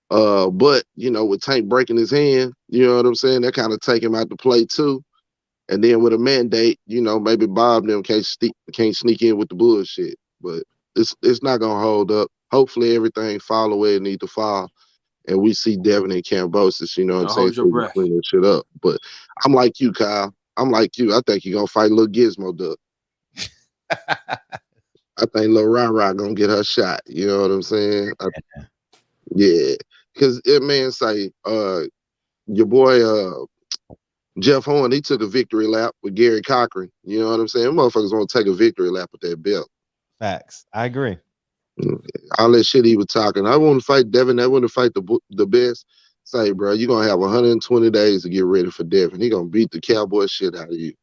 But you know, with Tank breaking his hand, you know what I'm saying? That kind of take him out the play too. And then with a mandate, you know, maybe Bob them can't sneak in with the bullshit. But it's not gonna hold up. Hopefully everything fall the way it need to fall. And we see Devin and Cambosis, you know what I'm Don't saying, hold your so we breath. clean that shit up. But I'm like you, Kyle. I'm like you. I think you're gonna fight Lil Gizmo Duck. I think Lil Rah gonna get her shot. You know what I'm saying? Yeah. Cause it man say your boy Jeff Horn, he took a victory lap with Gary Cochran. You know what I'm saying? Motherfuckers want to take a victory lap with that belt. Facts. I agree. All that shit he was talking. I want to fight Devin. I want to fight the best. Say, bro, you're going to have 120 days to get ready for Devin. He going to beat the cowboy shit out of you.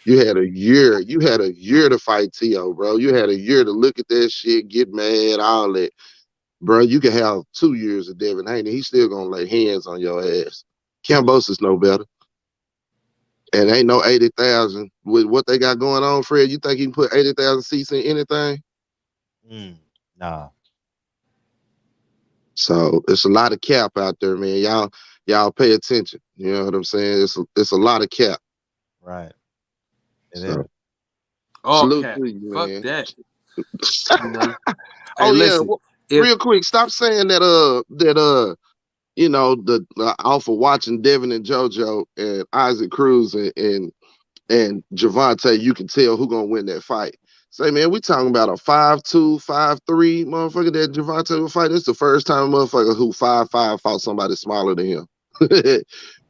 You had a year. You had a year to fight T.O., bro. You had a year to look at that shit, get mad, all that. Bro, you can have 2 years of Devin Haney. He's still going to lay hands on your ass. Cambosis no better. And ain't no 80,000 with what they got going on, Fred. You think he can put 80,000 seats in anything? Nah. So it's a lot of cap out there, man. Y'all pay attention. You know what I'm saying? It's a lot of cap. Right. It So, is. All salute cap. to you, Fuck man. that. You know. Hey, Oh yeah. listen. Well, real quick, stop saying that you know, the off of watching Devin and JoJo and Isaac Cruz and Javante, you can tell who gonna win that fight. Say, man, we talking about a 5'2", 5'3" motherfucker that Javante will fight. It's the first time a motherfucker who 5'5" fought somebody smaller than him.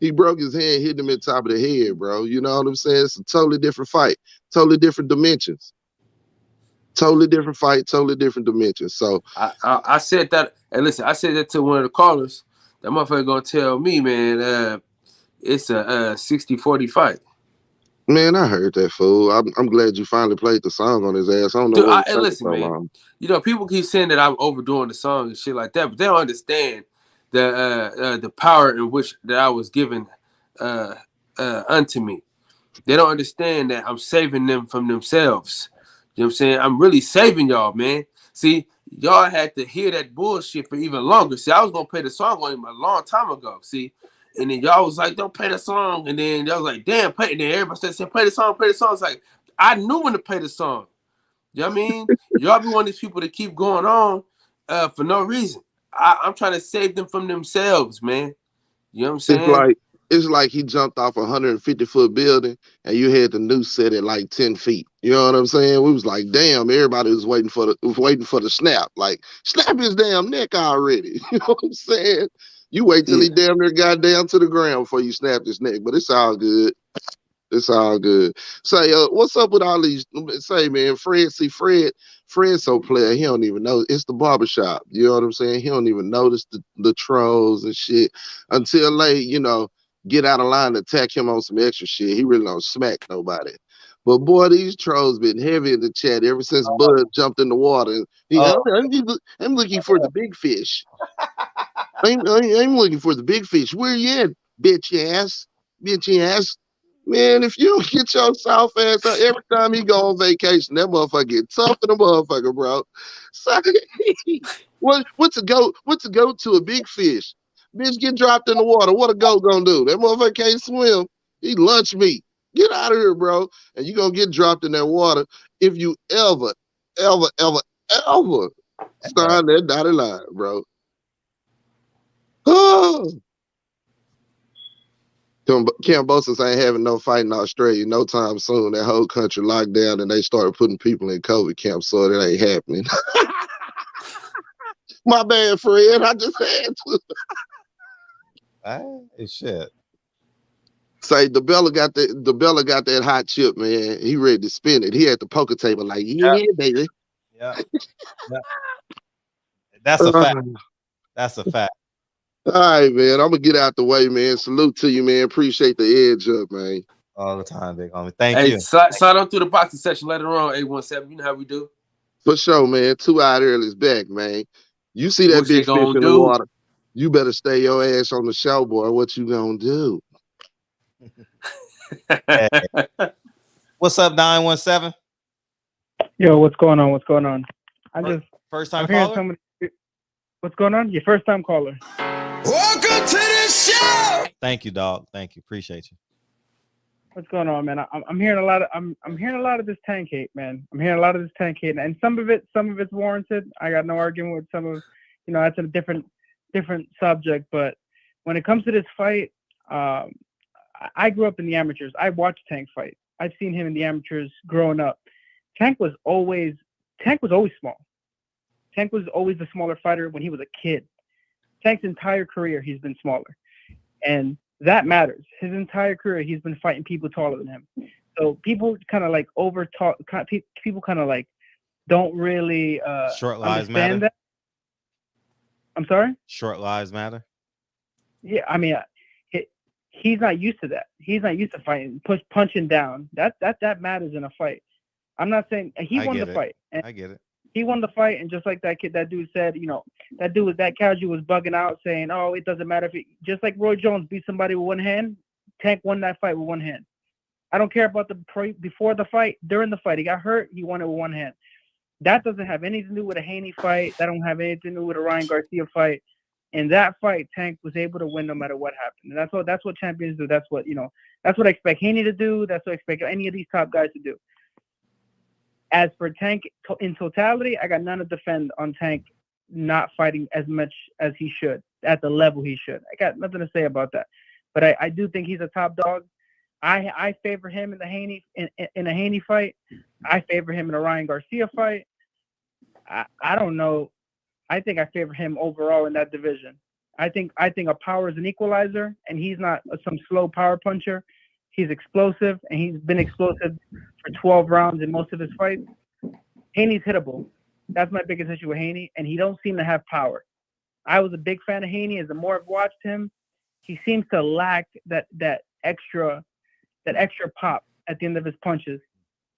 He broke his hand, hit him in the top of the head, bro. You know what I'm saying? It's a totally different fight, totally different dimensions. Totally different fight, totally different dimensions. So I said that. And listen, I said that to one of the callers. That motherfucker gonna tell me, man, it's a 60-40 fight. man, I heard that fool. I'm glad you finally played the song on his ass. I don't know Dude, what was and taking listen, so man. long. You know, people keep saying that I'm overdoing the song and shit like that, but they don't understand the power in which that I was given unto me. They don't understand that I'm saving them from themselves. You know what I'm saying? I'm really saving y'all, man. See, y'all had to hear that bullshit for even longer. See, I was gonna play the song on him a long time ago. See, and then y'all was like, "Don't play the song," and then y'all was like, "Damn, play it." And then everybody said, "Play the song, play the song." It's like I knew when to play the song. You know what I mean? Y'all be one of these people that keep going on for no reason. I'm trying to save them from themselves, man. You know what I'm It's saying? it's like he jumped off a 150-foot building and you had the noose set at like 10 feet. You know what I'm saying? We was like, damn, everybody was waiting for the snap. Like, snap his damn neck already. You know what I'm saying? You wait till he damn near got down to the ground before you snap his neck, but it's all good. It's all good. Say, what's up with all these? Say, man, Fred's so player. He don't even know. It's the barbershop. You know what I'm saying? He don't even notice the trolls and shit until they, get out of line to attack him on some extra shit. He really don't smack nobody. But boy, these trolls been heavy in the chat ever since Bud jumped in the water. I'm looking for the big fish. I'm looking for the big fish. Where you at, bitch ass? Bitch ass. Man, if you don't get your south ass out every time he go on vacation, that motherfucker get tough in the motherfucker, bro. So, what's a goat to a big fish? Bitch get dropped in the water. What a goat gonna do? That motherfucker can't swim. He lunch meat. Get out of here, bro. And you gonna get dropped in that water if you ever sign that dotted line, bro. Oh. Cambosis ain't having no fight in Australia no time soon. That whole country locked down and they started putting people in COVID camps, so that ain't happening. My bad, Fred. I just had to. Shit. Say the Bella got that hot chip, man. He ready to spin it. He at the poker table like, yeah, baby. Yeah. That's a fact. That's a fact. All right, man. I'm gonna get out the way, man. Salute to you, man. Appreciate the edge up, man. All the time, big homie. Thank you. Sign on through the boxing section later on, 817. You know how we do. For sure, man. 2 Out Early's back, man. You see that big fish in the water. You better stay your ass on the show, boy. What you gonna do? Hey. What's up, 917? Yo, what's going on? What's going on? First time caller? What's going on? Your first time caller. Welcome to the show. Thank you, dog. Thank you. Appreciate you. What's going on, man? I'm hearing a lot of I'm hearing a lot of this tank hate, man. I'm hearing a lot of this tank hate, and some of it's warranted. I got no argument with some of, that's a different subject. But when it comes to this fight, I grew up in the amateurs. I watched Tank fight. I've seen him in the amateurs growing up. Tank was always small. Tank was always the smaller fighter when he was a kid. Tank's entire career, he's been smaller. And that matters. His entire career, he's been fighting people taller than him. So people kind of like over-talk. People kind of like don't really Short lives understand matter? that. I'm sorry? Short lives matter? Yeah, I mean, he's not used to that. He's not used to fighting, punching down. That matters in a fight. I'm not saying he won the fight. I get it. He won the fight, and just like that dude said, that casual was bugging out saying, "Oh, it doesn't matter if just like Roy Jones beat somebody with one hand, Tank won that fight with one hand. I don't care about before the fight, during the fight, he got hurt, he won it with one hand. That doesn't have anything to do with a Haney fight. That don't have anything to do with a Ryan Garcia fight. In that fight, Tank was able to win no matter what happened, and that's what champions do. That's what I expect Haney to do. That's what I expect any of these top guys to do. As for Tank in totality, I got none to defend on Tank not fighting as much as he should, at the level he should. I got nothing to say about that. But I do think he's a top dog. I favor him in the Haney in a Haney fight. I favor him in a Ryan Garcia fight. I don't know. I think I favor him overall in that division. I think a power is an equalizer, and he's not some slow power puncher. He's explosive, and he's been explosive for 12 rounds in most of his fights. Haney's hittable. That's my biggest issue with Haney, and he don't seem to have power. I was a big fan of Haney. As the more I've watched him, he seems to lack that extra pop at the end of his punches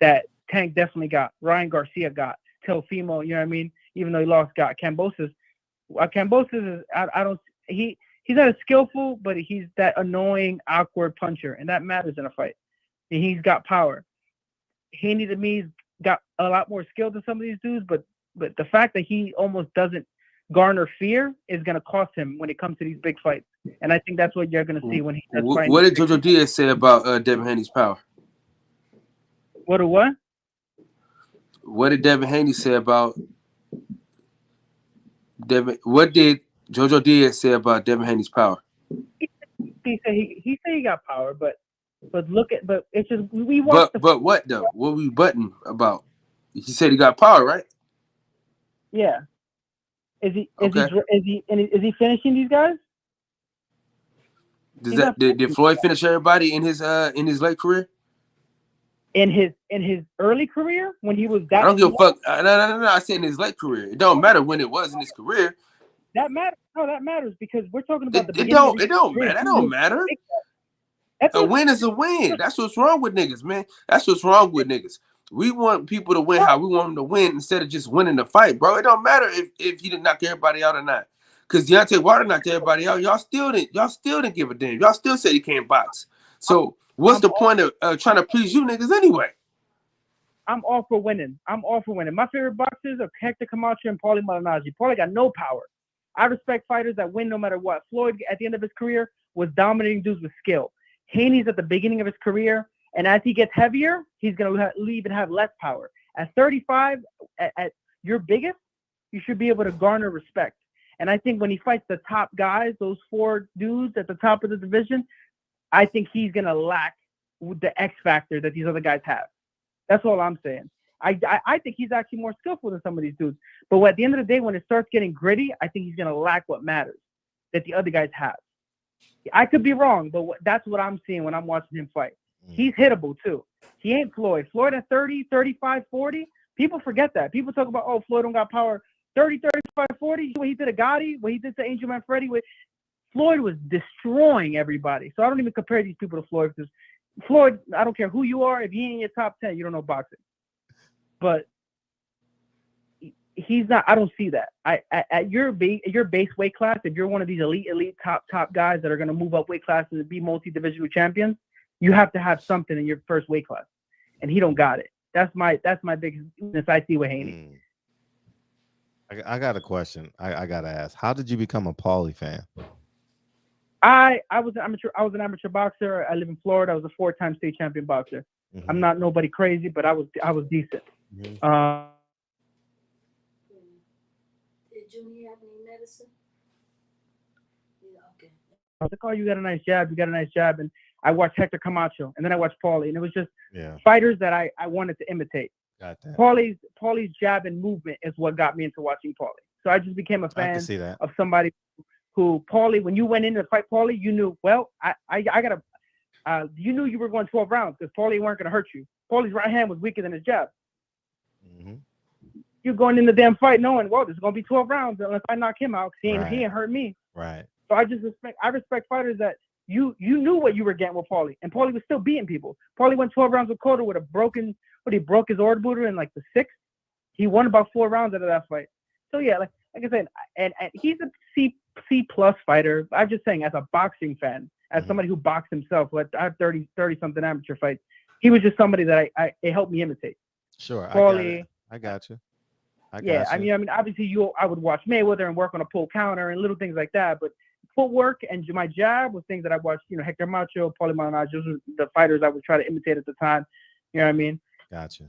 that Tank definitely got. Ryan Garcia got. Teofimo, you know what I mean? Even though he lost, got Cambosis. Cambosis is he's not as skillful, but he's that annoying, awkward puncher, and that matters in a fight. And he's got power. Haney to me's got a lot more skill than some of these dudes, but the fact that he almost doesn't garner fear is going to cost him when it comes to these big fights. And I think that's what you're going to see when he does fight. What did Jojo Diaz say about Devin Haney's power? What? What did Devin Haney say about Devin? What did Jojo Diaz say about Devin Haney's power? he said he got power, but it's just we watched. But what though? What we button about? He said he got power, right? Yeah. Is he Okay. is he finishing these guys? Did Floyd finish everybody in his late career? In his early career, when he was that, I don't give a fuck. No. I said in his late career. It don't matter when it was in his career. That matters. No, that matters because we're talking about the It beginning. don't matter. That don't matter. A win is a win. That's what's wrong with niggas, man. That's what's wrong with niggas. We want people to win how we want them to win instead of just winning the fight, bro. It don't matter if he didn't knock everybody out or not. Because Deontay Wilder knocked everybody out. Y'all still didn't give a damn. Y'all still said he can't box. So what's the point of trying to please you niggas anyway? I'm all for winning. My favorite boxers are Hector Camacho and Paulie Malignaggi. Paulie got no power. I respect fighters that win no matter what. Floyd, at the end of his career, was dominating dudes with skill. Haney's at the beginning of his career, and as he gets heavier, he's going to even have less power. At 35, at your biggest, you should be able to garner respect. And I think when he fights the top guys, those 4 dudes at the top of the division, I think he's going to lack the X factor that these other guys have. That's all I'm saying. I think he's actually more skillful than some of these dudes. But at the end of the day, when it starts getting gritty, I think he's going to lack what matters that the other guys have. I could be wrong, but that's what I'm seeing when I'm watching him fight. He's hittable, too. He ain't Floyd. Floyd at 30, 35, 40, people forget that. People talk about, oh, Floyd don't got power. 30, 35, 40, what he did to Gotti, what he did to Angel Manfredi. Floyd was destroying everybody. So I don't even compare these people to Floyd because Floyd, I don't care who you are. If he ain't in your top 10, you don't know boxing. But he's not. I don't see that. At your base weight class, if you're one of these elite top guys that are going to move up weight classes and be multi-divisional champions, you have to have something in your first weight class, and he don't got it. That's my biggest weakness I see with Haney. I got a question. I gotta ask. How did you become a Paulie fan? I was an amateur boxer. I live in Florida. I was a 4-time state champion boxer. Mm-hmm. I'm not nobody crazy, but I was decent. Did Junior have any medicine? Yeah, okay. I was like, oh, you got a nice jab. And I watched Hector Camacho, and then I watched Paulie, and it was just fighters that I wanted to imitate. Got that. Paulie's jab and movement is what got me into watching Paulie. So I just became a fan of somebody who Paulie, when you went in to fight Paulie, you knew, well, you knew you were going 12 rounds because Paulie weren't going to hurt you. Paulie's right hand was weaker than his jab. Mm-hmm. You're going in the damn fight knowing, well, there's going to be 12 rounds unless I knock him out because he ain't hurt me. Right. So I respect fighters that you knew what you were getting with Paulie, and Paulie was still beating people. Paulie went 12 rounds with Cotto with he broke his orbital in like the 6th. He won about 4 rounds out of that fight. So yeah, like I said, and he's a C+ fighter. I'm just saying, as a boxing fan, as somebody who boxed himself, I have 30 something amateur fights. He was just somebody that it helped me imitate. Sure, Paulie, I got you. I mean, obviously I would watch Mayweather and work on a pull counter and little things like that. But footwork and my jab was things that I watched. Hector Macho, Paulie Malignaggi, those were the fighters I would try to imitate at the time. You know what I mean? Gotcha.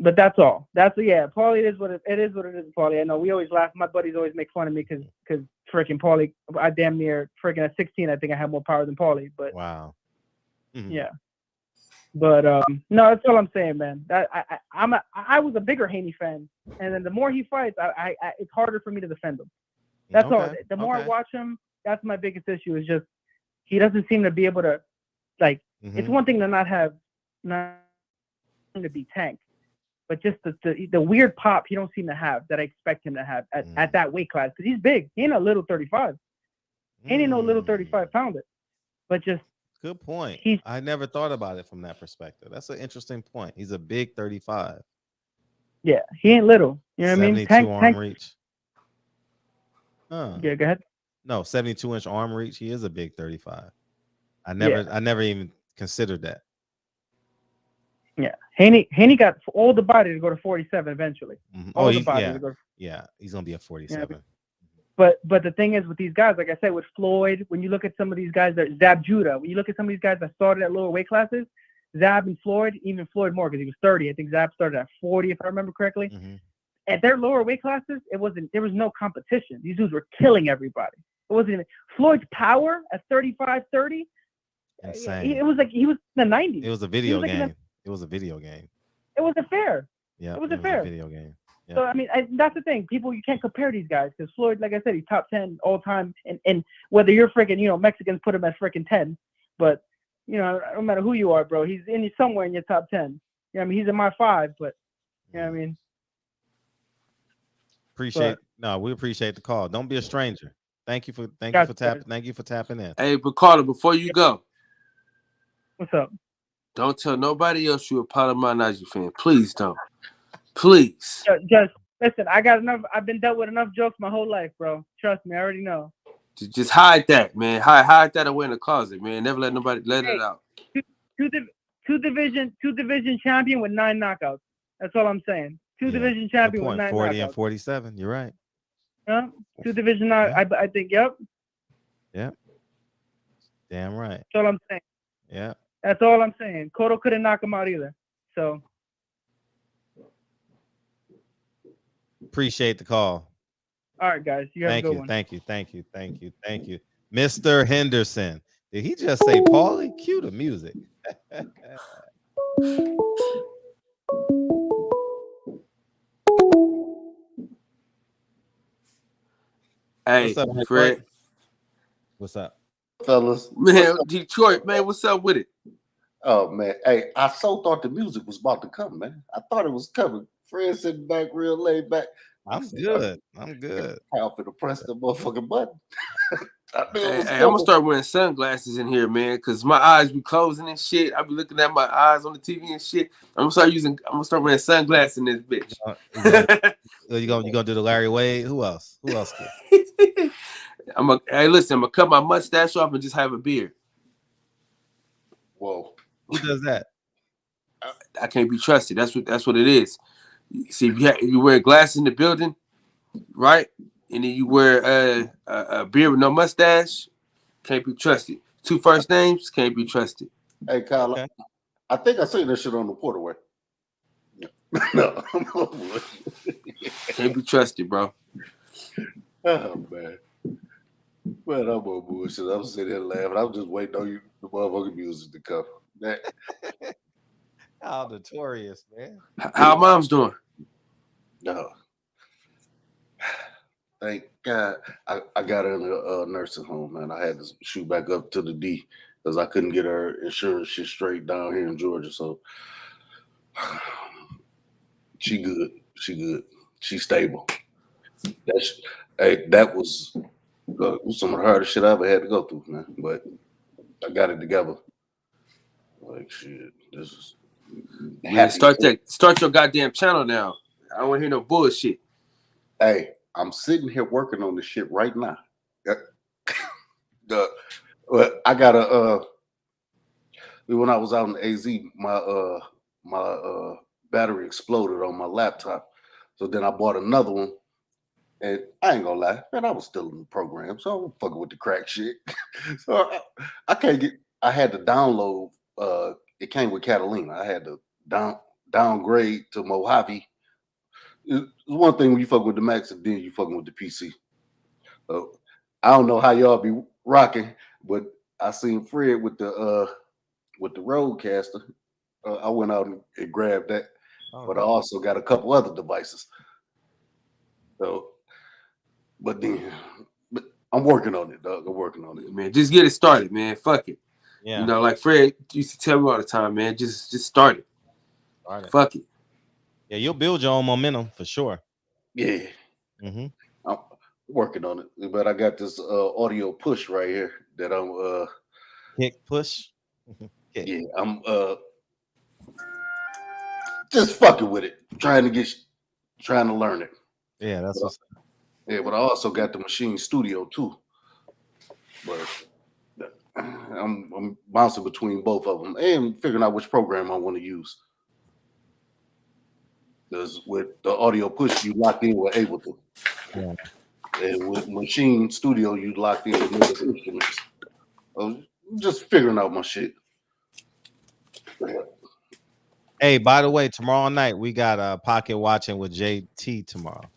But that's all. Paulie is what it is. Paulie. I know we always laugh. My buddies always make fun of me because freaking Paulie. I damn near freaking at 16. I think I have more power than Paulie. But wow. Mm-hmm. Yeah. But no, that's all I'm saying, man. I was a bigger Haney fan, and then the more he fights, it's harder for me to defend him. That's all. The more I watch him, that's my biggest issue. Is just he doesn't seem to be able to like. Mm-hmm. It's one thing to not to be tanked, but just the weird pop he don't seem to have that I expect him to have at that weight class because he's big. He ain't a little 35. He ain't no little 35 pounder, but just. Good point. I never thought about it from that perspective. That's an interesting point. He's a big 35. Yeah, he ain't little. You know what I mean? 72 arm reach. Yeah, go ahead. No, 72-inch arm reach. He is a big 35. I never even considered that. Yeah, Haney got all the body to go to 47 eventually. Mm-hmm. All the body to go. Yeah, he's gonna be a 47. Yeah. But the thing is with these guys, like I said, with Floyd, when you look at some of these guys, Zab Judah, when you look at some of these guys that started at lower weight classes, Zab and Floyd, even Floyd more because he was 30. I think Zab started at 40, if I remember correctly. Mm-hmm. At their lower weight classes, there was no competition. These dudes were killing everybody. It wasn't even Floyd's power at 35, 30. Insane. It was like he was in the 90s. It was a video game. It was a video game. It wasn't fair. Yeah, it wasn't fair. A video game. Yep. So I mean, that's the thing. People, you can't compare these guys because Floyd, like I said, he's top 10 all time, and whether you're freaking, Mexicans put him as freaking 10, but no matter who you are, bro, he's somewhere in your top 10. I mean, he's in my 5, but you know what I mean. We appreciate the call. Don't be a stranger. Thank you for tapping in. Hey, but Carter, before you go, what's up? Don't tell nobody else you're a Palomanaji fan. Please don't. Please. Just listen. I got enough. I've been dealt with enough jokes my whole life, bro. Trust me, I already know. Just hide that, man. Hide that away in the closet, man. Never let nobody let it out. Two division champion with 9 knockouts. That's all I'm saying. Division champion with 9 40 knockouts. and 47. You're right. Yeah. 2 division. I think. Yep. Yep. Damn right. That's all I'm saying. Yeah. That's all I'm saying. Cotto couldn't knock him out either. So. Appreciate the call. All right, guys. You have a good one. Thank you. Mr. Henderson. Did he just say Paulie? Cue the music. Hey, what's up, Fred? What's up, fellas? Man, Detroit, man, what's up with it? Oh man, hey, I so thought the music was about to come, man. I thought it was coming. Fred sitting back, real laid back. I'm good. How for to press the motherfucking button. Hey, I'm gonna start wearing sunglasses in here, man, because my eyes be closing and shit. I be looking at my eyes on the TV and shit. I'm gonna start wearing sunglasses in this bitch. You gonna do the Larry Wade? Who else? Hey, listen, I'm gonna cut my mustache off and just have a beard. Whoa. Who does that? I can't be trusted. That's what it is. See, if you wear glasses in the building, right? And then you wear a beard with no mustache, can't be trusted. 2 first names, can't be trusted. Hey, Kyle, okay. I think I seen this shit on the Porterway. No. Can't be trusted, bro. Oh, man. Man, I'm on bullshit. I'm sitting here laughing. I'm just waiting on the motherfucking music to come. How notorious, man. How mom's doing? No. Thank God I got her in a nursing home, man. I had to shoot back up to the D because I couldn't get her insurance shit straight down here in Georgia. So she good. She's stable. That was some of the hardest shit I ever had to go through, man. But I got it together. Like shit, this is. Man, start your goddamn channel now. I don't want to hear no bullshit. Hey, I'm sitting here working on this shit right now. I got when I was out in AZ, my battery exploded on my laptop. So then I bought another one. And I ain't gonna lie, man, I was still in the program, so I'm fucking with the crack shit. So I had to download, it came with Catalina. I had to downgrade to Mojave. It's one thing when you fuck with the Max, and then you fucking with the PC. I don't know how y'all be rocking, but I seen Fred with the Rodecaster. I went out and grabbed that, but I also got a couple other devices. So, but I'm working on it, dog. I'm working on it, man. Just get it started, man. Fuck it. Yeah. You know, like Fred used to tell me all the time, man. Just start it. Fuck it. Yeah, you'll build your own momentum for sure. Yeah. Mm-hmm. I'm working on it, but I got this audio push right here that I'm kick push. Yeah, I'm just fucking with it, trying to learn it. Yeah, that's what's up. Yeah, but I also got the Machine Studio too. But I'm bouncing between both of them and figuring out which program I want to use. Because with the audio push, you locked in with Ableton. Yeah. And with Machine Studio, you locked in with other instruments. I'm just figuring out my shit. Hey, by the way, tomorrow night we got Pocket Watching with JT tomorrow.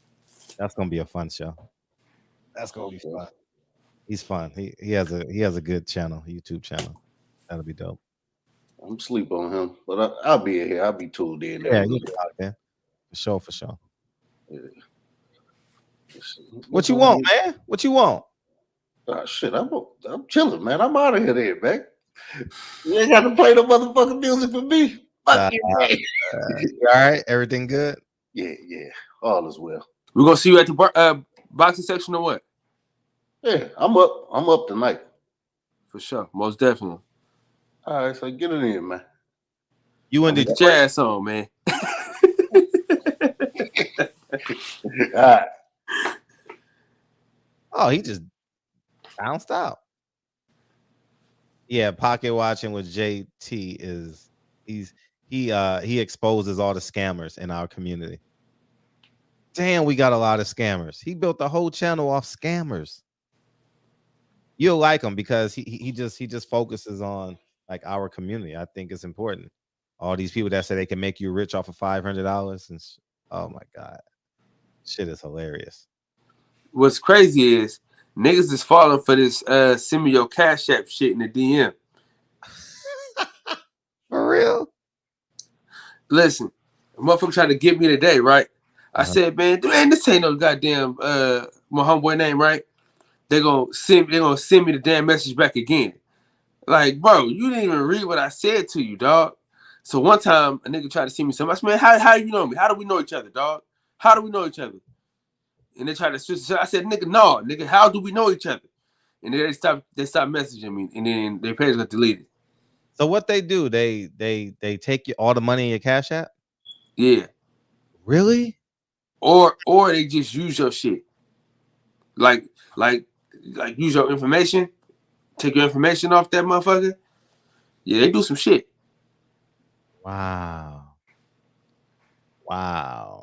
That's gonna be a fun show. That's gonna be fun. He's fun. He has a good channel, YouTube channel. That'll be dope. I'm sleep on him, but I'll be in here. I'll be tuned in there Yeah, a you'll little be bit. out there. For sure. Yeah. What you want, man? What you want? Shit, I'm chilling, man. I'm out of here, then, man. You ain't got to play no motherfucking music for me. Fuck you, man. You all right? Everything good? Yeah. All is well. We're gonna see you at the boxing section or what? Yeah, I'm up tonight. For sure, most definitely. All right, so get it in, man. You in Get your ass on, man. All right. Oh, he just bounced out. Yeah, pocket watching with JT is he exposes all the scammers in our community. Damn, we got a lot of scammers. He built the whole channel off scammers. You'll like him because he just focuses on like our community. I think it's important. All these people that say they can make you rich off of $500 and oh my god, shit is hilarious. What's crazy is niggas is falling for this send me your Cash App shit in the DM. For real? Listen, a motherfucker tried to get me today, right? I said, man, this ain't no goddamn my homeboy name, right? They're gonna send me the damn message back again. Like, bro, you didn't even read what I said to you, dog. So one time a nigga tried to send me something. I said, man, how you know me? How do we know each other, dog? How do we know each other? And they tried to switch it. I said, nigga, no, nigga, how do we know each other? And then they stopped messaging me, and then their page got deleted. So what they do? They take all the money in your Cash App? Yeah. Really? Or they just use your shit. Like use your information, take your information off that motherfucker. Yeah, they do some shit. Wow. Yeah,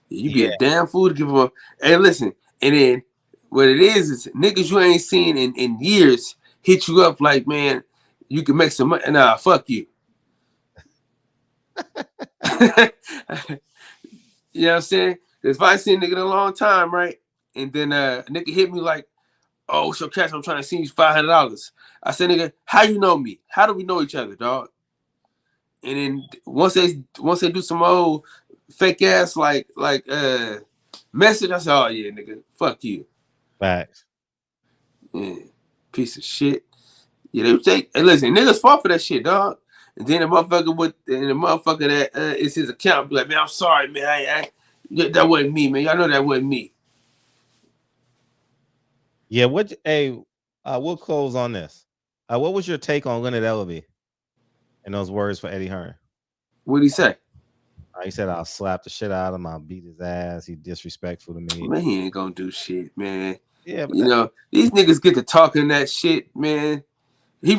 you be a damn fool to give them up. Hey, listen, and then what it is niggas you ain't seen in years hit you up like, man, you can make some money. Nah, fuck you. You know what I'm saying? If I see a nigga in a long time, right? And then a nigga hit me like, oh, so Cash, I'm trying to send you $500. I said, nigga, how you know me? How do we know each other, dog? And then once they do some old fake ass like message, I said, oh yeah, nigga, fuck you. Facts. Yeah, piece of shit. Yeah, they take. Hey, listen, niggas fall for that shit, dog. And then the motherfucker that is his account be like, man, I'm sorry, man. That wasn't me, man. Y'all know that wasn't me. Yeah, we'll close on this. What was your take on Leonard Ellaby and those words for Eddie Hearn? What'd he say? He said, I'll slap the shit out of him. I'll beat his ass. He's disrespectful to me. Man, he ain't gonna do shit, man. Yeah, but you know, these niggas get to talking that shit, man. He'll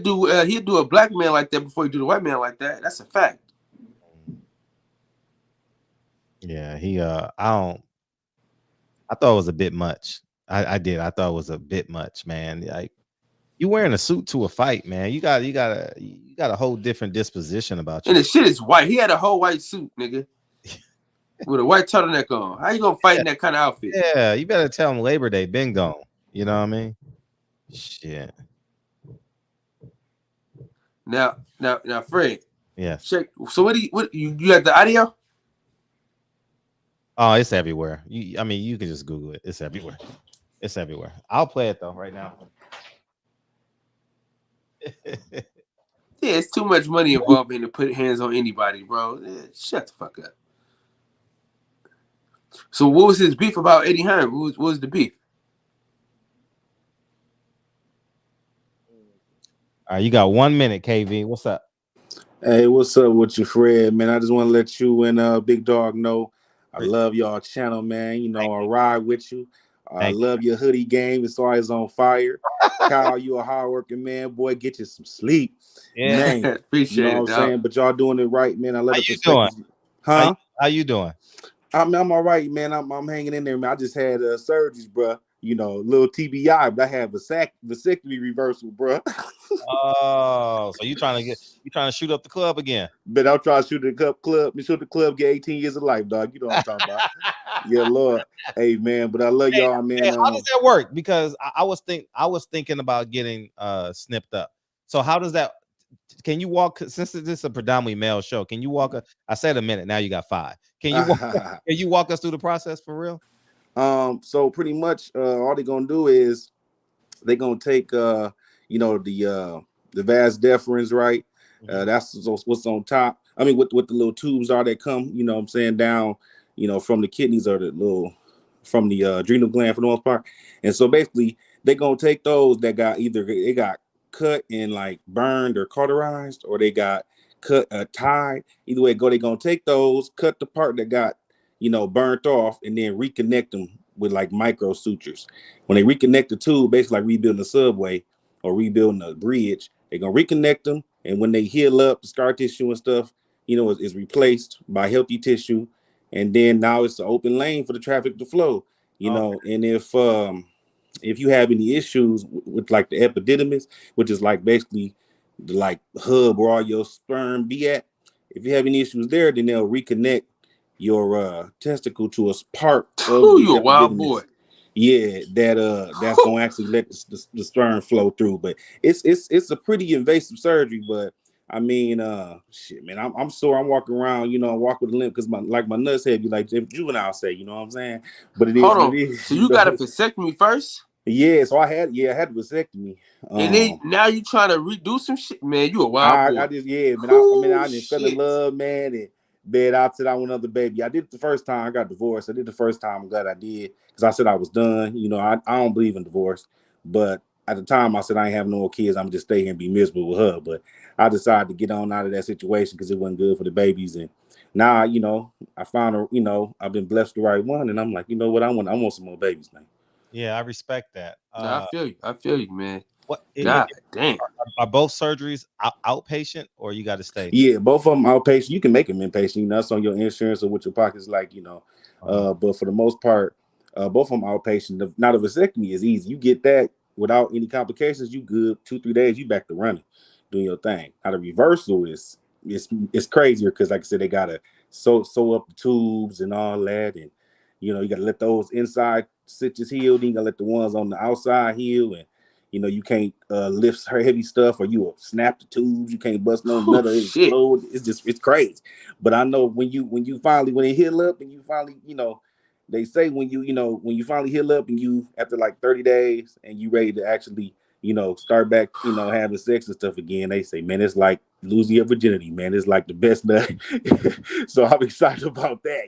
do a black man like that before he do the white man like that. That's a fact. Yeah, I thought it was a bit much. I did. I thought it was a bit much, man. Like, you wearing a suit to a fight, man. You got a whole different disposition about you. And the shit is white. He had a whole white suit, nigga, with a white turtleneck on. How you gonna fight in that kind of outfit? Yeah, you better tell him Labor Day been gone. You know what I mean? Shit. Now, Fred. Yeah. Check. So what you got the audio? Oh, it's everywhere. You can just Google it. It's everywhere. It's everywhere. I'll play it though right now. Yeah, it's too much money involved in to put hands on anybody, bro. Yeah, shut the fuck up. So what was his beef about Eddie Hearn? What was the beef? All right, you got 1 minute, KV. What's up? Hey, what's up with you, Fred? Man, I just want to let you and Big Dog know I love y'all channel, man. You know, I ride with you. I love your hoodie game. It's always on fire. Kyle, you a hardworking man. Boy, get you some sleep. Yeah, man. Appreciate you know it, what I'm saying? But y'all doing it right, man. I love the perspective. Huh? How you doing? I'm all right, man. I'm hanging in there, man. I just had surgeries, bro. little TBI, but I have vasectomy reversal, bro. Oh, so you trying to shoot up the club again? But I'm trying to shoot the club, get 18 years of life, dog. You know what I'm talking about? Yeah, Lord. Hey, man, but I love y'all, man. Hey, how does that work? Because I was thinking about getting snipped up. So how does that? Can you walk? Since this is a predominantly male show, can you walk? I said a minute. Now you got 5. Can you walk us through the process for real? So pretty much, all they're gonna do is they're gonna take the vas deferens, right? That's what's on top. I mean, what the little tubes are that come, what I'm saying, down, from the kidneys or from the adrenal gland for the most part. And so basically, they're gonna take those that got they got cut and like burned or cauterized, or they got cut tied. Either way it go, they're gonna take those, cut the part that got burnt off, and then reconnect them with like micro sutures. When they reconnect the tube, basically like rebuilding a subway or rebuilding a bridge, they're gonna reconnect them, and when they heal up, the scar tissue and stuff, is replaced by healthy tissue, and then now it's an open lane for the traffic to flow. And if you have any issues with like the epididymis, which is like basically the like hub where all your sperm be at, if you have any issues there, then they'll reconnect your testicle to a part of the you a wild boy. Yeah, that's gonna actually let the sperm flow through. But it's a pretty invasive surgery. But I mean, shit, man, I'm sore. I'm walking around, walk with a limp because my nuts heavy, like juvenile say, you know what I'm saying? But it is Hold what on. it is. So you got a vasectomy first? Yeah, so I had a vasectomy. And then now you trying to redo some shit, man. You a wild boy. I just man. I just fell in love, man, and bed out till I went another baby. I did it the first time. I got divorced. I did the first time. I'm glad I did because I said I was done. I don't believe in divorce, but at the time I said I ain't have no more kids. I'm just stay here and be miserable with her. But I decided to get on out of that situation because it wasn't good for the babies. And now, I found her. I've been blessed with the right one, and I'm like, you know what? I want some more babies, man. Yeah, I respect that. I feel you, man. What? God damn. Are both surgeries outpatient, or you got to stay? Yeah, both of them outpatient. You can make them inpatient. That's on your insurance or what your pocket's like. But for the most part, both of them outpatient. Now the vasectomy is easy. You get that without any complications. You good 2-3 days. You back to running, doing your thing. Now the reversal is crazier because, like I said, they gotta sew up the tubes and all that, and you gotta let those inside stitches heal. Then you gotta let the ones on the outside heal, and you can't lift her heavy stuff, or you will snap the tubes. You can't bust no nut or explode. It's crazy. But I know when it heal up and you finally, they say when you finally heal up and you after like 30 days and you ready to actually, start back, having sex and stuff again, they say, man, it's like losing your virginity, man. It's like the best nut. So I'm excited about that,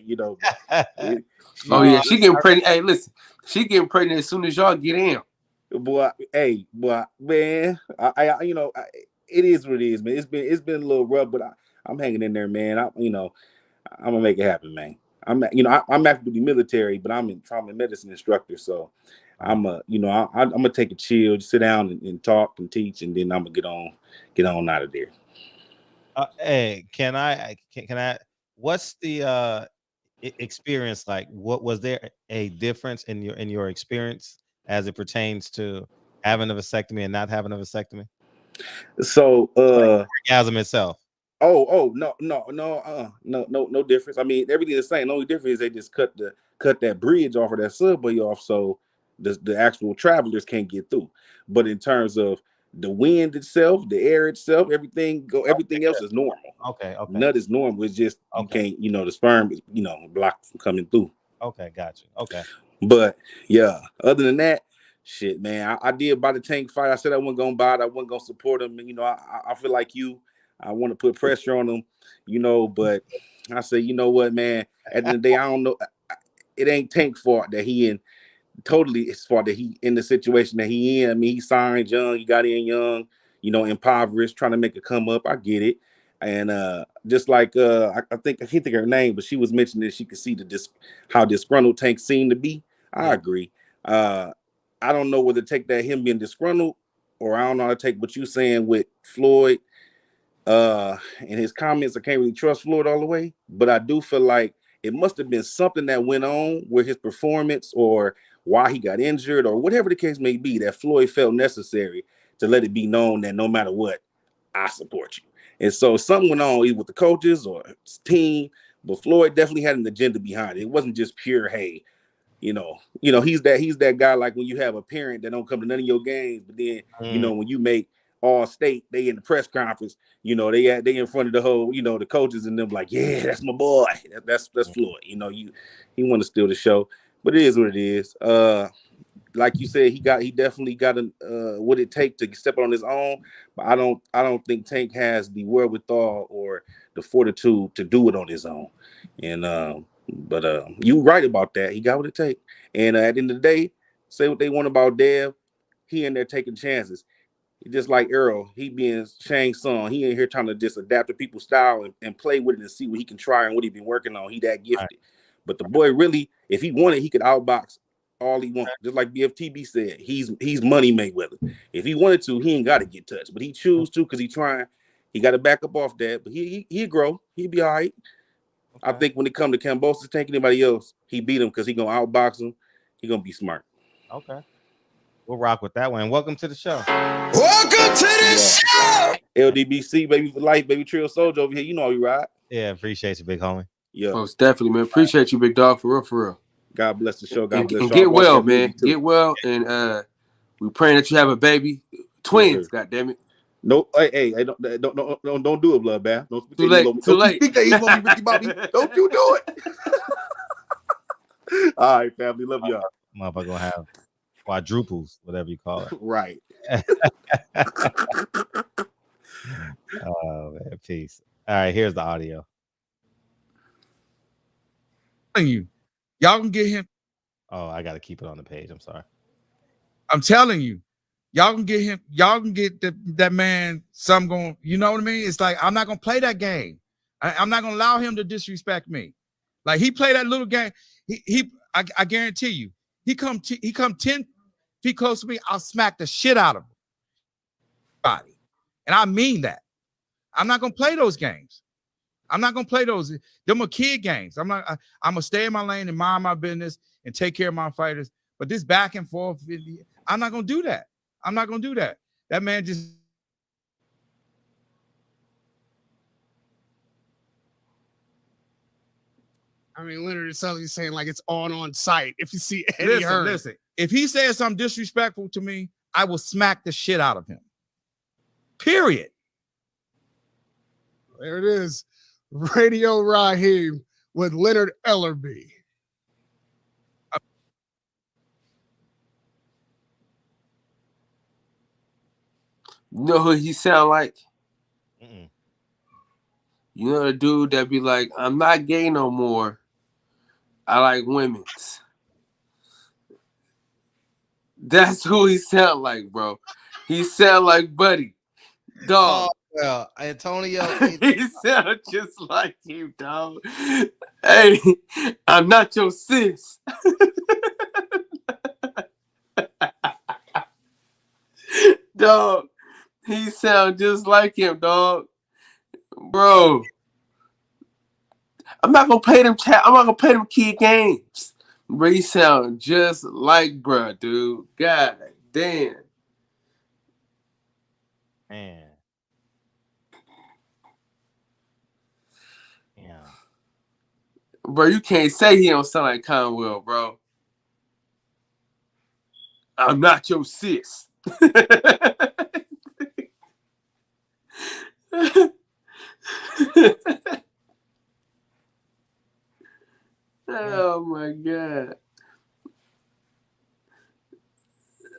Oh yeah, she getting pregnant. Hey, listen, she getting pregnant as soon as y'all get in. Boy, man, it is what it is, man. It's been a little rough, but I'm hanging in there, man. I'm gonna make it happen, man. I'm actively military, but I'm a trauma medicine instructor, so I'm gonna take a chill, just sit down and talk and teach, and then I'm gonna get on out of there. Hey, can I? What's the experience like? What was there a difference in your experience as it pertains to having a vasectomy and not having a vasectomy? So orgasm itself. No difference. I mean, everything the same. The only difference is they just cut that bridge off or that subway off, so the actual travelers can't get through. But in terms of the wind itself, the air itself, everything else is normal. Okay. Nut is normal. It's just you can't, the sperm is, blocked from coming through. Okay, gotcha. Okay. But yeah, other than that, shit, man, I did buy the Tank fight. I said I wasn't gonna buy it. I wasn't gonna support him. And, I feel like I want to put pressure on him, but I said, you know what, man, at the end of the day, I don't know. It ain't Tank's fault that he in. Totally, it's fault that he in the situation that he in. I mean, he signed young, he got in young, impoverished, trying to make it come up. I get it. And just like I can't think of her name, but she was mentioning that she could see how disgruntled Tank seemed to be. I agree. I don't know whether to take that him being disgruntled, or I don't know how to take what you saying with Floyd. In his comments, I can't really trust Floyd all the way, but I do feel like it must have been something that went on where his performance or why he got injured or whatever the case may be, that Floyd felt necessary to let it be known that no matter what, I support you. And so something went on either with the coaches or his team, but Floyd definitely had an agenda behind it. It wasn't just pure, hey, you know, he's that guy like when you have a parent that don't come to none of your games, but then when you make all state, they in the press conference, they in front of the whole, the coaches and them like, yeah, that's my boy. That's Floyd. He want to steal the show, but it is what it is. Like you said, he definitely got what it take to step on his own. But I don't think Tank has the wherewithal or the fortitude to do it on his own. And but you right about that. He got what it take. And at the end of the day, say what they want about Dev, he in there taking chances. Just like Earl, he being Shang Tsung, he in here trying to just adapt to people's style and play with it and see what he can try and what he been working on. He that gifted. Right. But the boy really, if he wanted, he could outbox all he wants. Just like BFTB said, he's money Mayweather. If he wanted to, he ain't got to get touched. But he choose to because he trying. He got to back up off that. But he grow. He'll be all right. Okay. I think when it come to Kambosos, Tank anybody else, he beat him because he gonna outbox him. He gonna be smart. Okay. We'll rock with that one. Welcome to the show. Welcome to the show. LDBC, baby for life, baby Trill Soldier over here. You know you right. Yeah, appreciate you, big homie. Yeah, most definitely, man. Appreciate you, big dog, for real. God bless the show. God bless and get well, man. Get well, and we praying that you have a baby, twins. God damn it. No, hey, don't do it, blood bath. Don't too late. Too late. Speak that evil, Ricky Bobby. Don't you do it. All right, family, love y'all. Motherfucker gonna have quadruples, whatever you call it. Right. Oh man, peace. All right, here's the audio. Y'all can get him. Oh, I gotta keep it on the page. I'm sorry. I'm telling you, y'all can get him. Y'all can get that man. Some going. You know what I mean? It's like I'm not gonna play that game. I'm not gonna allow him to disrespect me. Like he played that little game. I guarantee you, he come 10 feet close to me, I'll smack the shit out of him. Body, and I mean that. I'm not gonna play those games. I'm not gonna play those. Them are kid games. I'm gonna stay in my lane and mind my business and take care of my fighters. But this back and forth, I'm not gonna do that. I'm not gonna do that. That man just. I mean, Leonard is saying like it's on site. If you see Eddie listen. If he says something disrespectful to me, I will smack the shit out of him. Period. There it is. Radio Raheem with Leonard Ellerby. You know who he sound like? You know the dude that be like, I'm not gay no more. I like women's. That's who he sound like, bro. He sound like Buddy. Dog. Oh, well, Antonio. He sound just like you, dog. Hey, I'm not your sis. Dog. He sound just like him, dog. Bro. I'm not gonna play them kid games. Bro, he sound just like bruh, dude. God damn. Man. Yeah. Bro, you can't say he don't sound like Conwell, bro. I'm not your sis. Oh my God.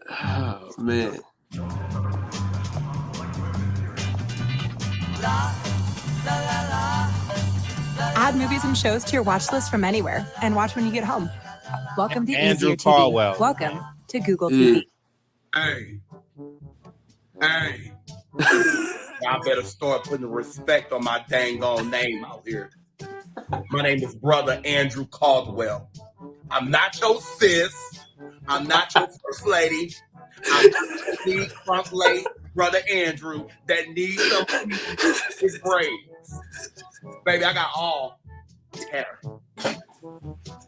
Oh man. Add movies and shows to your watch list from anywhere and watch when you get home. Welcome to Andrew Easier Caldwell. TV. Welcome to Google TV. Hey. Y'all better start putting respect on my dang on name out here. My name is Brother Andrew Caldwell. I'm not your sis. I'm not your first lady. I'm not your big front lady, Brother Andrew, that needs some his braids. Baby, I got all. Terror.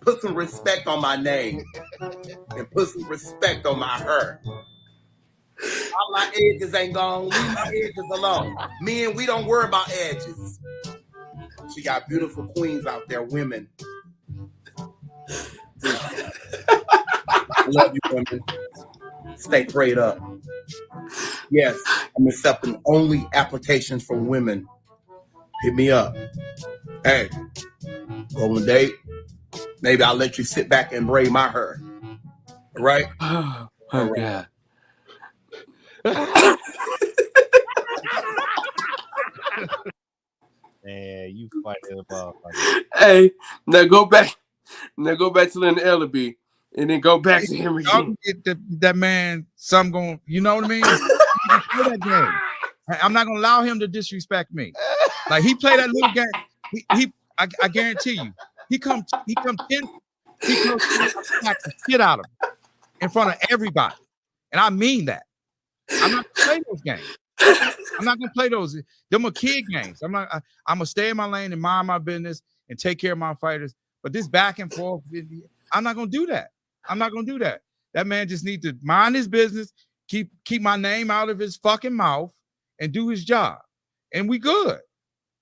Put some respect on my name and put some respect on my her. All my edges ain't gone. Leave my edges alone. Men, we don't worry about edges. She got beautiful queens out there, women. I love you, women. Stay prayed up. Yes, I'm accepting only applications from women. Hit me up. Hey, go on a date. Maybe I'll let you sit back and braid my hair. All right? Oh, my God. Man, you fighting about. Hey, now go back to Lynn Ellaby, and then go back to Henry. Y'all can get that man some going. You know what I mean? Play that game. I'm not gonna allow him to disrespect me. Like he played that little game. I guarantee you, he come 10. He comes smack the shit out of him in front of everybody, and I mean that. I'm not gonna play those games. I'm not gonna play those. Them are kid games. I'm gonna stay in my lane and mind my business and take care of my fighters. But this back and forth, I'm not gonna do that. I'm not gonna do that. That man just needs to mind his business, keep my name out of his fucking mouth, and do his job, and we good.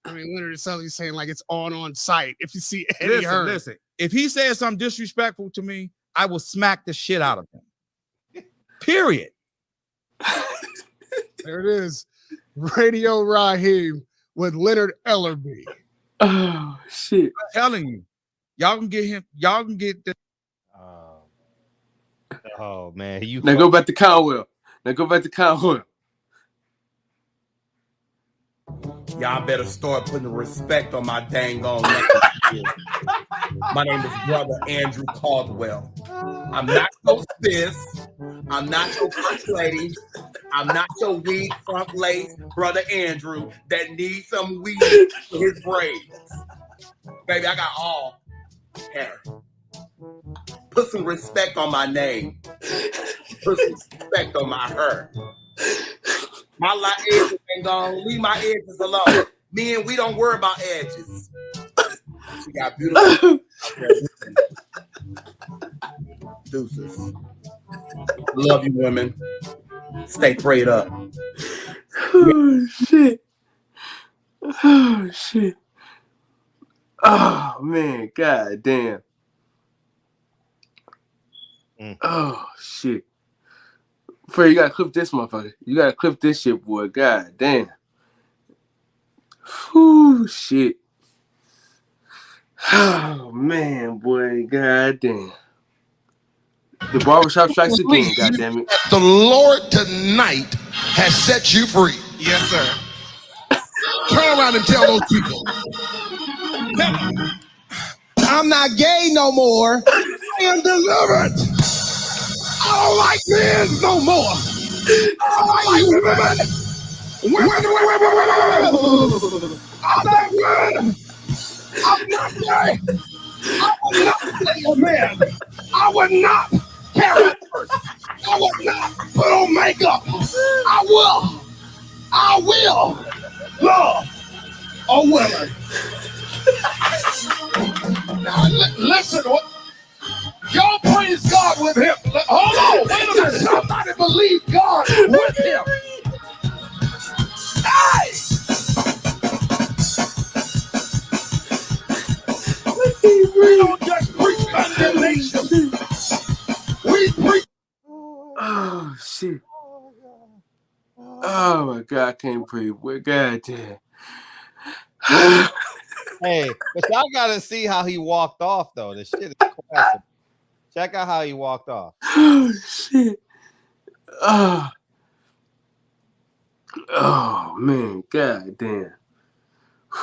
I mean, Leonard is saying like it's on site. If you see Eddie Listen. If he says something disrespectful to me, I will smack the shit out of him. Period. There it is. Radio Raheem with Leonard Ellerby. Oh, shit. I'm telling you. Y'all can get him. Y'all can get the. Oh, man. Now go back to Conwell. Y'all better start putting respect on my dang on name. My name is Brother Andrew Caldwell. I'm not your sis. I'm not your first lady. I'm not your weed front lace Brother Andrew that needs some weed for his braids. Baby, I got all hair. Put some respect on my name. Put some respect on my hair. My edges ain't gone. Leave my edges alone. Men, we don't worry about edges. She got beautiful. Deuces. Love you, women. Stay prayed up. Oh, shit. Oh, shit. Oh, man. God damn. Oh, shit. Fred, you gotta clip this motherfucker. You gotta clip this shit, boy. God damn. Whew, shit. Oh, man, boy. God damn. The barbershop strikes again, God damn it. The Lord tonight has set you free. Yes, sir. Turn around and tell those people. I'm not gay no more. I am delivered. I don't like men no more. I like women. I'm not women. I'm not gay. I would not play a man. I would not carry a purse. I would not put on makeup. I will love a woman. Now listen, y'all praise God with him. Hold on, wait a minute. Somebody believe God with him. Hey! We don't just preach condemnation. We preach. Oh, shit. Oh, my God. I can't breathe. God damn. Hey, but y'all gotta see how he walked off, though. This shit is classic. Check out how he walked off. Oh, shit. Oh, man. God damn.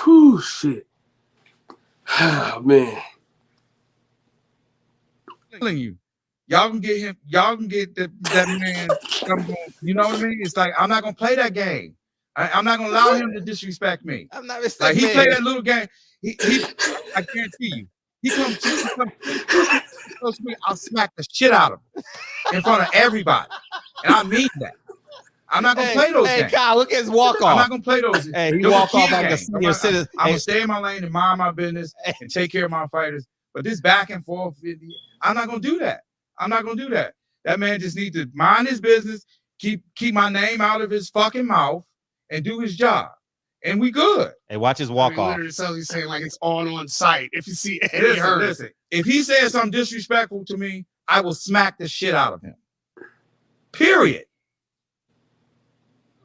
Whew, shit. Oh, man. I'm telling you. Y'all can get him. Y'all can get that man some going. You know what I mean? It's like I'm not gonna play that game. I'm not gonna allow him to disrespect me. I'm not Mr. Like he Man. played that little game. I guarantee you. He comes close to me. I'll smack the shit out of him in front of everybody, and I mean that. I'm not gonna play those Hey, games. Kyle, look at his walk I'm off. not gonna play those. Hey, he Those walked are off kid like a games. senior citizen. I'm Hey. gonna stay in my lane and mind my business and take care of my fighters. But this back and forth, I'm not gonna do that. I'm not gonna do that. That man just needs to mind his business, keep my name out of his fucking mouth, and do his job. And we good. Hey, watch his walk off. Literally says he's saying like it's on site. If you see Eddie Listen. If he says something disrespectful to me, I will smack the shit out of him. Period.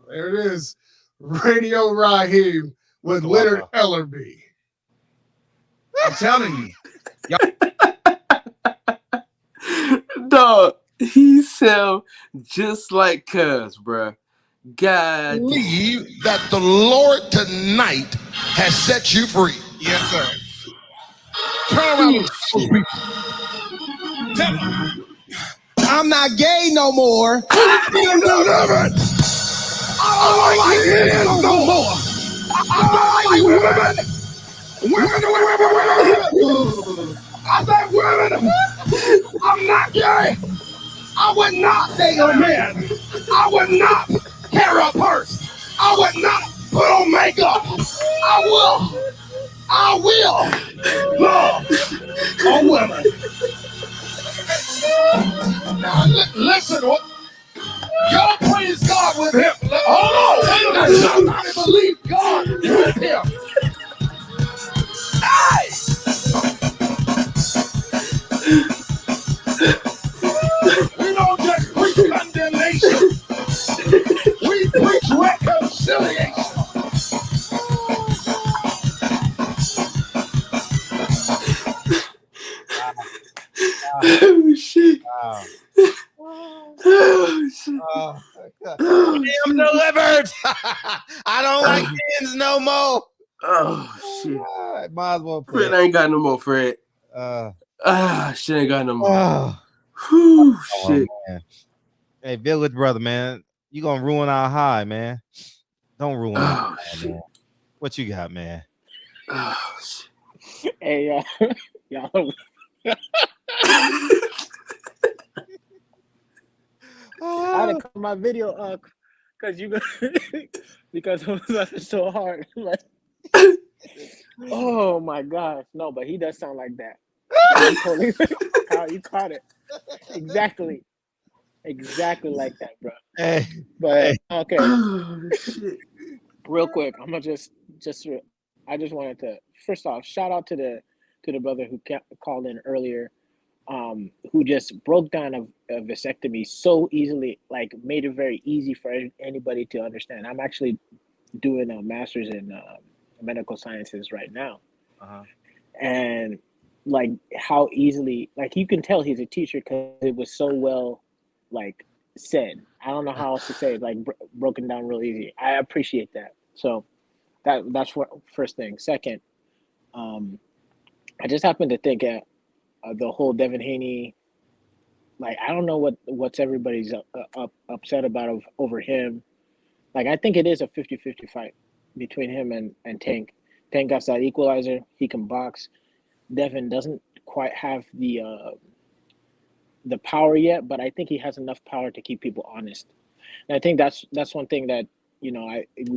There it is. Radio Raheem with Leonard Ellerby. I'm telling you. Dog, he sound just like Cuz, bro. God. Believe that the Lord tonight has set you free. Yes, sir. Turn around. I'm not gay no more. I'm delivered. I don't like men no more. I like women. Women. I said women. I'm not gay. I would not date a man. I would not carry a purse. I would not put on makeup. I will love a woman. Now listen, y'all praise God with him. Hold on, wait a minute. Somebody believe God with him. Hey! We don't just preach condemnation. We preach reconciliation. Oh shit. Wow. Oh shit. I'm delivered. I don't like men's no more. Oh shit. Might as well play. Fred ain't got no more, Fred. Shit ain't got no more. Whew, shit. Man. Hey, Village brother, man. You gonna ruin our high, man. Don't ruin our high, man. What you got, man? Oh, shit. Hey, y'all. I had to cut my video because it was laughing so hard. Like, oh my gosh, no, but he does sound like that. Kyle, you caught it exactly like that, bro. Hey, but okay. Oh, shit. Real quick, I'm gonna I just wanted to first off shout out to the brother who called in earlier. Who just broke down a vasectomy so easily, like made it very easy for anybody to understand. I'm actually doing a master's in medical sciences right now. And like how easily, like you can tell he's a teacher because it was so well like said. I don't know how else to say it, like broken down real easy. I appreciate that. So that's what first thing. Second, I just happened to think the whole Devin Haney, like I don't know what's everybody's upset about over him. Like I think it is a 50-50 fight between him and Tank. Tank got that equalizer. He can box. Devin doesn't quite have the power yet, but I think he has enough power to keep people honest. And I think that's one thing that we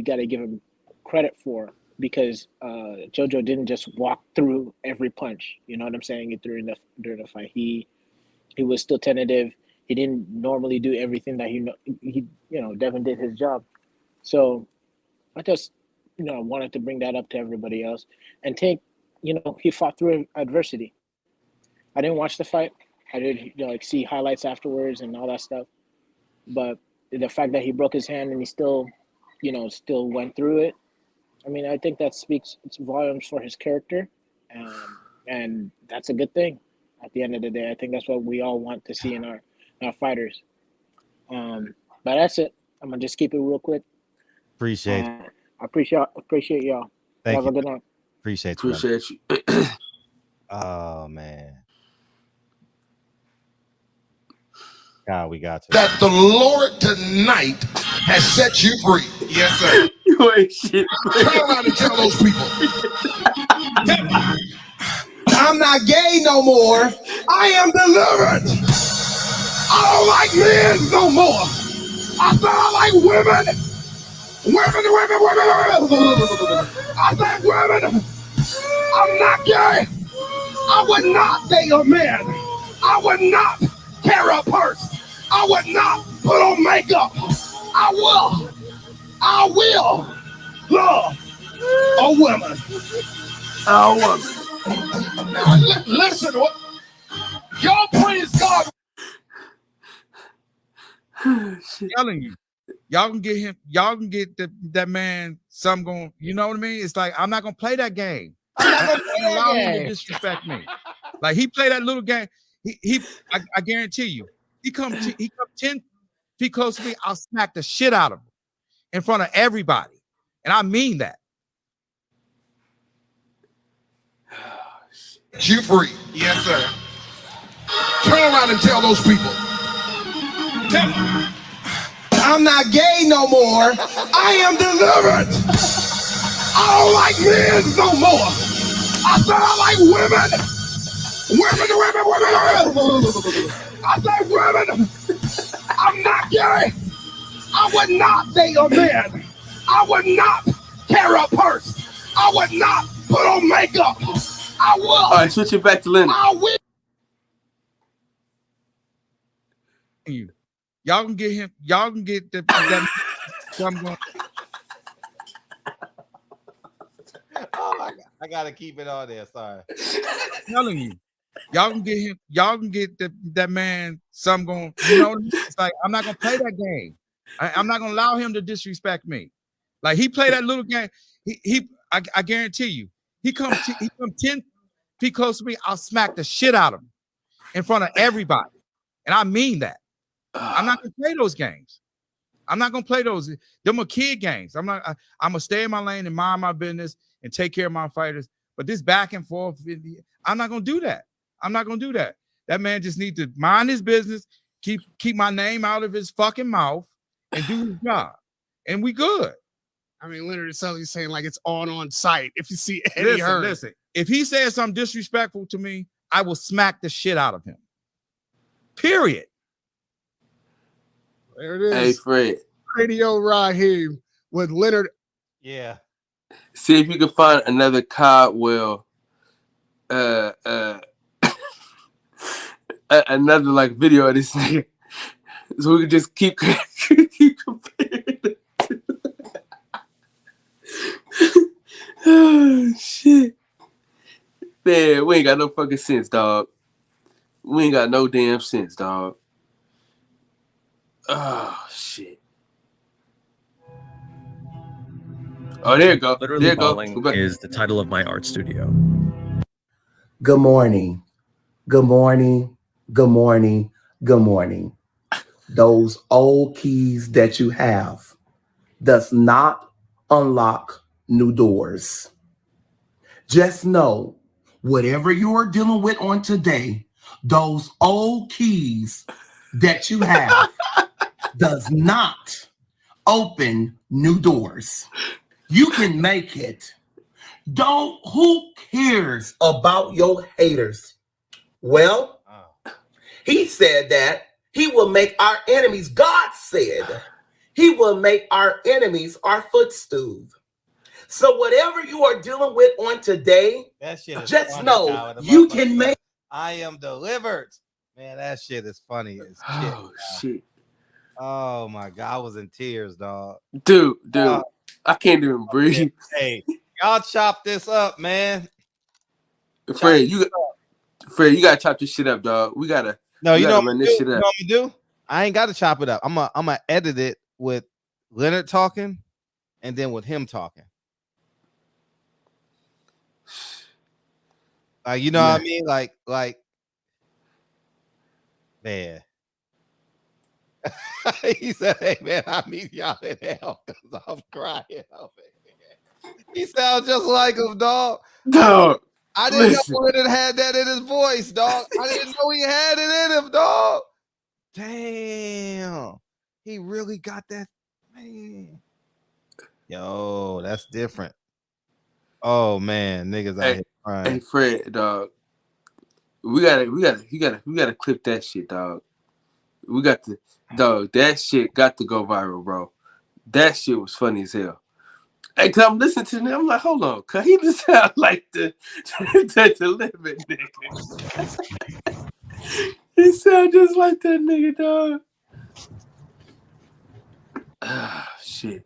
got to give him credit for, because JoJo didn't just walk through every punch. You know what I'm saying? During the fight, he was still tentative. He didn't normally do everything that Devin did his job. So I just wanted to bring that up to everybody else. And Tank, he fought through adversity. I didn't watch the fight. I did see highlights afterwards and all that stuff. But the fact that he broke his hand and he still went through it, I mean, I think that speaks volumes for his character, and that's a good thing. At the end of the day, I think that's what we all want to see in our fighters. But that's it. I'm gonna just keep it real quick. Appreciate. I appreciate y'all. Have a good night. Appreciate you. Oh man. God, we got to. That the Lord tonight has set you free. Yes, sir. You ain't shit. Turn around and tell those people. I'm not gay no more. I am delivered. I don't like men no more. I said I like women. Women. I said women. I'm not gay. I would not date a man. I would not carry a purse. I would not put on makeup. I will love a woman. A woman. Now listen, y'all praise God. Telling you, y'all can get him, y'all can get that man some going, you know what I mean? It's like I'm not gonna play that game. I'm not gonna allow him to disrespect me. Like he play that little game. I guarantee you, he come 10 feet close to me, I'll smack the shit out of him in front of everybody. And I mean that. You free. Yes, sir. Turn around and tell those people. Tell them. I'm not gay no more. I am delivered. I don't like men no more. I said I like women. Women. I said women. I'm not gay. I would not date a man. I would not carry a purse. I would not put on makeup. I will. All right, switch it back to Leonard. I will. Y'all can get him, y'all can get that some going. Oh, I gotta keep it on there. Sorry. I'm telling you, y'all can get him, y'all can get that man some going, you know what I mean? It's like I'm not gonna play that game. I'm not gonna allow him to disrespect me. Like he play that little game. I guarantee you, he come 10 feet close to me, I'll smack the shit out of him in front of everybody. And I mean that. I'm not gonna play those games. I'm not gonna play those. Them are kid games. I'm gonna stay in my lane and mind my business and take care of my fighters. But this back and forth, I'm not gonna do that. I'm not gonna do that. That man just needs to mind his business, keep my name out of his fucking mouth, and do his job. And we good. I mean, Leonard is saying like it's on site. If you see Eddie Listen. If he says something disrespectful to me, I will smack the shit out of him. Period. There it is. Hey, Fred. Radio Raheem with Leonard. Yeah. See if you can find another Caldwell, another like video of this nigga, so we can just keep comparing. Oh shit, man, we ain't got no fucking sense, dog. We ain't got no damn sense, dog. Oh shit. Oh, there you go. Literally there you go. Falling is the title of my art studio. Good morning. Good morning. Good morning. Good morning. Those old keys that you have does not unlock new doors. Just know, whatever you're dealing with on today, those old keys that you have does not open new doors. You can make it. Who cares about your haters? Well, he said that he will make our enemies, God said, he will make our enemies our footstool. So whatever you are dealing with on today, That shit is just funny, know Kyle, the you motherfucker can make. I am delivered. Man, that shit is funny as shit. Oh shit. Oh my god, I was in tears, dog. Dude, I can't even breathe. Hey, y'all chop this up, man. Fred, you gotta chop this shit up, dog. We gotta run this shit up. You know what I'm gonna do? I ain't gotta chop it up. I'm gonna edit it with Leonard talking and then with him talking. You know what I mean? Like, man. He said, "Hey man, I meet y'all in hell because I'm crying." He sounds just like him, dog. Dog, I didn't know Leonard had that in his voice, dog. I didn't know he had it in him, dog. Damn, he really got that, man. Yo, that's different. Oh man, niggas out here crying. Hey Fred, dog. We gotta clip that shit, dog. We got to, dog. That shit got to go viral, bro. That shit was funny as hell. Hey, cause I'm listening to him, I'm like, hold on, cause he just sound like the living nigga. He sound just like that nigga, dog. Ah, shit.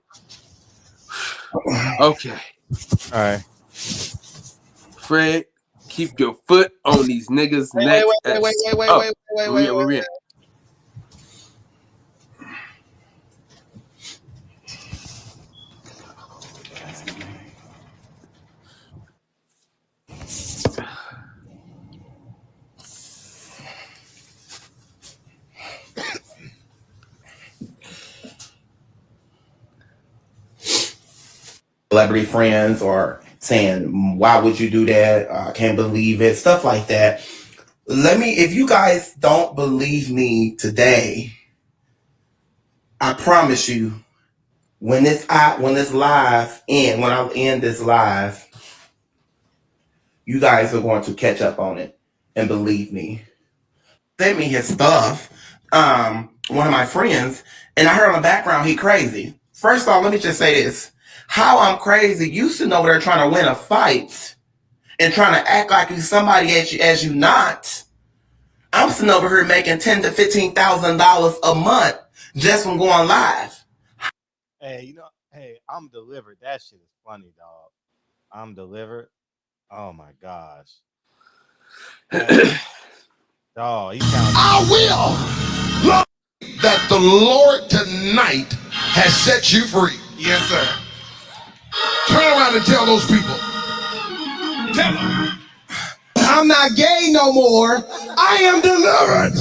Okay. All right. Fred, keep your foot on these niggas' necks. Where we at? Celebrity friends or saying, why would you do that? I can't believe it. Stuff like that. If you guys don't believe me today, I promise you, when I end this live, you guys are going to catch up on it and believe me. Sent me his stuff, one of my friends, and I heard on the background he crazy. First of all, let me just say this. How I'm crazy, you sitting over there trying to win a fight and trying to act like you're somebody as you not. I'm sitting over here making $10,000 to $15,000 a month just from going live. Hey, I'm delivered. That shit is funny, dog. I'm delivered. Oh my gosh. Dog, I will love that the Lord tonight has set you free. Yes, sir. Turn around and tell those people. Tell them. I'm not gay no more. I am delivered.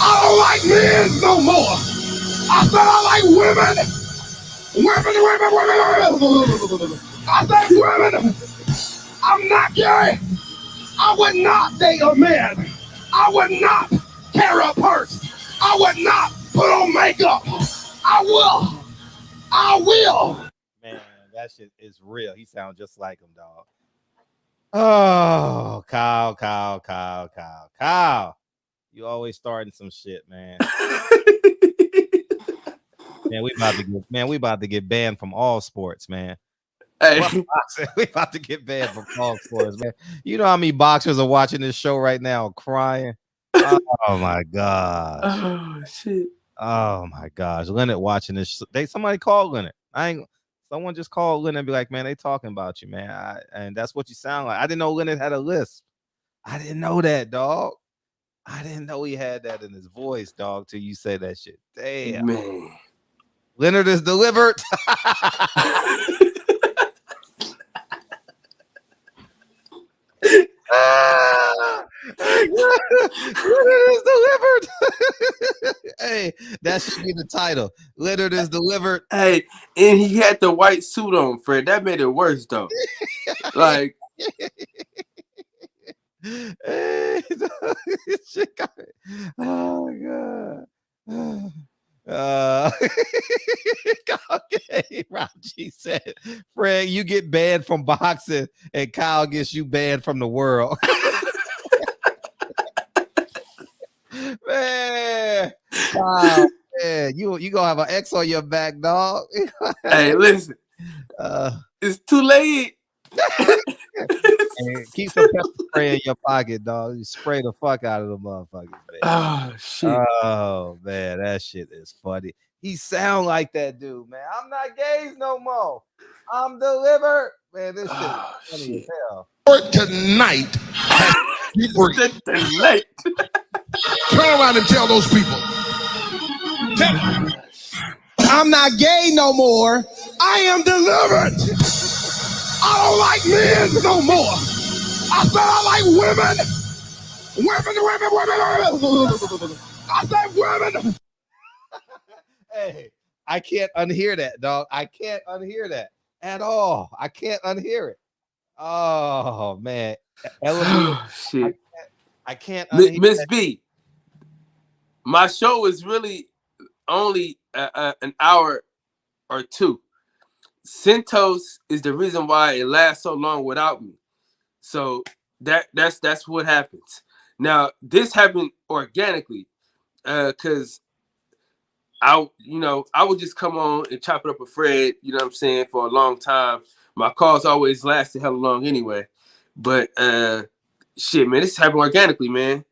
I don't like men no more. I said I like women. Women. I said women. I'm not gay. I would not date a man. I would not carry a purse. I would not put on makeup. I will. Man, that shit is real. He sounds just like him, dog. Oh, Kyle. You always starting some shit, man. Man, we about to get banned from all sports, man. Hey. We about to get banned from all sports, man. You know how many boxers are watching this show right now crying? Oh my gosh. Oh shit. Oh my gosh. Leonard watching this. Somebody called Leonard. Someone just called Leonard and be like, man, they talking about you, man. And that's what you sound like. I didn't know Leonard had a lisp. I didn't know that, dog. I didn't know he had that in his voice, dog, till you say that shit. Damn. Man. Leonard is delivered. Leonard is delivered. Hey, that should be the title. Leonard is delivered. Hey, and he had the white suit on, Fred. That made it worse, though. Like, oh god. Okay, Raji said, Fred, you get banned from boxing, and Kyle gets you banned from the world. Man, wow, man, you gonna have an X on your back, dog. Hey, listen, it's too late. Hey, keep some pepper spray in your pocket, dog. You spray the fuck out of the motherfuckers, man. Oh shit. Oh man, that shit is funny. He sound like that dude, man. I'm not gays no more. I'm delivered. Man, this shit is funny as hell. Tonight has you free. Tonight. Turn around and tell those people. Tell them. I'm not gay no more. I am delivered. I don't like men no more. I said I like women. Women. I said women. Hey, I can't unhear that, dog. I can't unhear that at all. I can't unhear it. Oh man. Oh, shit. I can't unhear Miss that. B, my show is really only an hour or two. Centos is the reason why it lasts so long without me. So that's what happens. Now, this happened organically. Cause I would just come on and chop it up with Fred, you know what I'm saying, for a long time. My calls always lasted hella long anyway. But shit, man, this happened organically, man.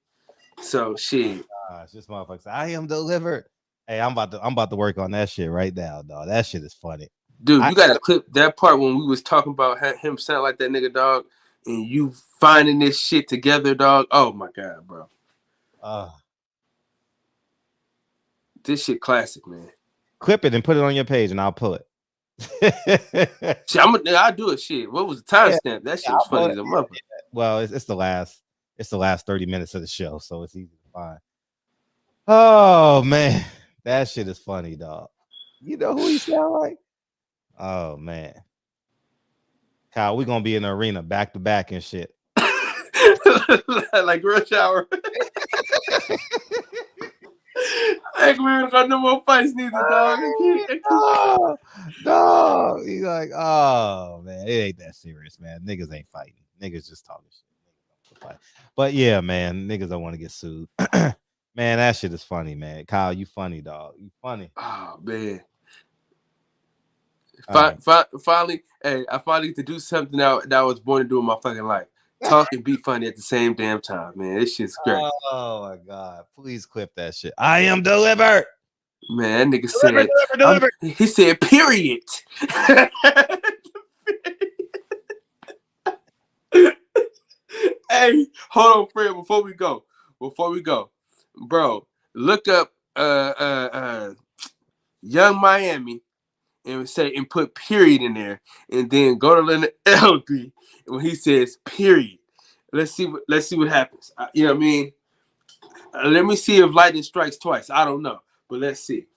So shit. Gosh, this motherfucker said, I am delivered. Hey, I'm about to work on that shit right now, dog. That shit is funny. Dude, you gotta clip that part when we was talking about him sound like that nigga, dog, and you finding this shit together, dog. Oh my god, bro. This shit classic, man. Clip it and put it on your page, and I'll pull it. Shit, I'll do it. Shit, what was the timestamp? That shit was funny as a mother. Well, it's the last 30 minutes of the show, so it's easy to find. Oh man, that shit is funny, dog. You know who he sound like? Oh man, Kyle, we gonna be in the arena back to back and shit. Like Rush Hour. Hey, we got no more fights neither, dog. No, he's like, oh man, it ain't that serious, man. Niggas ain't fighting. Niggas just talking shit. But yeah, man, niggas don't want to get sued. Man, that shit is funny, man. Kyle, you funny, dog. You funny. Oh man. Right. Finally, hey, I finally get to do something that I was born to do in my fucking life. Talk and be funny at the same damn time, man. This shit's great. Oh my god. Please clip that shit. I am delivered. Man, that nigga said delivered. He said period. Hey, hold on, Fred, before we go. Bro, look up Young Miami and put period in there, and then go to Leonard LB when he says period. Let's see what happens. You know what I mean? Let me see if lightning strikes twice. I don't know, but let's see.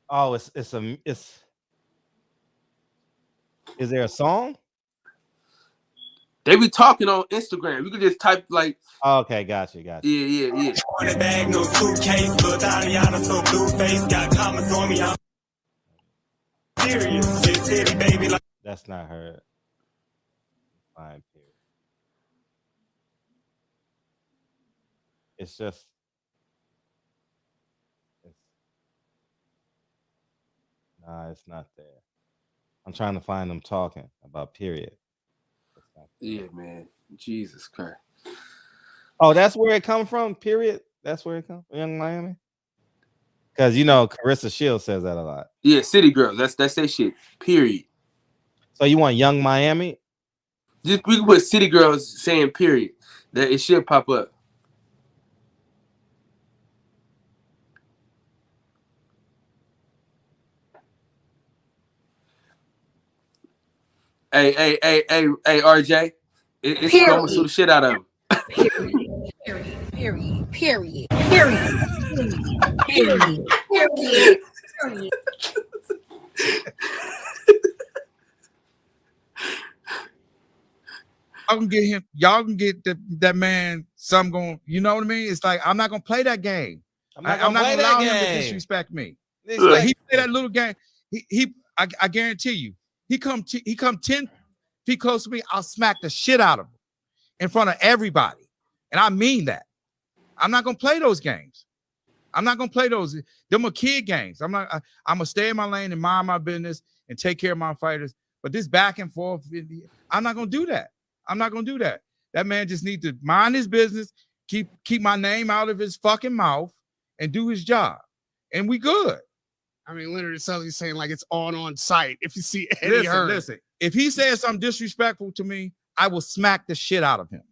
Oh, is there a song? They be talking on Instagram. You can just type like. Okay, got you. Yeah. Bag, no suitcase, little Tatiana, so blue face, got comments on me. I'm serious. Shit, city, baby. Like that's not her. Fine, period. It's just. Nah, it's not there. I'm trying to find them talking about period. Yeah, man. Jesus Christ. Oh, that's where it come from. Period. That's where it comes from. Young Miami. Because Carissa Shields says that a lot. Yeah, City Girls. That's that shit. Period. So you want Young Miami? We can put City Girls saying period. That it should pop up. Hey, RJ. It's going to the shit out of him. Period. Y'all can get that man some going, you know what I mean? It's like, I'm not gonna play that game. I'm not gonna allow him to disrespect me. Like, he play that little game. I guarantee you, he come 10 feet close to me, I'll smack the shit out of him in front of everybody. And I mean that. I'm not gonna play those games. I'm not gonna play those. Them are kid games. I'm gonna stay in my lane and mind my business and take care of my fighters. But this back and forth, I'm not gonna do that. I'm not gonna do that. That man just needs to mind his business, keep my name out of his fucking mouth, and do his job. And we good. I mean, Leonard is suddenly saying like it's on site. If you see Eddie Hearn. Listen. If he says something disrespectful to me, I will smack the shit out of him.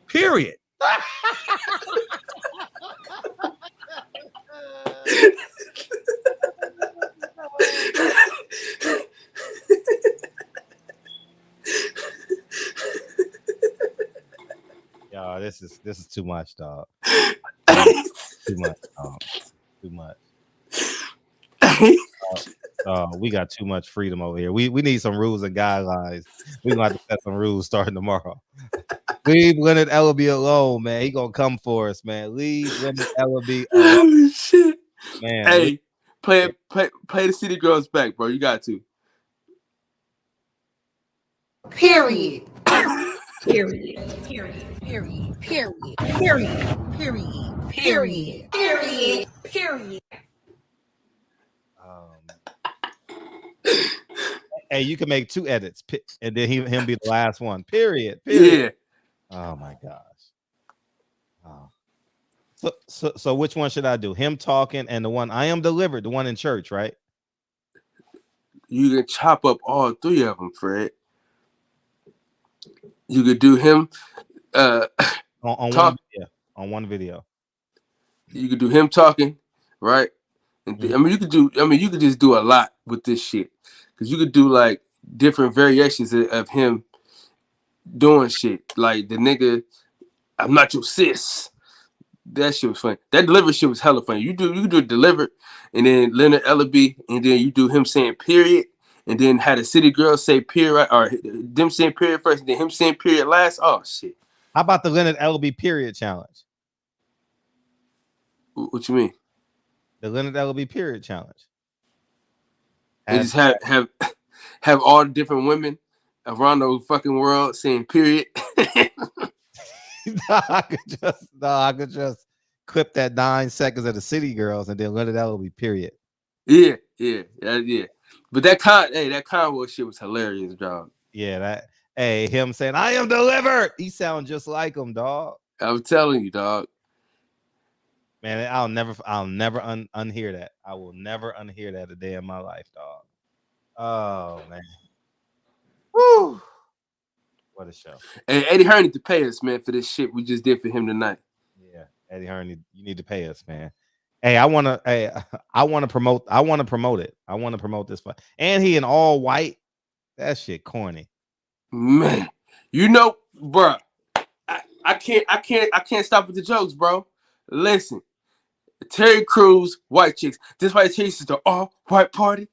Period. Yo, this is too much, dog. Too much, dog. Too much. We got too much freedom over here. We need some rules and guidelines. We're gonna have to set some rules starting tomorrow. Leave Leonard Ellaby alone, man. He gonna come for us, man. Leave Leonard Ellaby alone. Oh shit. Man. Hey, play the City Girls back, bro. You got to. Period. Period. Period. Period. Period. Period. Period. Period. Period. Period. Hey, you can make 2 edits, and then him be the last one. Period. Yeah. Oh my gosh. Oh. So which one should I do? Him talking and the one I am delivered, the one in church, right? You can chop up all 3 of them, Fred. You could do him on one video. On one video. You could do him talking, right? And you could just do a lot with this shit. Cause you could do like different variations of him doing shit. Like the nigga, I'm not your sis. That shit was funny. That delivered shit was hella funny. You do delivered, and then Leonard Ellaby, and then you do him saying period, and then had a city girl say period, or them saying period first, and then him saying period last. Oh shit. How about the Leonard Ellaby period challenge? What you mean? The Leonard Ellaby period challenge. And just have all the different women around the fucking world saying period. I could just clip that 9 seconds of the city girls and then Leonard Ellaby period. Yeah. But that convo shit was hilarious, dog. Yeah, him saying I am delivered. He sound just like him, dog. I'm telling you, dog. Man, I'll never unhear that. I will never unhear that a day in my life, dog. Oh man. Woo. What a show. Hey, Eddie Hearn need to pay us, man, for this shit we just did for him tonight. Yeah, Eddie Hearn, you need to pay us, man. Hey, I want to promote it. I want to promote this fight. And he in all white. That shit corny. Man, bro. I can't stop with the jokes, bro. Listen. Terry Crews, white chicks. This white chicks is the all white party.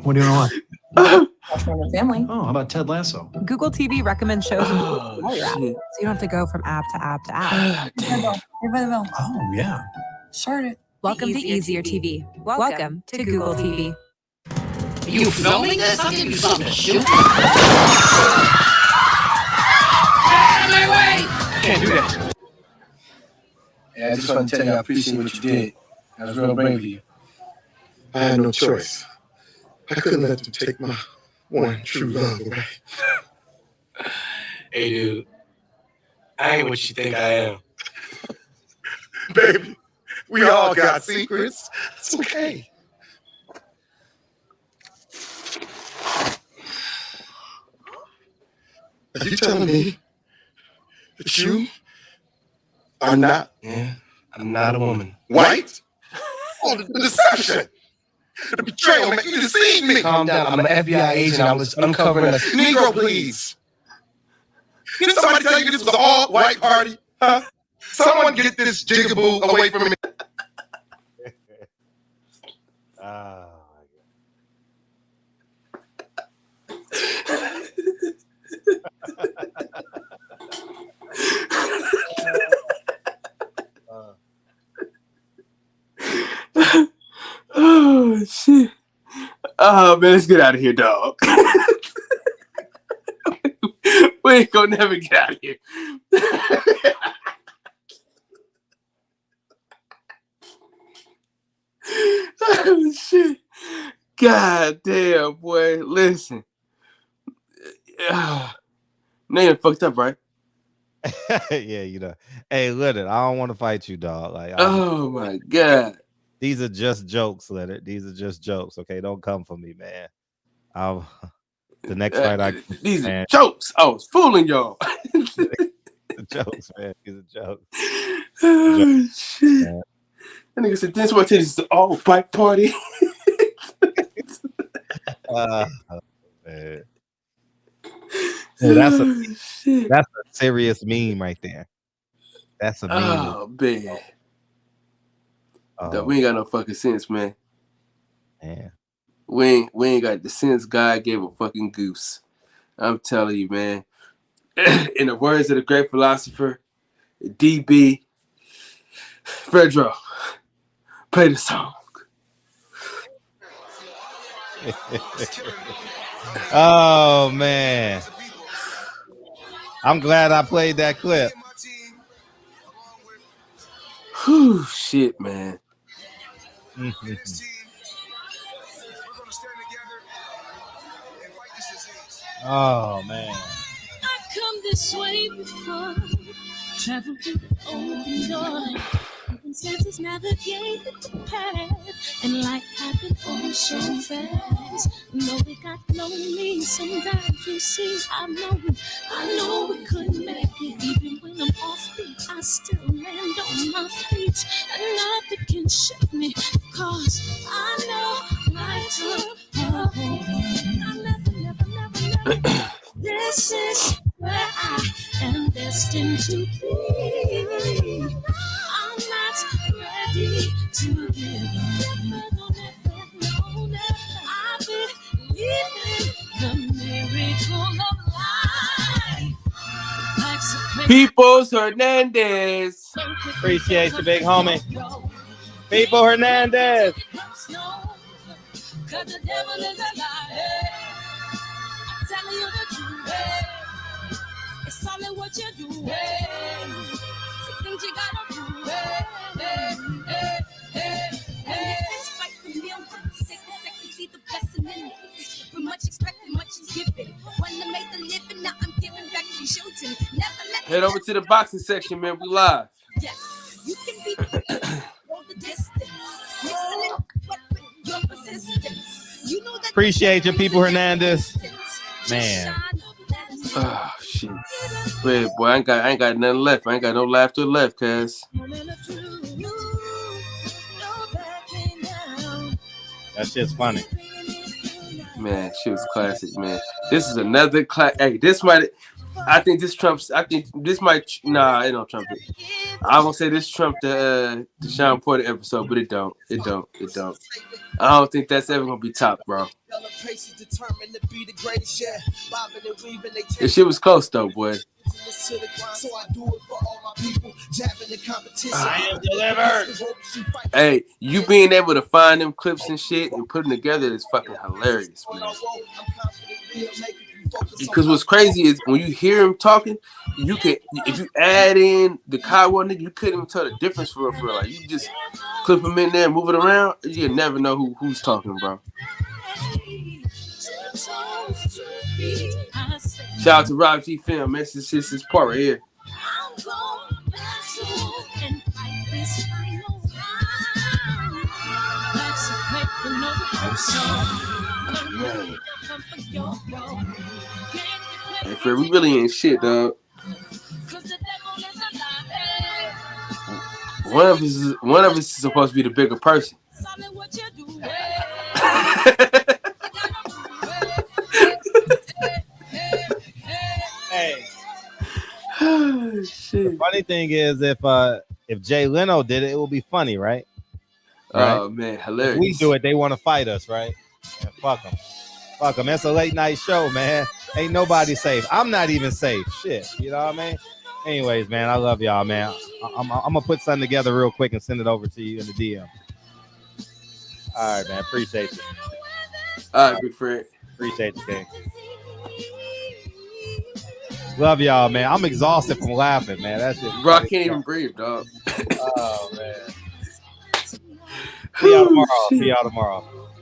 What do you want? Family. Oh, how about Ted Lasso? Google TV recommends shows while you're at, so you don't have to go from app to app to app. Oh, yeah. Started. Welcome to Easier TV. Welcome to Google TV. Are you filming this? I'll give you something to shoot. Out of my way! Can't do that. Yeah, I just want to tell you I appreciate what you did. That was real brave of you. I had no choice. I couldn't let them take my one true love away. Hey, dude. I ain't what you think I am. Baby, we all got secrets. It's okay. Are you telling me that you are not? Yeah, I'm not a woman. White? Oh, the deception! The betrayal, man, you deceived me! Calm down, I'm an FBI agent. I was uncovering a Negro, please. Did somebody tell you this was an all-white party? Huh? Someone get this jigaboo away from me. Oh shit. Oh man, let's get out of here, dog. We ain't gonna never get out of here. Oh shit. God damn, boy. Listen. Name fucked up, right? Yeah, you know. Hey, Leonard, I don't want to fight you, dog. Like, oh my God. These are just jokes, Leonard. These are just jokes. Okay, don't come for me, man. The next fight these are jokes. I was fooling y'all. Jokes, man. These are jokes. Oh shit. Man. That nigga said this one is the all white party. Man. Hey, that's a serious meme right there. That's a meme. Oh man. We ain't got no fucking sense, man. Man. We ain't got the sense God gave a fucking goose. I'm telling you, man. In the words of the great philosopher, DB, Fredro, play the song. Oh man, I'm glad I played that clip. Whew, shit, man. Oh man. I come this way before, travel through the open door. Circumstances navigate the path, and life happened all so fast. No, they got no me. Sometimes you see, I know we couldn't make it. Even when I'm off beat, I still land on my feet, and nothing can shake me. Cause I know life took a hold. I never. This is where I am destined to be. I'm not ready to give up. I believe in the miracle of life. Peoples Hernandez. Appreciate you, big homie. People Hernandez. Cause the devil is a liar. I'm telling you the truth. It's all in what you do. Some things you gotta do. Fight for me, I'm gonna take a second, see the blessing in it. We're much expecting, much is given. When I made the living, now I'm giving back to children. Never let Head over to the boxing section, man. We live. Yes, you can be the distance. Your persistence. You know that. Appreciate you, people Hernandez. Man. Oh shit. Wait, boy, I ain't got nothing left. I ain't got no laughter left, cuz. That shit's funny. Man, shit was classic, man. This is another class. Hey, this might. I think this trumps. I think this might. Nah, it don't trump it. I won't say this trumped the Sean Porter episode, but it don't. It don't. I don't think that's ever gonna be top, bro. This shit was close though, boy. I am delivered. Hey, you being able to find them clips and shit and put them together is fucking hilarious, man. Because what's crazy is when you hear him talking, you can, if you add in the Kyle nigga, you couldn't even tell the difference for real. Like you just clip him in there and move it around, you never know who's talking, bro. Shout out to Rob G Film, man. This is his part right here. Hey, Fred, we really ain't shit, dog. One of us is supposed to be the bigger person. Hey. The funny thing is, if Jay Leno did it, it would be funny, right? Oh man, hilarious. If we do it, they want to fight us, right? And fuck them. Fuck them. It's a late night show, man. Ain't nobody safe. I'm not even safe. Shit. You know what I mean? Anyways, man, I love y'all, man. I'm gonna put something together real quick and send it over to you in the DM. All right, man. Appreciate you. All right, big friend. Appreciate you, King. Love y'all, man. I'm exhausted from laughing, man. That's it. Bro, I can't even breathe, dog. Oh man. See y'all tomorrow.